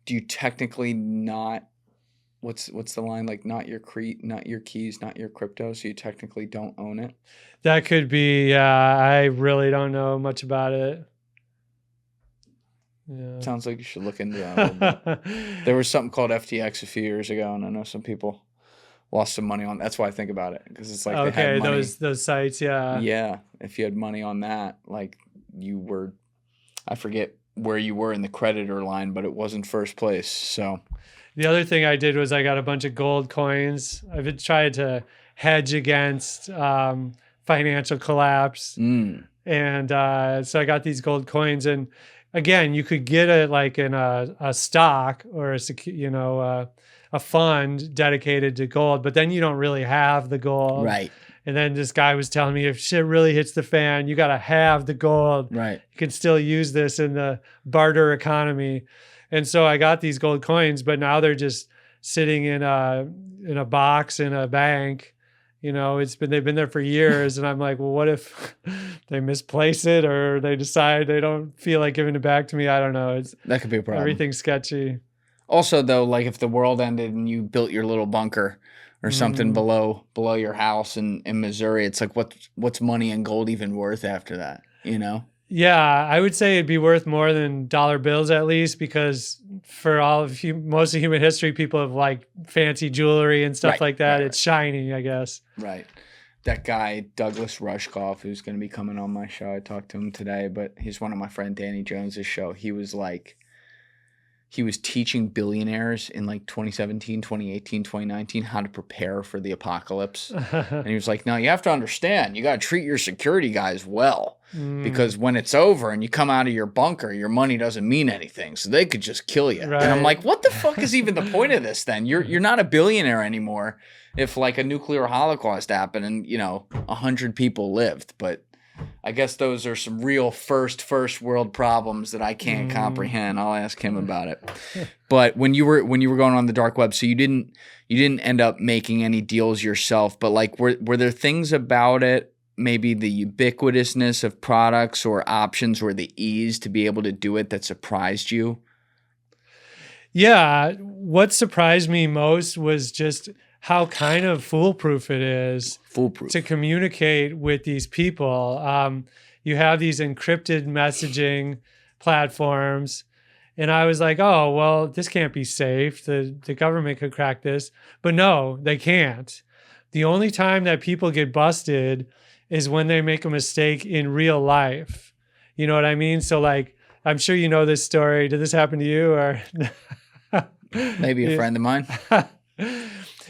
Speaker 1: do you technically not, what's the line, like not your keys, not your crypto, so you technically don't own it?
Speaker 2: That could be, I really don't know much about it. Yeah.
Speaker 1: Sounds like you should look into that a little bit. There was something called FTX a few years ago, and I know some people lost some money on. That's why I think about it, because it's like they had money.
Speaker 2: those sites, yeah.
Speaker 1: Yeah, if you had money on that, like you were, I forget where you were in the creditor line, but it wasn't first place. So
Speaker 2: the other thing I did was I got a bunch of gold coins. I've been trying to hedge against financial collapse, and so I got these gold coins. And again, you could get it like in a stock or a fund dedicated to gold, but then you don't really have the gold.
Speaker 1: Right.
Speaker 2: And then this guy was telling me if shit really hits the fan, you got to have the gold.
Speaker 1: Right.
Speaker 2: You can still use this in the barter economy. And so I got these gold coins, but now they're just sitting in a box in a bank. They've been there for years. And I'm like, well, what if they misplace it or they decide they don't feel like giving it back to me? I don't know.
Speaker 1: That could be a problem.
Speaker 2: Everything's sketchy.
Speaker 1: Also, though, like if the world ended and you built your little bunker or something below your house in Missouri, it's like what's money and gold even worth after that,
Speaker 2: Yeah, I would say it'd be worth more than dollar bills at least, because for most of human history, people have like fancy jewelry and stuff like that. It's shiny, I guess. Right.
Speaker 1: That guy, Douglas Rushkoff, who's going to be coming on my show, I talked to him today, but he's one of my friend Danny Jones's show. He was like, he was teaching billionaires in like 2017, 2018, 2019 how to prepare for the apocalypse. And he was like, no, you have to understand, you got to treat your security guys well, because when it's over and you come out of your bunker, your money doesn't mean anything. So they could just kill you.
Speaker 2: Right.
Speaker 1: And I'm like, what the fuck is even the point of this then? You're not a billionaire anymore if like a nuclear holocaust happened and, 100 people lived. But I guess those are some real first world problems that I can't comprehend. I'll ask him about it. But when you were going on the dark web, so you didn't end up making any deals yourself, but like were there things about it, maybe the ubiquitousness of products or options or the ease to be able to do it, that surprised you?
Speaker 2: Yeah, what surprised me most was just how kind of foolproof it is to communicate with these people. You have these encrypted messaging platforms, and I was like, oh, well, this can't be safe. The government could crack this. But no, they can't. The only time that people get busted is when they make a mistake in real life. You know what I mean? So like, I'm sure you know this story. Did this happen to you or?
Speaker 1: Maybe a friend of mine.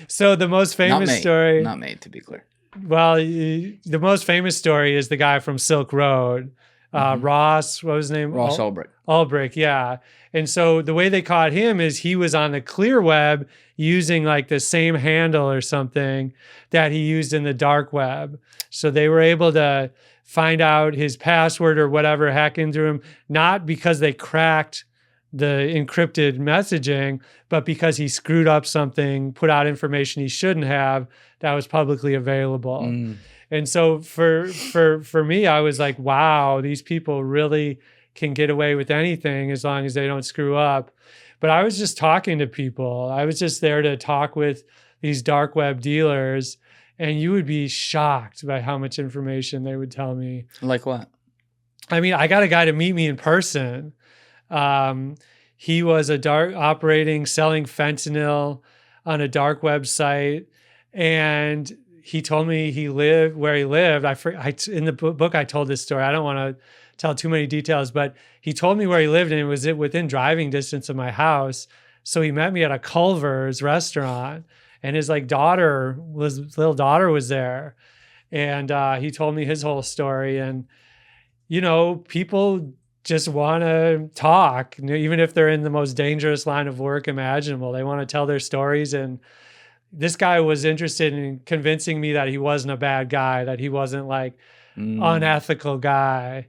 Speaker 2: So the most famous story,
Speaker 1: not me, to be clear.
Speaker 2: Well, the most famous story is the guy from Silk Road, Ross. What was his name?
Speaker 1: Ross Ulbricht.
Speaker 2: Ulbricht, yeah. And so the way they caught him is he was on the clear web using like the same handle or something that he used in the dark web. So they were able to find out his password or whatever, hack into him, not because they cracked the encrypted messaging, but because he screwed up something, put out information he shouldn't have that was publicly available. And so for me, I was like, wow, these people really can get away with anything as long as they don't screw up. But I was just talking to people. I was just there to talk with these dark web dealers, and you would be shocked by how much information they would tell me.
Speaker 1: Like what?
Speaker 2: I mean, I got a guy to meet me in person. He was selling fentanyl on a dark website, and he told me where he lived. In the book, I told this story. I don't want to tell too many details, but he told me where he lived, and it was within driving distance of my house. So he met me at a Culver's restaurant, and his little daughter was there, and he told me his whole story. And people just want to talk, even if they're in the most dangerous line of work imaginable. They want to tell their stories. And this guy was interested in convincing me that he wasn't a bad guy, that he wasn't like unethical guy.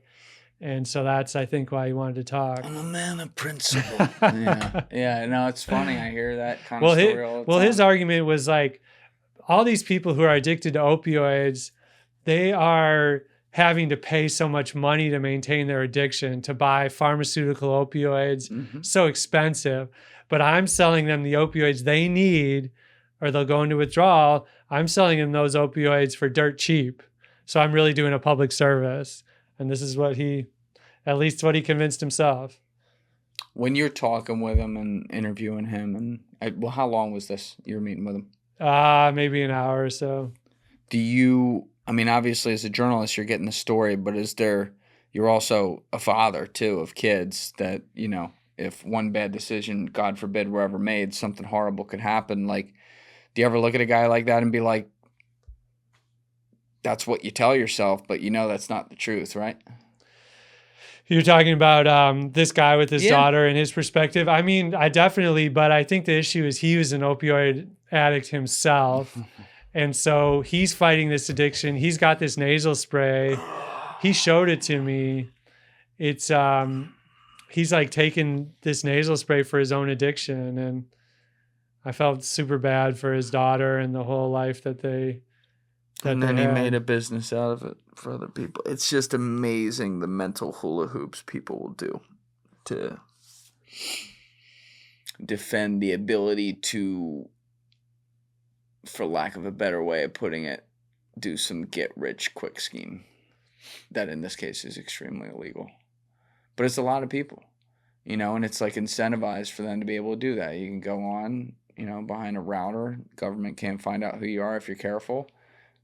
Speaker 2: And so that's, I think, why he wanted to talk.
Speaker 1: I'm a man of principle. Yeah. No, it's funny. I hear that kind of story all the time.
Speaker 2: Well, his argument was like, all these people who are addicted to opioids, they are having to pay so much money to maintain their addiction, to buy pharmaceutical opioids, so expensive. But I'm selling them the opioids they need, or they'll go into withdrawal. I'm selling them those opioids for dirt cheap. So I'm really doing a public service. And this is at least what he convinced himself.
Speaker 1: When you're talking with him and interviewing him, and how long was this you were meeting with him?
Speaker 2: Maybe an hour or so.
Speaker 1: Obviously as a journalist, you're getting the story, but you're also a father too of kids that, if one bad decision, God forbid, were ever made, something horrible could happen. Like, do you ever look at a guy like that and be like, that's what you tell yourself, but that's not the truth, right?
Speaker 2: You're talking about this guy with his daughter and his perspective. I mean, but I think the issue is he was an opioid addict himself. And so he's fighting this addiction. He's got this nasal spray. He showed it to me. It's he's like taking this nasal spray for his own addiction. And I felt super bad for his daughter and the whole life that they
Speaker 1: And then he made a business out of it for other people. It's just amazing the mental hula hoops people will do to defend the ability to, for lack of a better way of putting it, do some get-rich-quick scheme that in this case is extremely illegal. But it's a lot of people, and it's like incentivized for them to be able to do that. You can go on, behind a router. Government can't find out who you are if you're careful.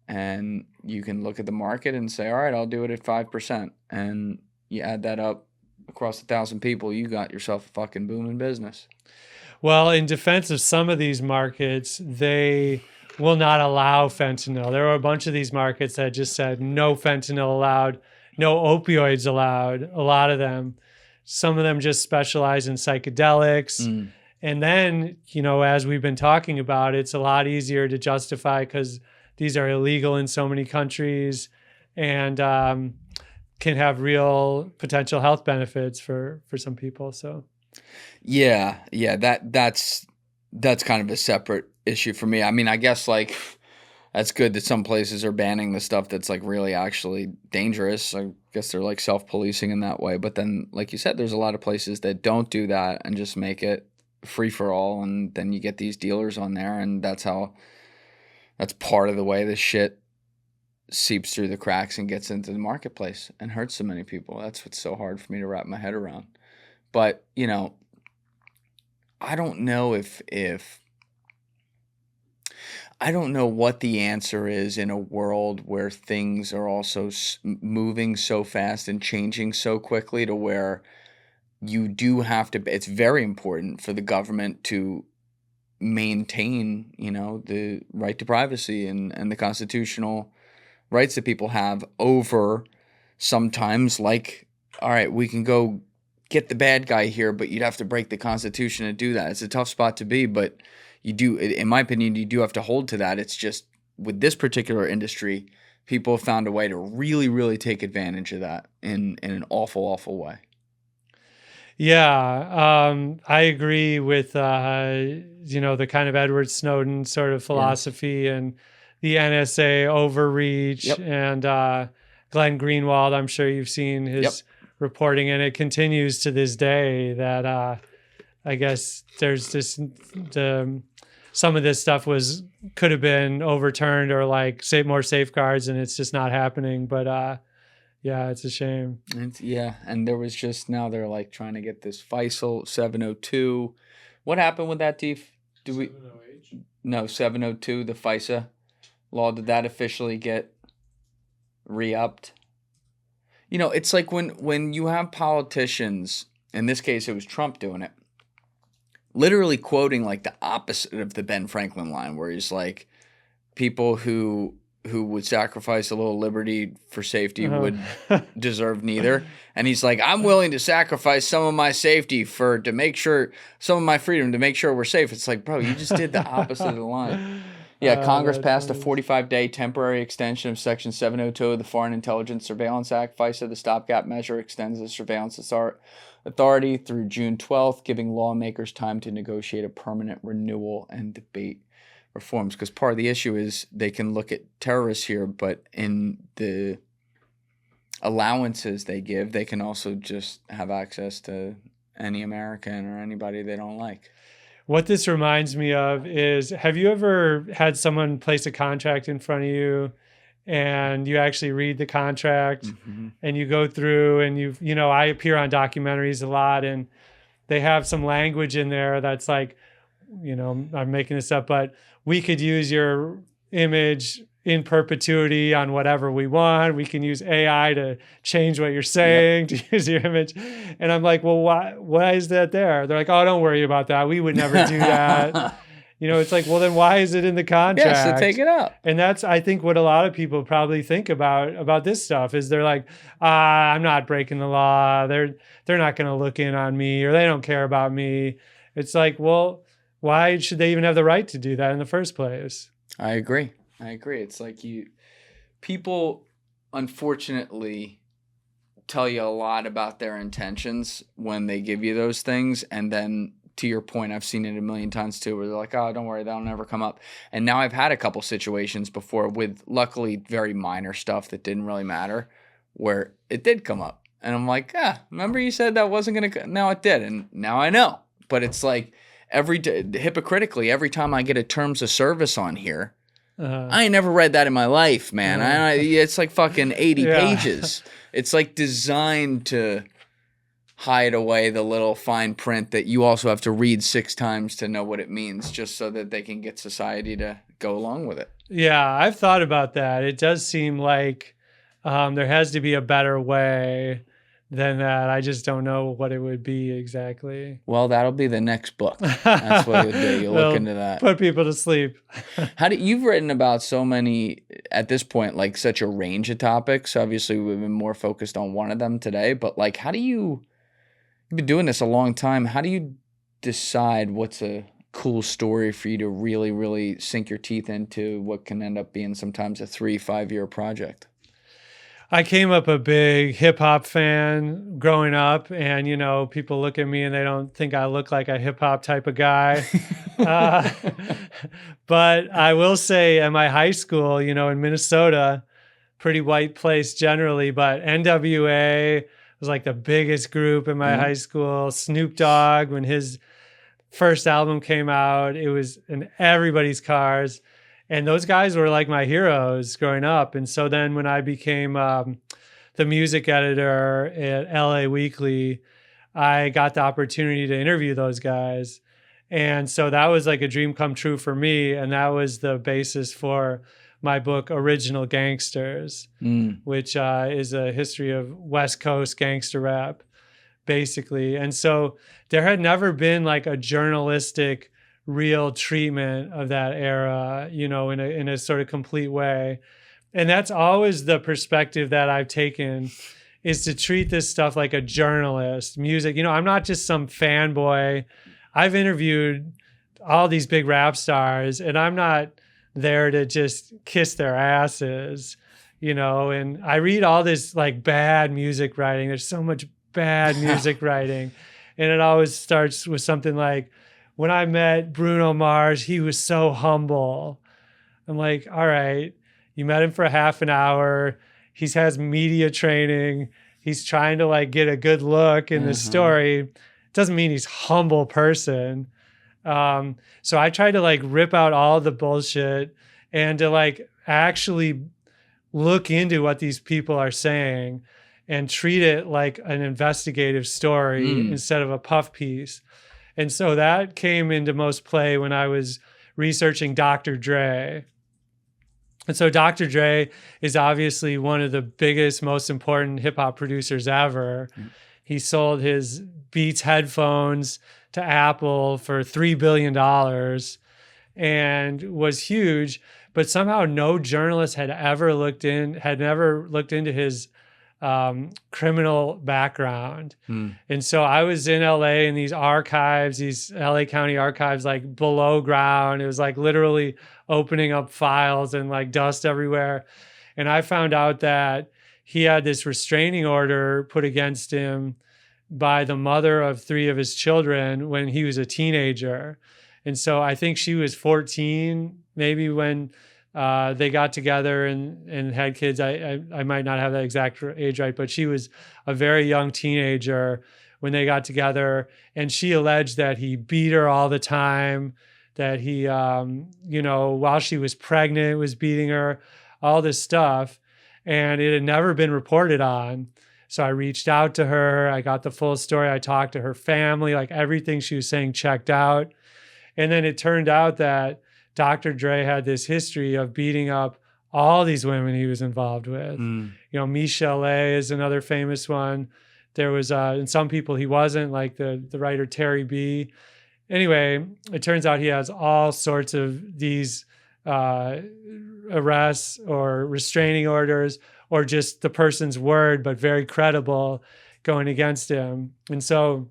Speaker 1: And you can look at the market and say, all right, I'll do it at 5%. And you add that up across 1,000 people, you got yourself a fucking booming business.
Speaker 2: Well, in defense of some of these markets, they will not allow fentanyl. There were a bunch of these markets that just said no fentanyl allowed, no opioids allowed, a lot of them. Some of them just specialize in psychedelics. And then, as we've been talking about, it's a lot easier to justify because these are illegal in so many countries and can have real potential health benefits for some people. So,
Speaker 1: yeah, that's kind of a separate issue for me. I mean, I guess like that's good that some places are banning the stuff that's like really actually dangerous. I guess they're like self-policing in that way. But then, like you said, there's a lot of places that don't do that and just make it free for all, and then you get these dealers on there, and that's part of the way this shit seeps through the cracks and gets into the marketplace and hurts so many people. That's what's so hard for me to wrap my head around. But I don't know if I don't know what the answer is in a world where things are also moving so fast and changing so quickly to where you do have to, it's very important for the government to maintain, the right to privacy and the constitutional rights that people have over sometimes like, all right, we can go get the bad guy here, but you'd have to break the Constitution to do that. It's a tough spot to be, but you do, in my opinion, you do have to hold to that. It's just with this particular industry, people have found a way to really, really take advantage of that in an awful, awful way.
Speaker 2: Yeah, I agree with, the kind of Edward Snowden sort of philosophy and the NSA overreach and Glenn Greenwald. I'm sure you've seen his reporting, and it continues to this day that I guess there's some of this stuff could have been overturned or like more safeguards, and it's just not happening. But yeah, it's a shame.
Speaker 1: And there was just now they're like trying to get this FISA 702. What happened with that, Deef? 702, the FISA law. Did that officially get re-upped? It's like when you have politicians, in this case it was Trump doing it, literally quoting like the opposite of the Ben Franklin line, where he's like, people who would sacrifice a little liberty for safety would deserve neither. And he's like, I'm willing to sacrifice some of my safety to make sure, some of my freedom to make sure we're safe. It's like, bro, you just did the opposite of the line. Yeah, Congress passed a 45-day temporary extension of Section 702 of the Foreign Intelligence Surveillance Act. FISA, the stopgap measure, extends the surveillance authority through June 12th, giving lawmakers time to negotiate a permanent renewal and debate reforms. Because part of the issue is they can look at terrorists here, but in the allowances they give, they can also just have access to any American or anybody they don't like.
Speaker 2: What this reminds me of is, have you ever had someone place a contract in front of you and you actually read the contract and you go through and I appear on documentaries a lot, and they have some language in there that's like, I'm making this up, but we could use your image in perpetuity on whatever we want. We can use AI to change what you're saying, to use your image. And I'm like, well, why is that there? They're like, oh, don't worry about that. We would never do that. It's like, well, then why is it in the contract?
Speaker 1: Yeah, so take it out.
Speaker 2: And that's, I think, what a lot of people probably think about this stuff is they're like, I'm not breaking the law. They're not going to look in on me, or they don't care about me. It's like, well, why should they even have the right to do that in the first place?
Speaker 1: I agree. It's like people unfortunately tell you a lot about their intentions when they give you those things. And then to your point, I've seen it a million times too, where they're like, oh, don't worry, that'll never come up. And now I've had a couple situations before with luckily very minor stuff that didn't really matter where it did come up. And I'm like, remember you said that wasn't going to, now it did. And now I know. But it's like hypocritically, every time I get a terms of service on here, I ain't never read that in my life, man. It's like fucking 80 pages. It's like designed to hide away the little fine print that you also have to read 6 times to know what it means, just so that they can get society to go along with it.
Speaker 2: Yeah, I've thought about that. It does seem like there has to be a better way than that. I just don't know what it would be exactly.
Speaker 1: Well, that'll be the next book. That's what you'll do. You'll look into that.
Speaker 2: Put people to sleep.
Speaker 1: You've written about so many, at this point, like such a range of topics. Obviously, we've been more focused on one of them today, but like, you've been doing this a long time. How do you decide what's a cool story for you to really, really sink your teeth into what can end up being sometimes a 3-5 year project?
Speaker 2: I came up a big hip hop fan growing up, and people look at me and they don't think I look like a hip hop type of guy. But I will say, at my high school, in Minnesota, pretty white place generally, but NWA was like the biggest group in my high school. Snoop Dogg, when his first album came out, it was in everybody's cars. And those guys were like my heroes growing up. And so then when I became the music editor at LA Weekly, I got the opportunity to interview those guys. And so that was like a dream come true for me. And that was the basis for my book, Original Gangsters, which is a history of West Coast gangster rap, basically. And so there had never been like a journalistic real treatment of that era, in a sort of complete way. And that's always the perspective that I've taken, is to treat this stuff like a journalist. Music, I'm not just some fanboy. I've interviewed all these big rap stars, and I'm not there to just kiss their asses, and I read all this like bad music writing. There's so much bad music writing. And it always starts with something like, when I met Bruno Mars, he was so humble. I'm like, all right, you met him for half an hour. He has media training. He's trying to like get a good look in the story. Doesn't mean he's a humble person. So I try to like rip out all the bullshit and to like actually look into what these people are saying and treat it like an investigative story instead of a puff piece. And so that came into most play when I was researching Dr. Dre. And so Dr. Dre is obviously one of the biggest, most important hip hop producers ever. He sold his Beats headphones to Apple for $3 billion and was huge. But somehow no journalist had never looked into his criminal background. And so I was in LA in these archives, these LA County archives, like below ground. It was like literally opening up files and like dust everywhere. And I found out that he had this restraining order put against him by the mother of 3 of his children when he was a teenager. And so I think she was 14, maybe, when they got together and had kids. I might not have that exact age right, but she was a very young teenager when they got together. And she alleged that he beat her all the time, that he, while she was pregnant, was beating her, all this stuff. And it had never been reported on. So I reached out to her. I got the full story. I talked to her family, like everything she was saying checked out. And then it turned out that Dr. Dre had this history of beating up all these women he was involved with. Michelle A is another famous one. There was, and some people he wasn't, like the writer Terry B. Anyway, it turns out he has all sorts of these arrests or restraining orders, or just the person's word, but very credible, going against him. And so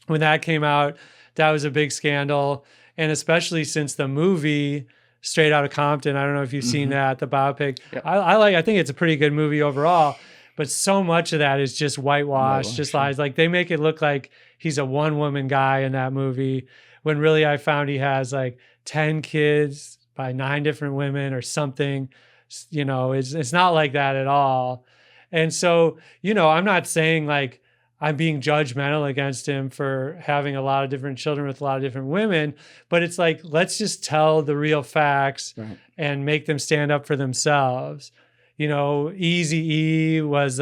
Speaker 2: when that came out, that was a big scandal. And especially since the movie Straight Outta Compton, I don't know if you've seen that, the biopic. Yep. I think it's a pretty good movie overall, but so much of that is just whitewash, just lies. Like they make it look like he's a one-woman guy in that movie, when really I found he has like 10 kids by 9 different women or something. It's not like that at all. And so, I'm not saying like I'm being judgmental against him for having a lot of different children with a lot of different women, but it's like, let's just tell the real facts and make them stand up for themselves. Eazy-E was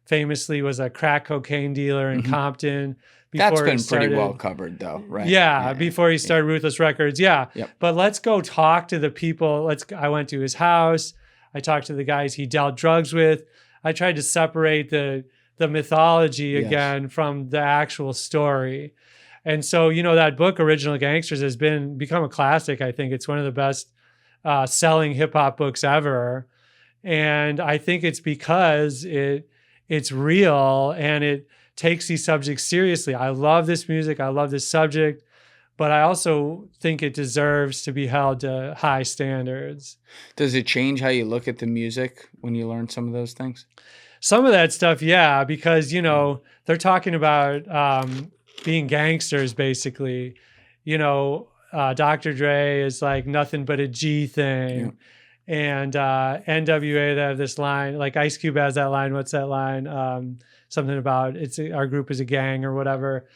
Speaker 2: famously was a crack cocaine dealer in Compton.
Speaker 1: That's been pretty well covered though, right?
Speaker 2: Yeah, before he started Ruthless Records. Yeah. Yep. But let's go talk to the people. I went to his house. I talked to the guys he dealt drugs with. I tried to separate the the mythology
Speaker 1: Yes.
Speaker 2: again from the actual story. And so, that book, Original Gangsters, has become a classic. I think it's one of the best selling hip hop books ever. And I think it's because it's real and it takes these subjects seriously. I love this music. I love this subject, but I also think it deserves to be held to high standards.
Speaker 1: Does it change how you look at the music when you learn some of those things?
Speaker 2: Some of that stuff, yeah, because, they're talking about being gangsters, basically. Dr. Dre is like nothing but a G thing.
Speaker 1: Yeah.
Speaker 2: And NWA, they have this line, like Ice Cube has that line. What's that line? Something about our group is a gang or whatever.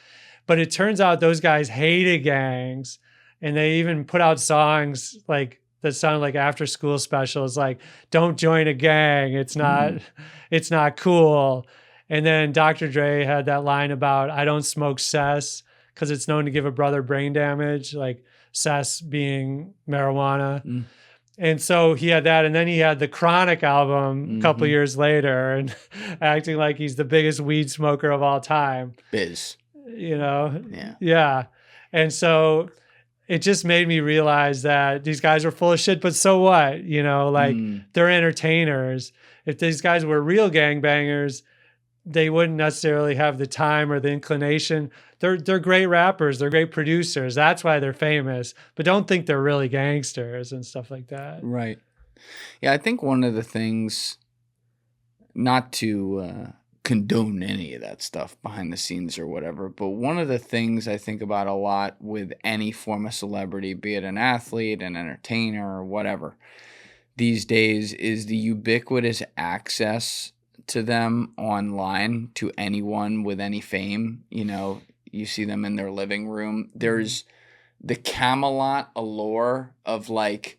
Speaker 2: But it turns out those guys hated gangs, and they even put out songs like that sounded like after school specials, like "Don't join a gang. It's not cool." And then Dr. Dre had that line about "I don't smoke cess because it's known to give a brother brain damage," like cess being marijuana. Mm. And so he had that, and then he had the Chronic album a couple years later, and acting like he's the biggest weed smoker of all time.
Speaker 1: Biz.
Speaker 2: Yeah. And so it just made me realize that these guys were full of shit, but so what? They're entertainers. If these guys were real gangbangers, they wouldn't necessarily have the time or the inclination. They're great rappers. They're great producers. That's why they're famous. But don't think they're really gangsters and stuff like that.
Speaker 1: Right. Yeah, I think one of the things, not to condone any of that stuff behind the scenes or whatever, but one of the things I think about a lot with any form of celebrity, be it an athlete, an entertainer, or whatever, these days is the ubiquitous access to them online, to anyone with any fame. You see them in their living room. There's the Camelot allure of like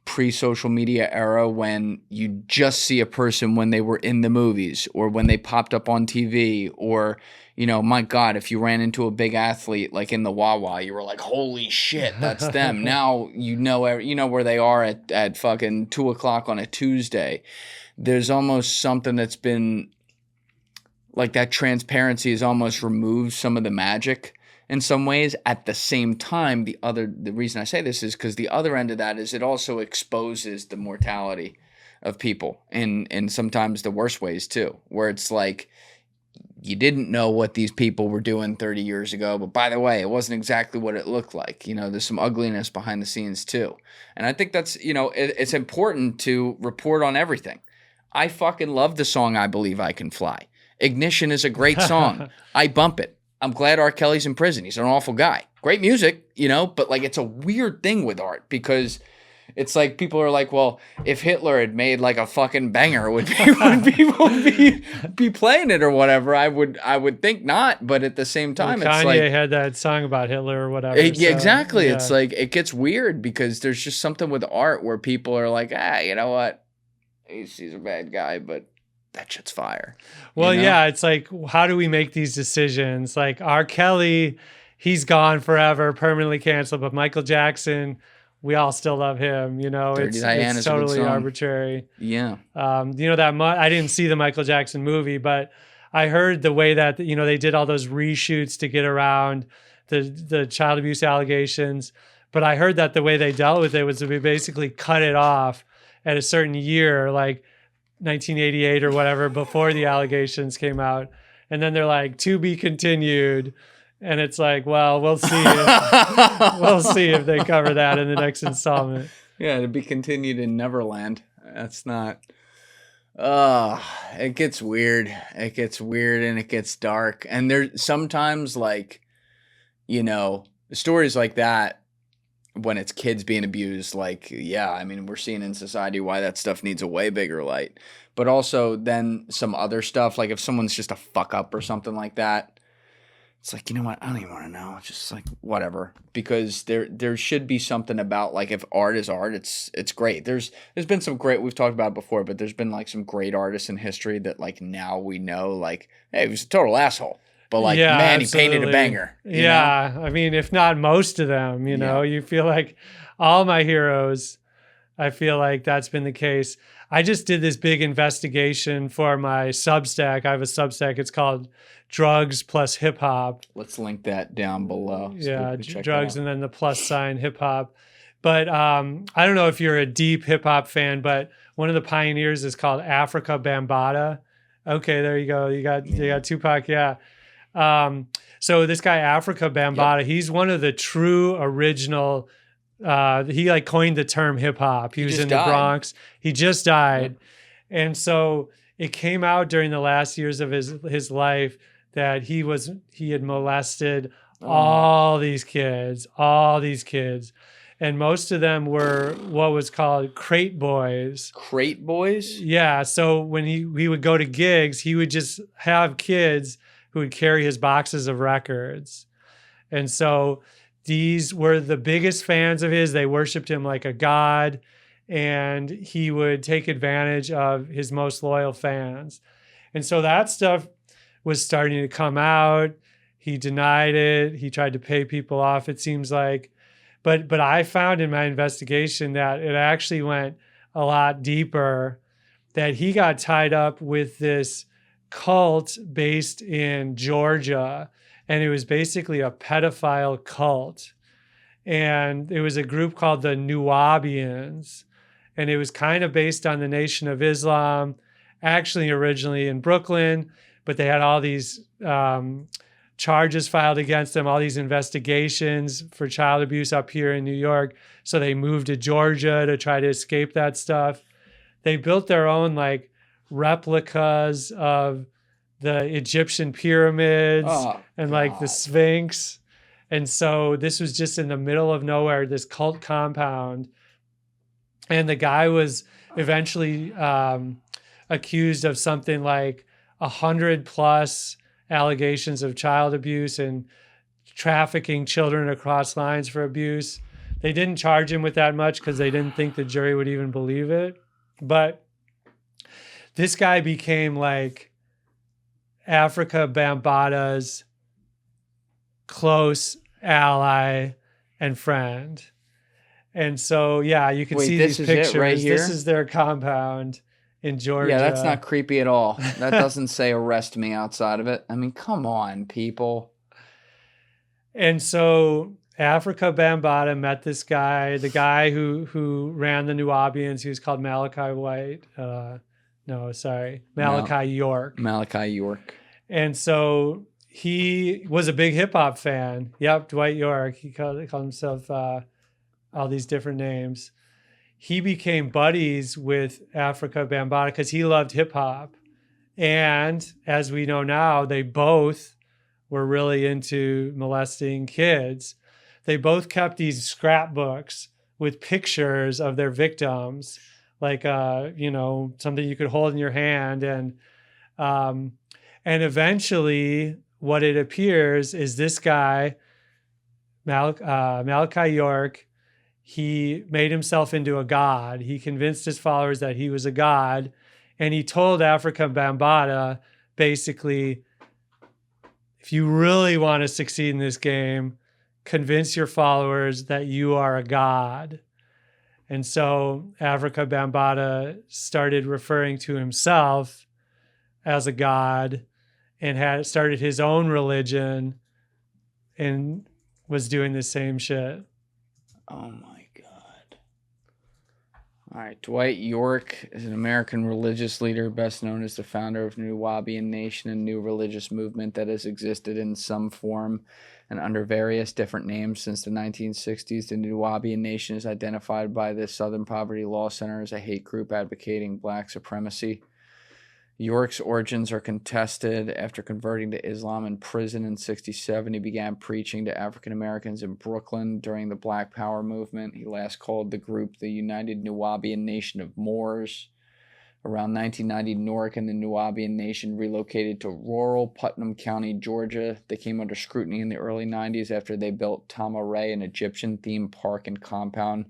Speaker 1: pre-social media era when you just see a person when they were in the movies or when they popped up on TV, or, my God, if you ran into a big athlete like in the Wawa, you were like, holy shit, that's them. Now you know where they are at fucking 2:00 on a Tuesday. There's almost something that's been like that transparency has almost removed some of the magic in some ways. At the same time, the reason I say this is because the other end of that is it also exposes the mortality of people in sometimes the worst ways too, where it's like you didn't know what these people were doing 30 years ago, but by the way, it wasn't exactly what it looked like. There's some ugliness behind the scenes too. And I think that's, it's important to report on everything. I fucking love the song I Believe I Can Fly. Ignition is a great song. I bump it. I'm glad R. Kelly's in prison. He's an awful guy. Great music, but like it's a weird thing with art because it's like people are like, well, if Hitler had made like a fucking banger, would people be playing it or whatever? I would think not, but at the same time,
Speaker 2: well,
Speaker 1: it's like
Speaker 2: Kanye had that song about Hitler or whatever.
Speaker 1: Yeah, exactly. Yeah. It's like it gets weird because there's just something with art where people are like, you know what? He's a bad guy, but that shit's fire.
Speaker 2: Well, yeah, it's like, how do we make these decisions? Like R. Kelly, he's gone forever, permanently canceled, but Michael Jackson, we all still love him. It's totally arbitrary.
Speaker 1: Yeah.
Speaker 2: I didn't see the Michael Jackson movie, but I heard the way that, they did all those reshoots to get around the child abuse allegations. But I heard that the way they dealt with it was to basically cut it off at a certain year, like 1988 or whatever, before the allegations came out. And then they're like, to be continued. And it's like, well, we'll see if they cover that in the next installment.
Speaker 1: Yeah, to be continued in Neverland. That's not... it gets weird. It gets weird and it gets dark. And there's sometimes like, stories like that, when it's kids being abused, like, yeah, I mean, we're seeing in society why that stuff needs a way bigger light. But also then some other stuff, like if someone's just a fuck up or something like that, it's like, you know what? I don't even want to know. It's just like, whatever. Because there should be something about, like, if art is art, it's great. There's been some great, we've talked about it before, but there's been like some great artists in history that like now we know, like, hey, he was a total asshole. But like,
Speaker 2: yeah,
Speaker 1: man,
Speaker 2: absolutely.
Speaker 1: He painted a banger.
Speaker 2: Yeah. I mean, if not most of them, you know, you feel like all my heroes, I feel like that's been the case. I just did this big investigation for my Substack. I have a Substack. It's called Drugs Plus Hip Hop.
Speaker 1: Let's link that down below.
Speaker 2: Yeah, drugs and then the plus sign hip hop. But I don't know if you're a deep hip hop fan, but one of the pioneers is called Africa Bambaataa. Okay, there you go. You got Tupac. Yeah. So this guy Africa Bambaataa, he's one of the true original. He like coined the term hip hop. He was in the Bronx. He just died, and so it came out during the last years of his life that he had molested all these kids, and most of them were what was called crate boys.
Speaker 1: Crate boys?
Speaker 2: Yeah. So when he would go to gigs, he would just have kids who would carry his boxes of records. And so these were the biggest fans of his. They worshiped him like a god, and he would take advantage of his most loyal fans. And so that stuff was starting to come out. He denied it. He tried to pay people off, it seems like. But I found in my investigation that it actually went a lot deeper, that he got tied up with this cult based in Georgia, and it was basically a pedophile cult. And it was a group called the Nuwaubians, and it was kind of based on the Nation of Islam, actually originally in Brooklyn, but they had all these charges filed against them, all these investigations for child abuse up here in New York. So they moved to Georgia to try to escape that stuff. They built their own like replicas of the Egyptian pyramids and like the Sphinx. And so this was just in the middle of nowhere, this cult compound. And the guy was eventually accused of something like 100+ allegations of child abuse and trafficking children across lines for abuse. They didn't charge him with that much because they didn't think the jury would even believe it. But this guy became like Africa Bambaataa's close ally and friend. And so, yeah, you can see these pictures.
Speaker 1: Right here?
Speaker 2: This is their compound in Georgia.
Speaker 1: Yeah, that's not creepy at all. That doesn't say arrest me outside of it. I mean, come on, people.
Speaker 2: And so Africa Bambaataa met this guy, the guy who ran the Nuwaubians. He was called Malachi York.
Speaker 1: Malachi York.
Speaker 2: And so he was a big hip hop fan. Yep, Dwight York. He called himself all these different names. He became buddies with Africa Bambaataa because he loved hip hop. And as we know now, they both were really into molesting kids. They both kept these scrapbooks with pictures of their victims, like, something you could hold in your hand. And eventually what it appears is this guy, Malachi York, he made himself into a god. He convinced his followers that he was a god. And he told Africa Bambaataa, basically, if you really want to succeed in this game, convince your followers that you are a god. And so Africa Bambaataa started referring to himself as a god and had started his own religion and was doing the same shit.
Speaker 1: Oh my God. All right. Dwight York is an American religious leader, best known as the founder of the Nuwaubian Nation, a new religious movement that has existed in some form and under various different names since the 1960s. The Nuwaubian Nation is identified by the Southern Poverty Law Center as a hate group advocating black supremacy. York's origins are contested. After converting to Islam in prison in 1967, he began preaching to African Americans in Brooklyn during the Black Power movement. He last called the group the United Nuwaubian Nation of Moors. Around 1990, Newark and the Nuwaubian Nation relocated to rural Putnam County, Georgia. They came under scrutiny in the early 90s after they built Tama Ray, an Egyptian-themed park and compound,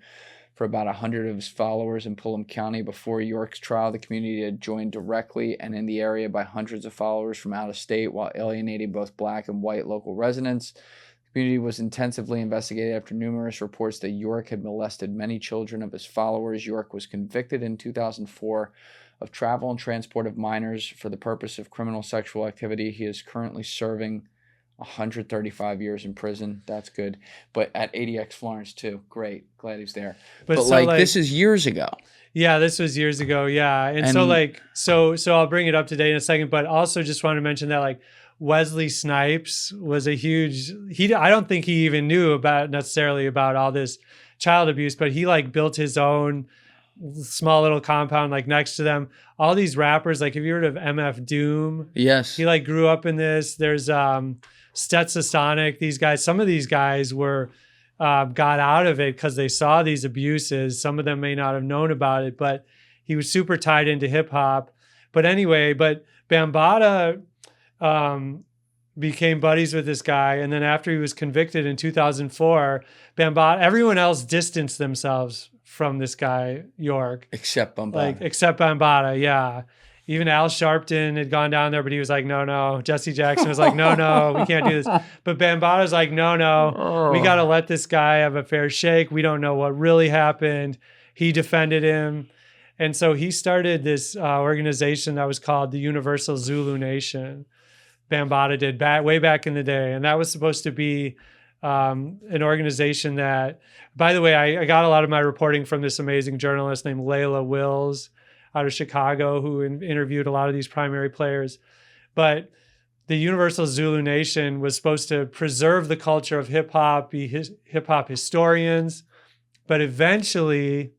Speaker 1: for about 100 of his followers in Putnam County. Before York's trial, the community had joined directly and in the area by hundreds of followers from out of state while alienating both black and white local residents. Community was intensively investigated after numerous reports that York had molested many children of his followers. York was convicted in 2004 of travel and transport of minors for the purpose of criminal sexual activity. He is currently serving 135 years in prison. That's good. But at ADX Florence too. Great. Glad he's there. But
Speaker 2: so
Speaker 1: this is years ago.
Speaker 2: Yeah, this was years ago. Yeah. And so I'll bring it up to date in a second, but also just want to mention that like Wesley Snipes was a huge, I don't think he even knew necessarily about all this child abuse, but he like built his own small little compound like next to them. All these rappers, like have you heard of MF Doom?
Speaker 1: Yes.
Speaker 2: He like grew up in this. There's Stetsasonic, these guys, some of these guys were got out of it because they saw these abuses. Some of them may not have known about it, but he was super tied into hip hop. But anyway, Bambaataa became buddies with this guy. And then after he was convicted in 2004, everyone else distanced themselves from this guy, York.
Speaker 1: Except Bambaataa.
Speaker 2: Except Bambaataa, yeah. Even Al Sharpton had gone down there, but he was like, no. Jesse Jackson was like, no, we can't do this. But Bambaata's like, no, we got to let this guy have a fair shake. We don't know what really happened. He defended him. And so he started this organization that was called the Universal Zulu Nation. Bambaataa did way back in the day. And that was supposed to be an organization that, by the way, I got a lot of my reporting from this amazing journalist named Layla Wills out of Chicago, who interviewed a lot of these primary players. But the Universal Zulu Nation was supposed to preserve the culture of hip hop, be hip hop historians. But eventually,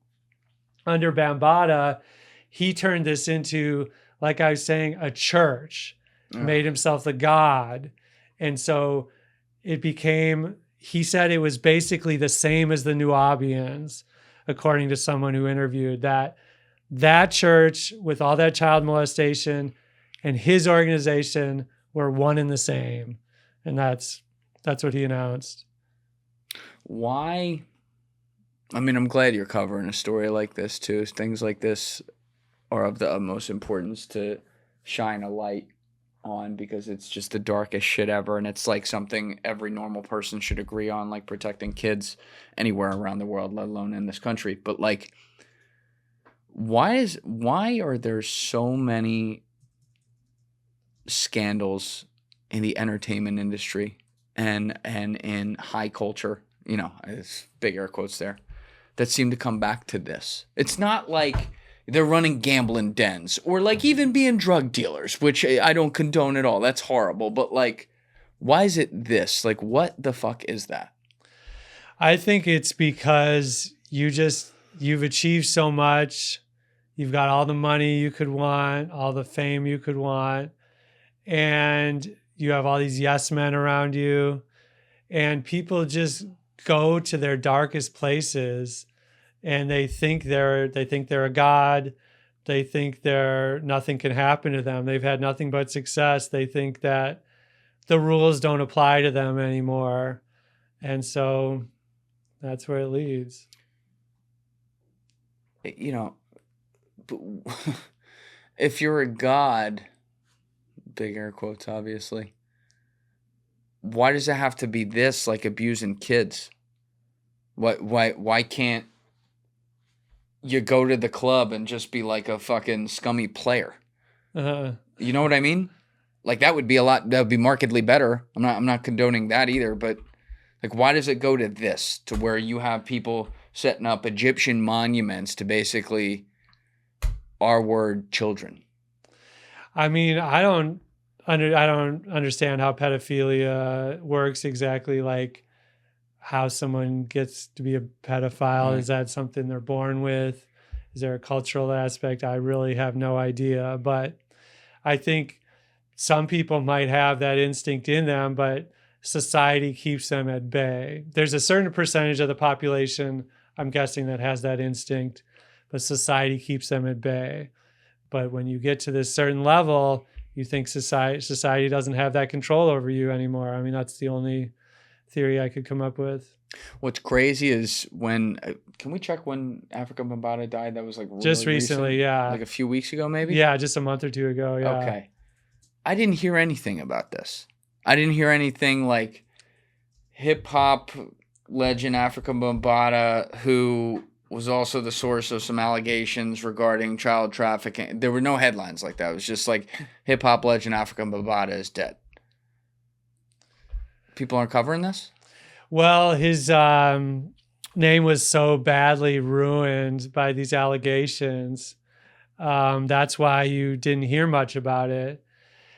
Speaker 2: under Bambaataa, he turned this into, like I was saying, a church, made himself the god. And so it became, he said it was basically the same as the Nubians, according to someone who interviewed that church with all that child molestation and his organization were one and the same. And that's what he announced.
Speaker 1: Why? I mean, I'm glad you're covering a story like this too. Things like this are of the utmost importance to shine a light on, because it's just the darkest shit ever. And it's like something every normal person should agree on, like protecting kids anywhere around the world, let alone in this country. But like, why are there so many scandals in the entertainment industry and in high culture, it's big air quotes there, that seem to come back to this? It's not like they're running gambling dens or like even being drug dealers, which I don't condone at all. That's horrible. But like, why is it this? Like, what the fuck is that?
Speaker 2: I think it's because you've achieved so much. You've got all the money you could want, all the fame you could want, and you have all these yes men around you, and people just go to their darkest places, and they think they're a god. They think nothing can happen to them. They've had nothing but success. They think that the rules don't apply to them anymore, and so that's where it leads.
Speaker 1: If you're a god, big air quotes, obviously, why does it have to be this, like abusing kids? Why can't you go to the club and just be like a fucking scummy player? You know what I mean? Like that would be markedly better. I'm not condoning that either, but like, why does it go to this, to where you have people setting up Egyptian monuments to basically R-word children?
Speaker 2: I mean, I don't understand how pedophilia works exactly. Like how someone gets to be a pedophile. Right. Is that something they're born with? Is there a cultural aspect? I really have no idea. But I think some people might have that instinct in them, but society keeps them at bay. There's a certain percentage of the population, I'm guessing, that has that instinct, but society keeps them at bay. But when you get to this certain level, you think society doesn't have that control over you anymore. I mean, that's the only theory I could come up with. What's
Speaker 1: crazy is can we check when Afrika Bambaataa died? That was like really
Speaker 2: just recently,
Speaker 1: recent?
Speaker 2: Yeah.
Speaker 1: Like a few weeks ago, maybe?
Speaker 2: Yeah, just a month or two ago, yeah.
Speaker 1: Okay. I didn't hear anything about this. I didn't hear anything like hip hop legend Africa Bambaataa, who was also the source of some allegations regarding child trafficking. There were no headlines like that. It was just like hip hop legend Africa Bambaataa is dead. People aren't covering this?
Speaker 2: Well, his name was so badly ruined by these allegations. That's why you didn't hear much about it.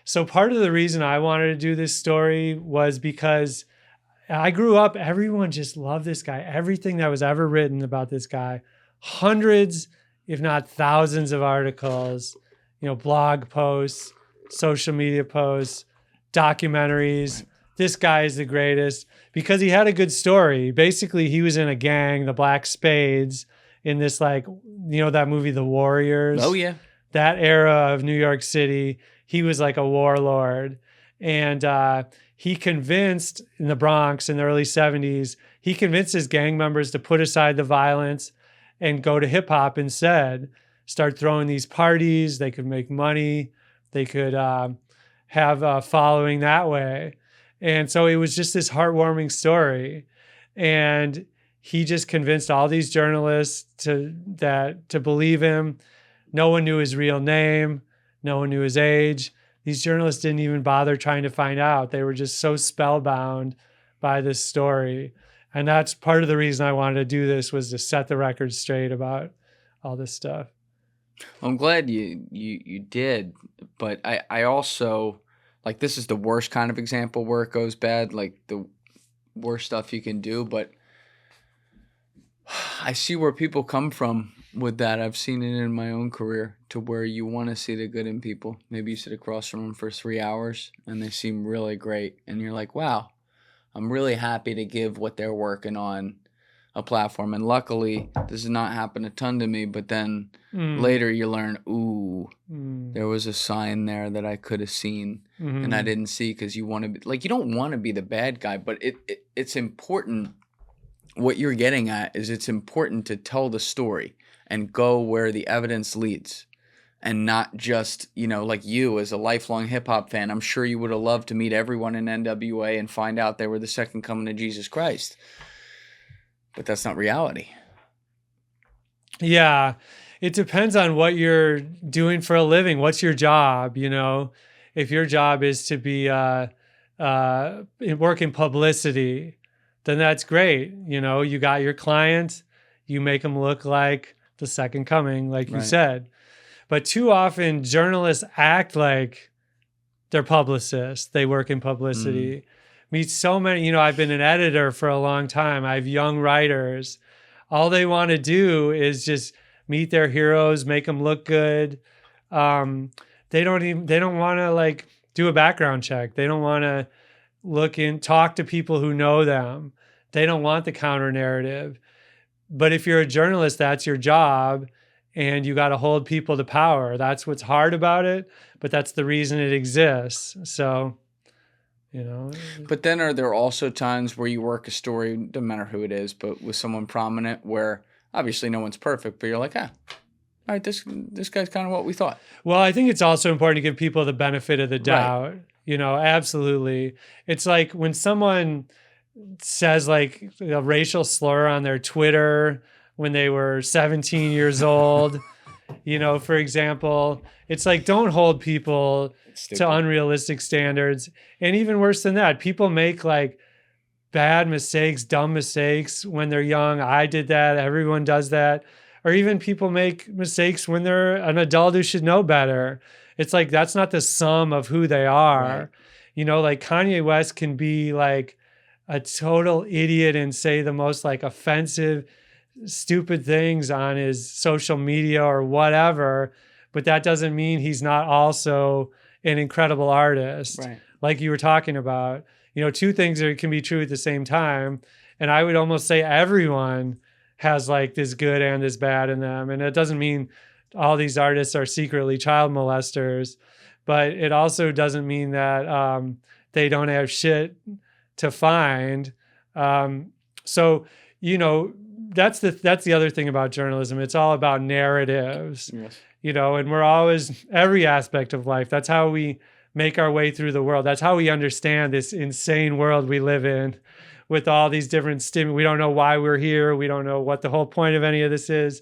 Speaker 2: So part of the reason I wanted to do this story was because I grew up, everyone just loved this guy. Everything that was ever written about this guy, hundreds, if not thousands of articles, blog posts, social media posts, documentaries. This guy is the greatest because he had a good story. Basically, he was in a gang, the Black Spades, in this that movie, The Warriors.
Speaker 1: Oh, yeah.
Speaker 2: That era of New York City. He was like a warlord. And he convinced, in the Bronx in the early 70s, he convinced his gang members to put aside the violence and go to hip hop instead. Start throwing these parties. They could make money. They could have a following that way. And so it was just this heartwarming story. And he just convinced all these journalists to believe him. No one knew his real name. No one knew his age. These journalists didn't even bother trying to find out. They were just so spellbound by this story. And that's part of the reason I wanted to do this, was to set the record straight about all this stuff.
Speaker 1: I'm glad you did, but I also, like, this is the worst kind of example where it goes bad, like the worst stuff you can do, but I see where people come from with that. I've seen it in my own career, to where you want to see the good in people. Maybe you sit across from them for 3 hours and they seem really great, and you're like, wow, I'm really happy to give what they're working on a platform. And luckily, this has not happened a ton to me, but then later you learn, there was a sign there that I could have seen and I didn't see, because you want to be, like, you don't want to be the bad guy, but it's important. What you're getting at is it's important to tell the story and go where the evidence leads, and not just, like you as a lifelong hip hop fan, I'm sure you would have loved to meet everyone in NWA and find out they were the second coming of Jesus Christ. But that's not reality.
Speaker 2: Yeah. It depends on what you're doing for a living. What's your job? If your job is to be work in publicity, then that's great. You got your client, you make them look like the second coming, like you said. But too often journalists act like they're publicists. They work in publicity. Meet so many, I've been an editor for a long time. I have young writers. All they want to do is just meet their heroes, make them look good. They don't want to do a background check. They don't want to talk to people who know them. They don't want the counter narrative. But if you're a journalist, that's your job, and you got to hold people to power. That's what's hard about it, but that's the reason it exists. So, But then are there also times where you work a story, doesn't matter who it is, but with someone prominent, where obviously no one's perfect, but you're like, all right, this guy's kind of what we thought. Well, I think it's also important to give people the benefit of the doubt. Right. Absolutely. It's like when someone says a racial slur on their Twitter when they were 17 years old, for example, it's like, don't hold people to unrealistic standards. And even worse than that, people make bad mistakes, dumb mistakes when they're young. I did that. Everyone does that. Or even people make mistakes when they're an adult who should know better. It's like, that's not the sum of who they are. Right. Kanye West can be a total idiot and say the most offensive, stupid things on his social media or whatever, but that doesn't mean he's not also an incredible artist. Right. Like you were talking about, two things that can be true at the same time. And I would almost say everyone has this good and this bad in them. And it doesn't mean all these artists are secretly child molesters, but it also doesn't mean that they don't have shit to find. So, that's the other thing about journalism. It's all about narratives, yes. And we're always, every aspect of life, that's how we make our way through the world. That's how we understand this insane world we live in, with all these different we don't know why we're here. We don't know what the whole point of any of this is.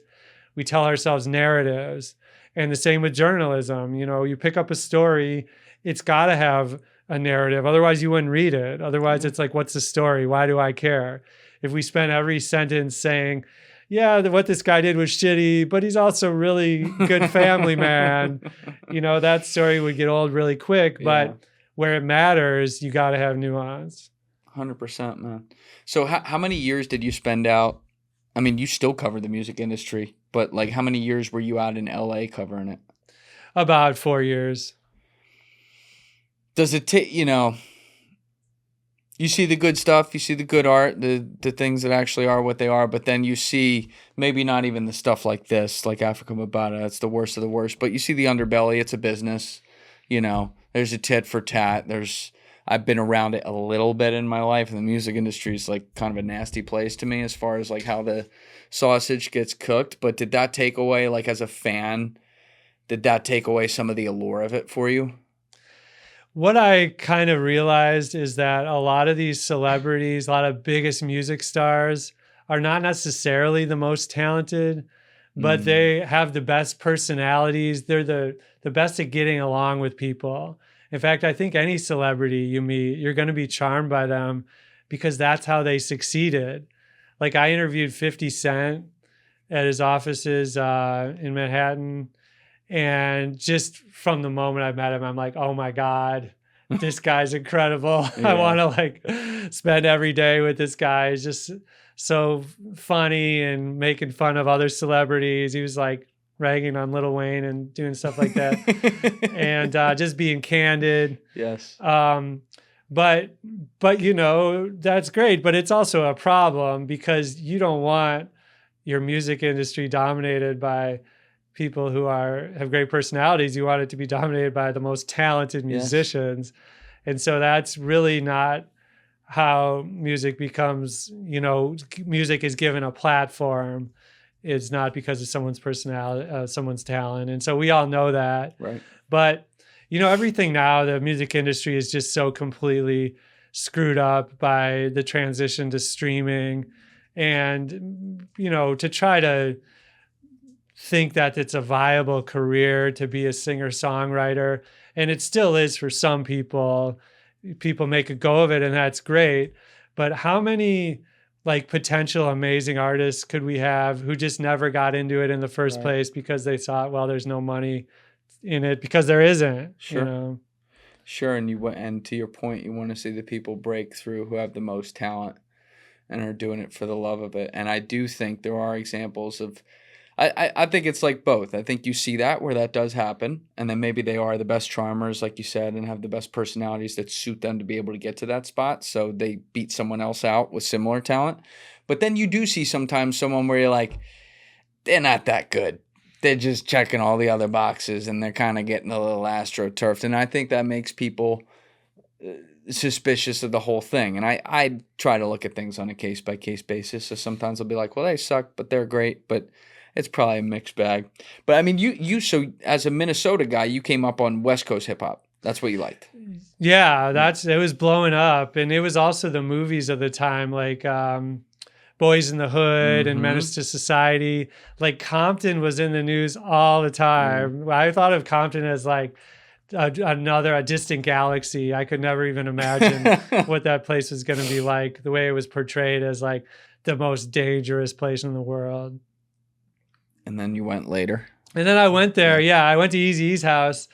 Speaker 2: We tell ourselves narratives. And the same with journalism. You know, you pick up a story, it's got to have a narrative. Otherwise, you wouldn't read it. Otherwise, it's like, what's the story? Why do I care? If we spend every sentence saying, yeah, what this guy did was shitty, but he's also really good family man, you know, that story would get old really quick. But where it matters, you got to have nuance.
Speaker 1: 100%, man. So how many years did you spend out? I mean, you still cover the music industry, but like how many years were you out in LA covering it?
Speaker 2: About 4 years.
Speaker 1: Does it take, you know, you see the good stuff, you see the good art, the things that actually are what they are, but then you see maybe not even the stuff like this, like Africa Mabata, it's the worst of the worst, but you see the underbelly, it's a business, you know, there's a tit for tat, I've been around it a little bit in my life, and the music industry is like kind of a nasty place to me as far as like how the sausage gets cooked, but did that take away, like as a fan, did that take away some of the allure of it for you?
Speaker 2: What I kind of realized is that a lot of these celebrities, a lot of biggest music stars are not necessarily the most talented, but they have the best personalities. They're the best at getting along with people. In fact, I think any celebrity you meet, you're going to be charmed by them because that's how they succeeded. Like I interviewed 50 Cent at his offices in Manhattan. And just from the moment I met him, I'm like, oh my God, this guy's incredible. I want to like spend every day with this guy. He's just so funny and making fun of other celebrities. He was like ragging on Lil Wayne and doing stuff like that. And just being candid.
Speaker 1: Yes.
Speaker 2: But you know, that's great. But it's also a problem because you don't want your music industry dominated by people who have great personalities. You want it to be dominated by the most talented musicians. Yes. And so that's really not how music becomes, you know, music is given a platform. It's not because of someone's personality, someone's talent. And so we all know that.
Speaker 1: Right.
Speaker 2: But, you know, everything now, the music industry is just so completely screwed up by the transition to streaming. And, you know, to try to think that it's a viable career to be a singer-songwriter, and it still is for some people. People make a go of it, and that's great. But how many like potential amazing artists could we have who just never got into it in the first place because they thought, well, there's no money in it, because there isn't.
Speaker 1: Sure.
Speaker 2: You know?
Speaker 1: Sure. And to your point, you want to see the people break through who have the most talent and are doing it for the love of it. And I do think there are examples of, I think it's like both. I think you see that where that does happen, and then maybe they are the best charmers, like you said, and have the best personalities that suit them to be able to get to that spot, so they beat someone else out with similar talent. But then you do see sometimes someone where you're like, they're not that good. They're just checking all the other boxes, and they're kind of getting a little astroturfed. And I think that makes people suspicious of the whole thing. And I try to look at things on a case-by-case basis. So sometimes I'll be like, well, they suck, but they're great. But it's probably a mixed bag. But I mean, you so as a Minnesota guy, you came up on West Coast hip hop. That's what you liked.
Speaker 2: Yeah, it was blowing up. And it was also the movies of the time, like Boys in the Hood and Menace to Society. Like Compton was in the news all the time. I thought of Compton as like a distant galaxy. I could never even imagine what that place was going to be like, the way it was portrayed as like the most dangerous place in the world.
Speaker 1: And then you went later.
Speaker 2: And then I went there. Yeah, I went to Eazy-E's house,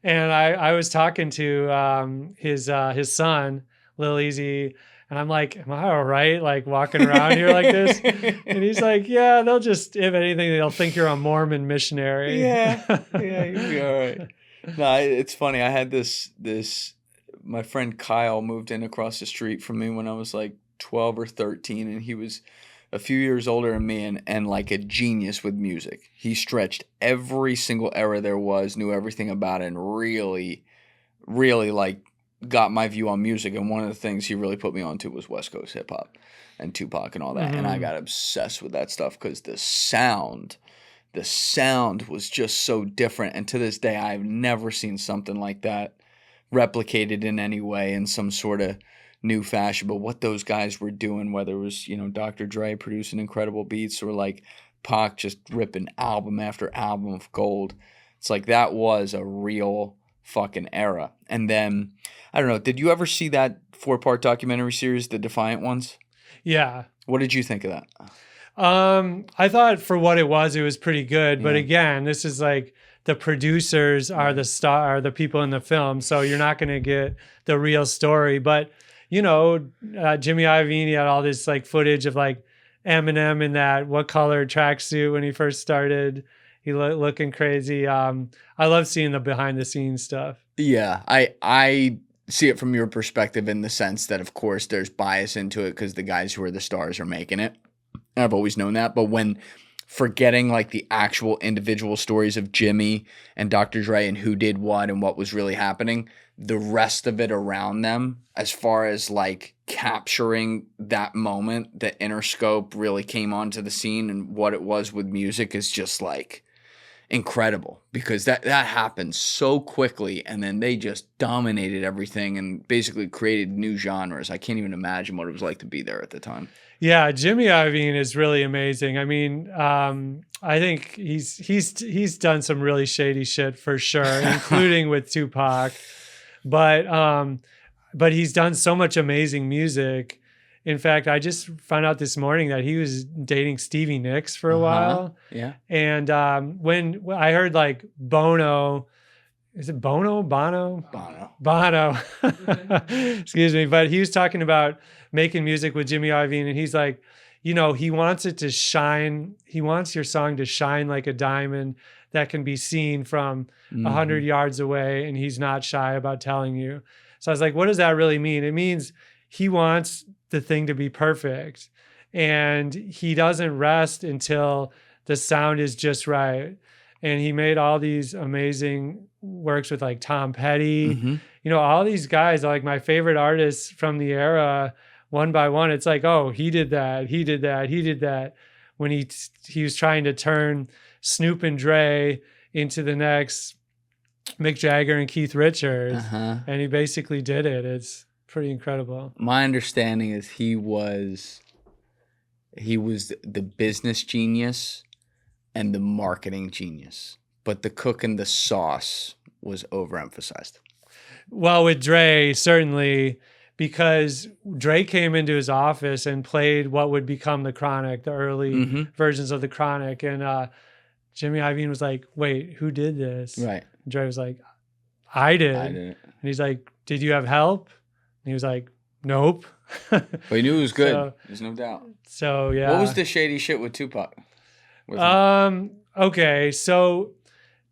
Speaker 2: and I was talking to his son, Lil Eazy, and I'm like, am I all right, like walking around here like this? And he's like, yeah, they'll just, if anything, they'll think you're a Mormon missionary.
Speaker 1: Yeah, you'll be all right. No, it's funny. I had this my friend Kyle moved in across the street from me when I was like 12 or 13, and he was a few years older than me and like a genius with music. He stretched every single era there was, knew everything about it, and really, really like got my view on music. And one of the things he really put me onto was West Coast hip hop and Tupac and all that. And I got obsessed with that stuff because the sound was just so different. And to this day, I've never seen something like that replicated in any way in some sort of new fashion, but what those guys were doing, whether it was, Dr. Dre producing incredible beats or like Pac just ripping album after album of gold. It's like that was a real fucking era. And then, I don't know, did you ever see that 4-part documentary series, The Defiant Ones?
Speaker 2: Yeah.
Speaker 1: What did you think of that?
Speaker 2: I thought for what it was pretty good. But again, this is like the producers are the people in the film. So you're not going to get the real story. But, Jimmy Iovine had all this like footage of like Eminem in that what color tracksuit when he first started. He looking crazy. I love seeing the behind the scenes stuff.
Speaker 1: Yeah, I see it from your perspective in the sense that, of course, there's bias into it because the guys who are the stars are making it. And I've always known that. But when forgetting like the actual individual stories of Jimmy and Dr. Dre and who did what and what was really happening, the rest of it around them, as far as like capturing that moment that Interscope really came onto the scene and what it was with music is just like incredible, because that happened so quickly, and then they just dominated everything and basically created new genres. I can't even imagine what it was like to be there at the time.
Speaker 2: Yeah, Jimmy Iovine is really amazing. I mean, I think he's done some really shady shit for sure, including with Tupac. But he's done so much amazing music. In fact, I just found out this morning that he was dating Stevie Nicks for a while.
Speaker 1: Yeah.
Speaker 2: And when I heard like Bono, is it Bono? Bono. Excuse me. But he was talking about making music with Jimmy Iovine, and he's like, he wants it to shine. He wants your song to shine like a diamond that can be seen from 100 yards away, and he's not shy about telling you. So I was like, what does that really mean? It means he wants the thing to be perfect, and he doesn't rest until the sound is just right. And he made all these amazing works with like Tom Petty, all these guys are like my favorite artists from the era. One by one, it's like, oh, he did that. When he was trying to turn Snoop and Dre into the next Mick Jagger and Keith Richards, and he basically did it. It's pretty incredible.
Speaker 1: My understanding is he was the business genius and the marketing genius, but the cook and the sauce was overemphasized.
Speaker 2: Well, with Dre, certainly, because Dre came into his office and played what would become the Chronic, the early versions of the Chronic, and Jimmy Iovine was like, "Wait, who did this?"
Speaker 1: Right.
Speaker 2: And Dre was like, "I did." And he's like, "Did you have help?" And he was like, "Nope."
Speaker 1: But he knew it was good. There's no doubt.
Speaker 2: So yeah.
Speaker 1: What was the shady shit with Tupac?
Speaker 2: Okay, so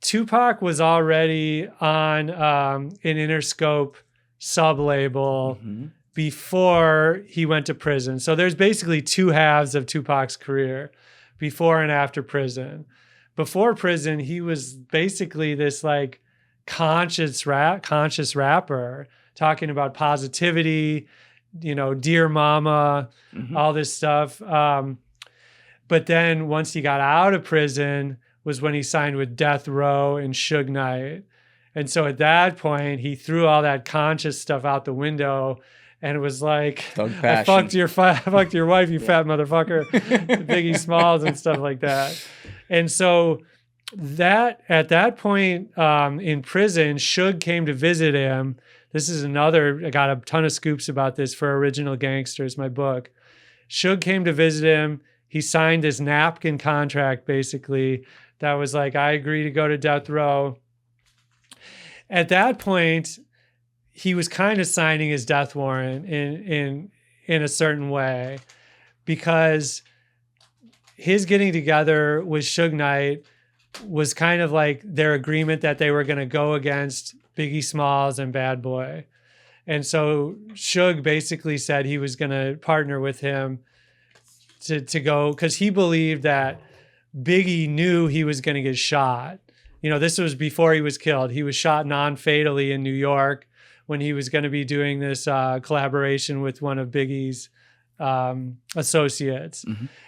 Speaker 2: Tupac was already on an Interscope sub-label before he went to prison. So there's basically two halves of Tupac's career, before and after prison. Before prison, he was basically this like conscious rapper talking about positivity, Dear Mama, all this stuff. But then once he got out of prison was when he signed with Death Row and Suge Knight. And so at that point, he threw all that conscious stuff out the window, and it was like, I fucked your wife, you fat motherfucker, Biggie Smalls and stuff like that. And so that at that point in prison, Suge came to visit him. This is I got a ton of scoops about this for Original Gangsters, my book. Suge came to visit him. He signed this napkin contract, basically, that was like, I agree to go to Death Row. At that point, he was kind of signing his death warrant in a certain way, because his getting together with Suge Knight was kind of like their agreement that they were going to go against Biggie Smalls and Bad Boy. And so Suge basically said he was going to partner with him to go, because he believed that Biggie knew he was going to get shot. This was before he was killed. He was shot non-fatally in New York when he was going to be doing this collaboration with one of Biggie's associates.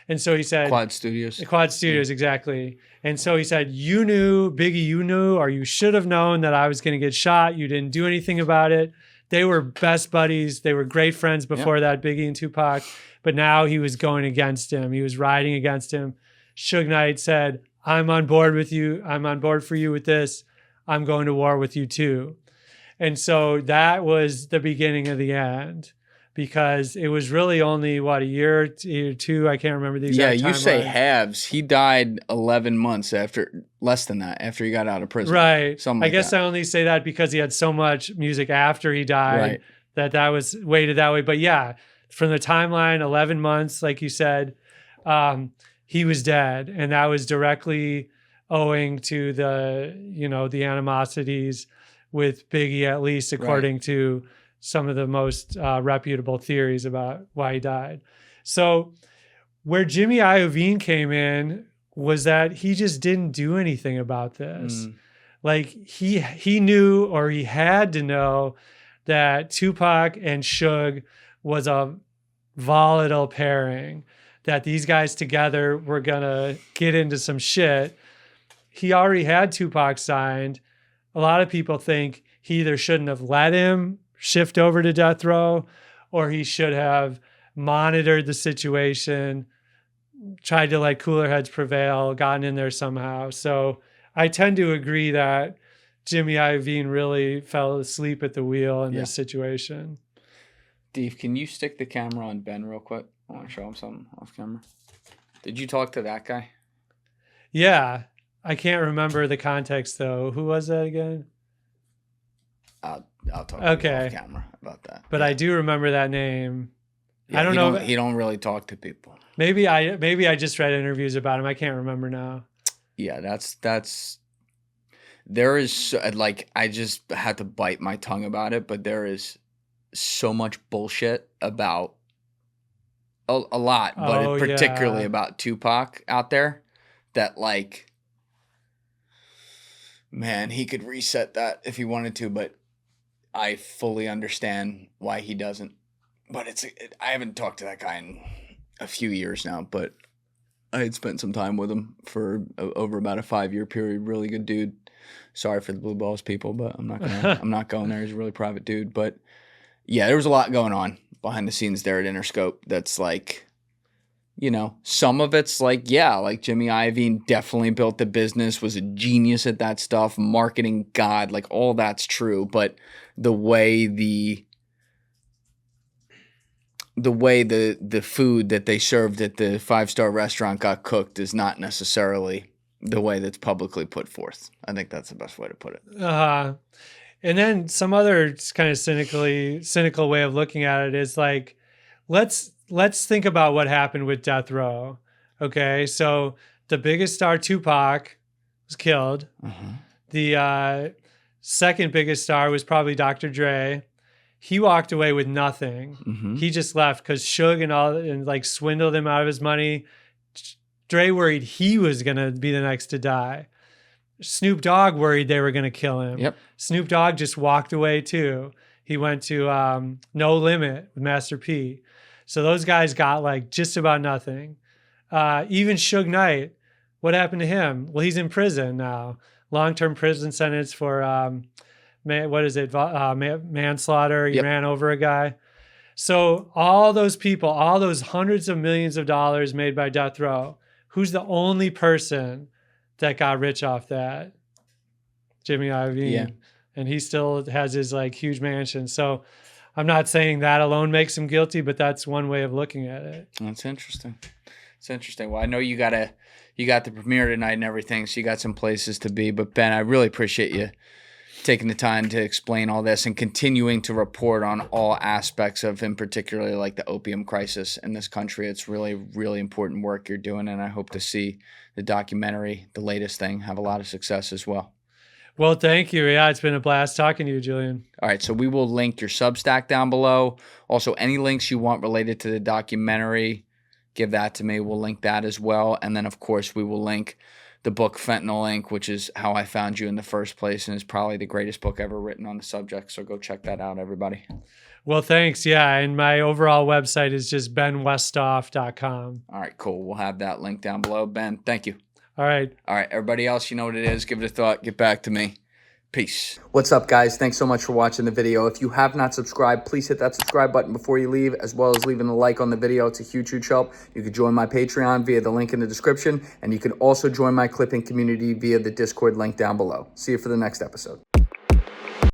Speaker 2: And so he said... Quad Studios, exactly. And so he said, you knew, Biggie, or you should have known that I was going to get shot. You didn't do anything about it. they were best buddies. They were great friends before that, Biggie and Tupac. But now he was going against him. He was riding against him. Suge Knight said, I'm on board with you. I'm on board for you with this. I'm going to war with you too. And so that was the beginning of the end, because it was really only, a year or two? I can't remember the exact timeline.
Speaker 1: Yeah, you say halves. He died 11 months after, less than that, after he got out of prison.
Speaker 2: Right.
Speaker 1: Something like
Speaker 2: I guess
Speaker 1: that.
Speaker 2: I only say that because he had so much music after he died that was weighted that way. But yeah, from the timeline, 11 months, like you said, he was dead. And that was directly owing to the animosities with Biggie, at least according to some of the most reputable theories about why he died. So where Jimmy Iovine came in was that he just didn't do anything about this. Like he knew, or he had to know, that Tupac and Suge was a volatile pairing, that these guys together were gonna get into some shit. He already had Tupac signed. A lot of people think he either shouldn't have let him shift over to death row, or he should have monitored the situation, tried to let cooler heads prevail, gotten in there somehow. So I tend to agree that Jimmy Iovine really fell asleep at the wheel in this situation.
Speaker 1: Steve, can you stick the camera on Ben real quick? I want to show him something off camera. Did you talk to that guy?
Speaker 2: Yeah. I can't remember the context though. Who was that again?
Speaker 1: I'll talk to you off camera about that.
Speaker 2: But I do remember that name.
Speaker 1: Yeah,
Speaker 2: I don't know.
Speaker 1: He don't really talk to people.
Speaker 2: Maybe I just read interviews about him. I can't remember now.
Speaker 1: Yeah, that's there is, like, I just had to bite my tongue about it, but there is so much bullshit about a lot, but particularly about Tupac out there that, like, man, he could reset that if he wanted to, but I fully understand why he doesn't. But I haven't talked to that guy in a few years now, but I had spent some time with him for over about a 5-year period. Really good dude. Sorry for the blue balls people, but I'm not going there. He's a really private dude. But yeah, there was a lot going on behind the scenes there at Interscope. That's like, some of it's like, like Jimmy Iovine definitely built the business, was a genius at that stuff, marketing god, like all that's true. But the way the food that they served at the 5-star restaurant got cooked is not necessarily the way that's publicly put forth. I think that's the best way to put it.
Speaker 2: And then some other kind of cynical way of looking at it is like, let's think about what happened with death row. Okay, so the biggest star, Tupac, was killed. The second biggest star was probably Dr. Dre. He walked away with nothing. He just left because Suge and swindled him out of his money. Dre worried he was gonna be the next to die. Snoop Dogg worried they were gonna kill him.
Speaker 1: Yep.
Speaker 2: Snoop Dogg just walked away too. He went to No Limit with Master P. So those guys got just about nothing. Even Suge Knight, what happened to him? Well, he's in prison now. Long-term prison sentence for manslaughter. He ran over a guy. So all those people, all those hundreds of millions of dollars made by death row, who's the only person that got rich off that? Jimmy Iovine. Yeah. And he still has his huge mansion. So I'm not saying that alone makes him guilty, but that's one way of looking at it.
Speaker 1: That's interesting. It's interesting. Well, I know you got the premiere tonight and everything, so you got some places to be. But Ben, I really appreciate you taking the time to explain all this and continuing to report on all aspects of, in particular, like the opium crisis in this country. It's really, really important work you're doing, and I hope to see the documentary, the latest thing, have a lot of success as well.
Speaker 2: Well, thank you. Yeah, it's been a blast talking to you, Julian.
Speaker 1: All right, so we will link your Substack down below. Also, any links you want related to the documentary, give that to me. We'll link that as well. And then, of course, we will link the book Fentanyl Inc., which is how I found you in the first place and is probably the greatest book ever written on the subject. So go check that out, everybody.
Speaker 2: Well, thanks. Yeah, and my overall website is just benwesthoff.com.
Speaker 1: All right, cool. We'll have that link down below. Ben, thank you.
Speaker 2: All right.
Speaker 1: All right, everybody else, you know what it is. Give it a thought. Get back to me. Peace. What's up, guys? Thanks so much for watching the video. If you have not subscribed, please hit that subscribe button before you leave, as well as leaving a like on the video. It's a huge, huge help. You can join my Patreon via the link in the description, and you can also join my clipping community via the Discord link down below. See you for the next episode.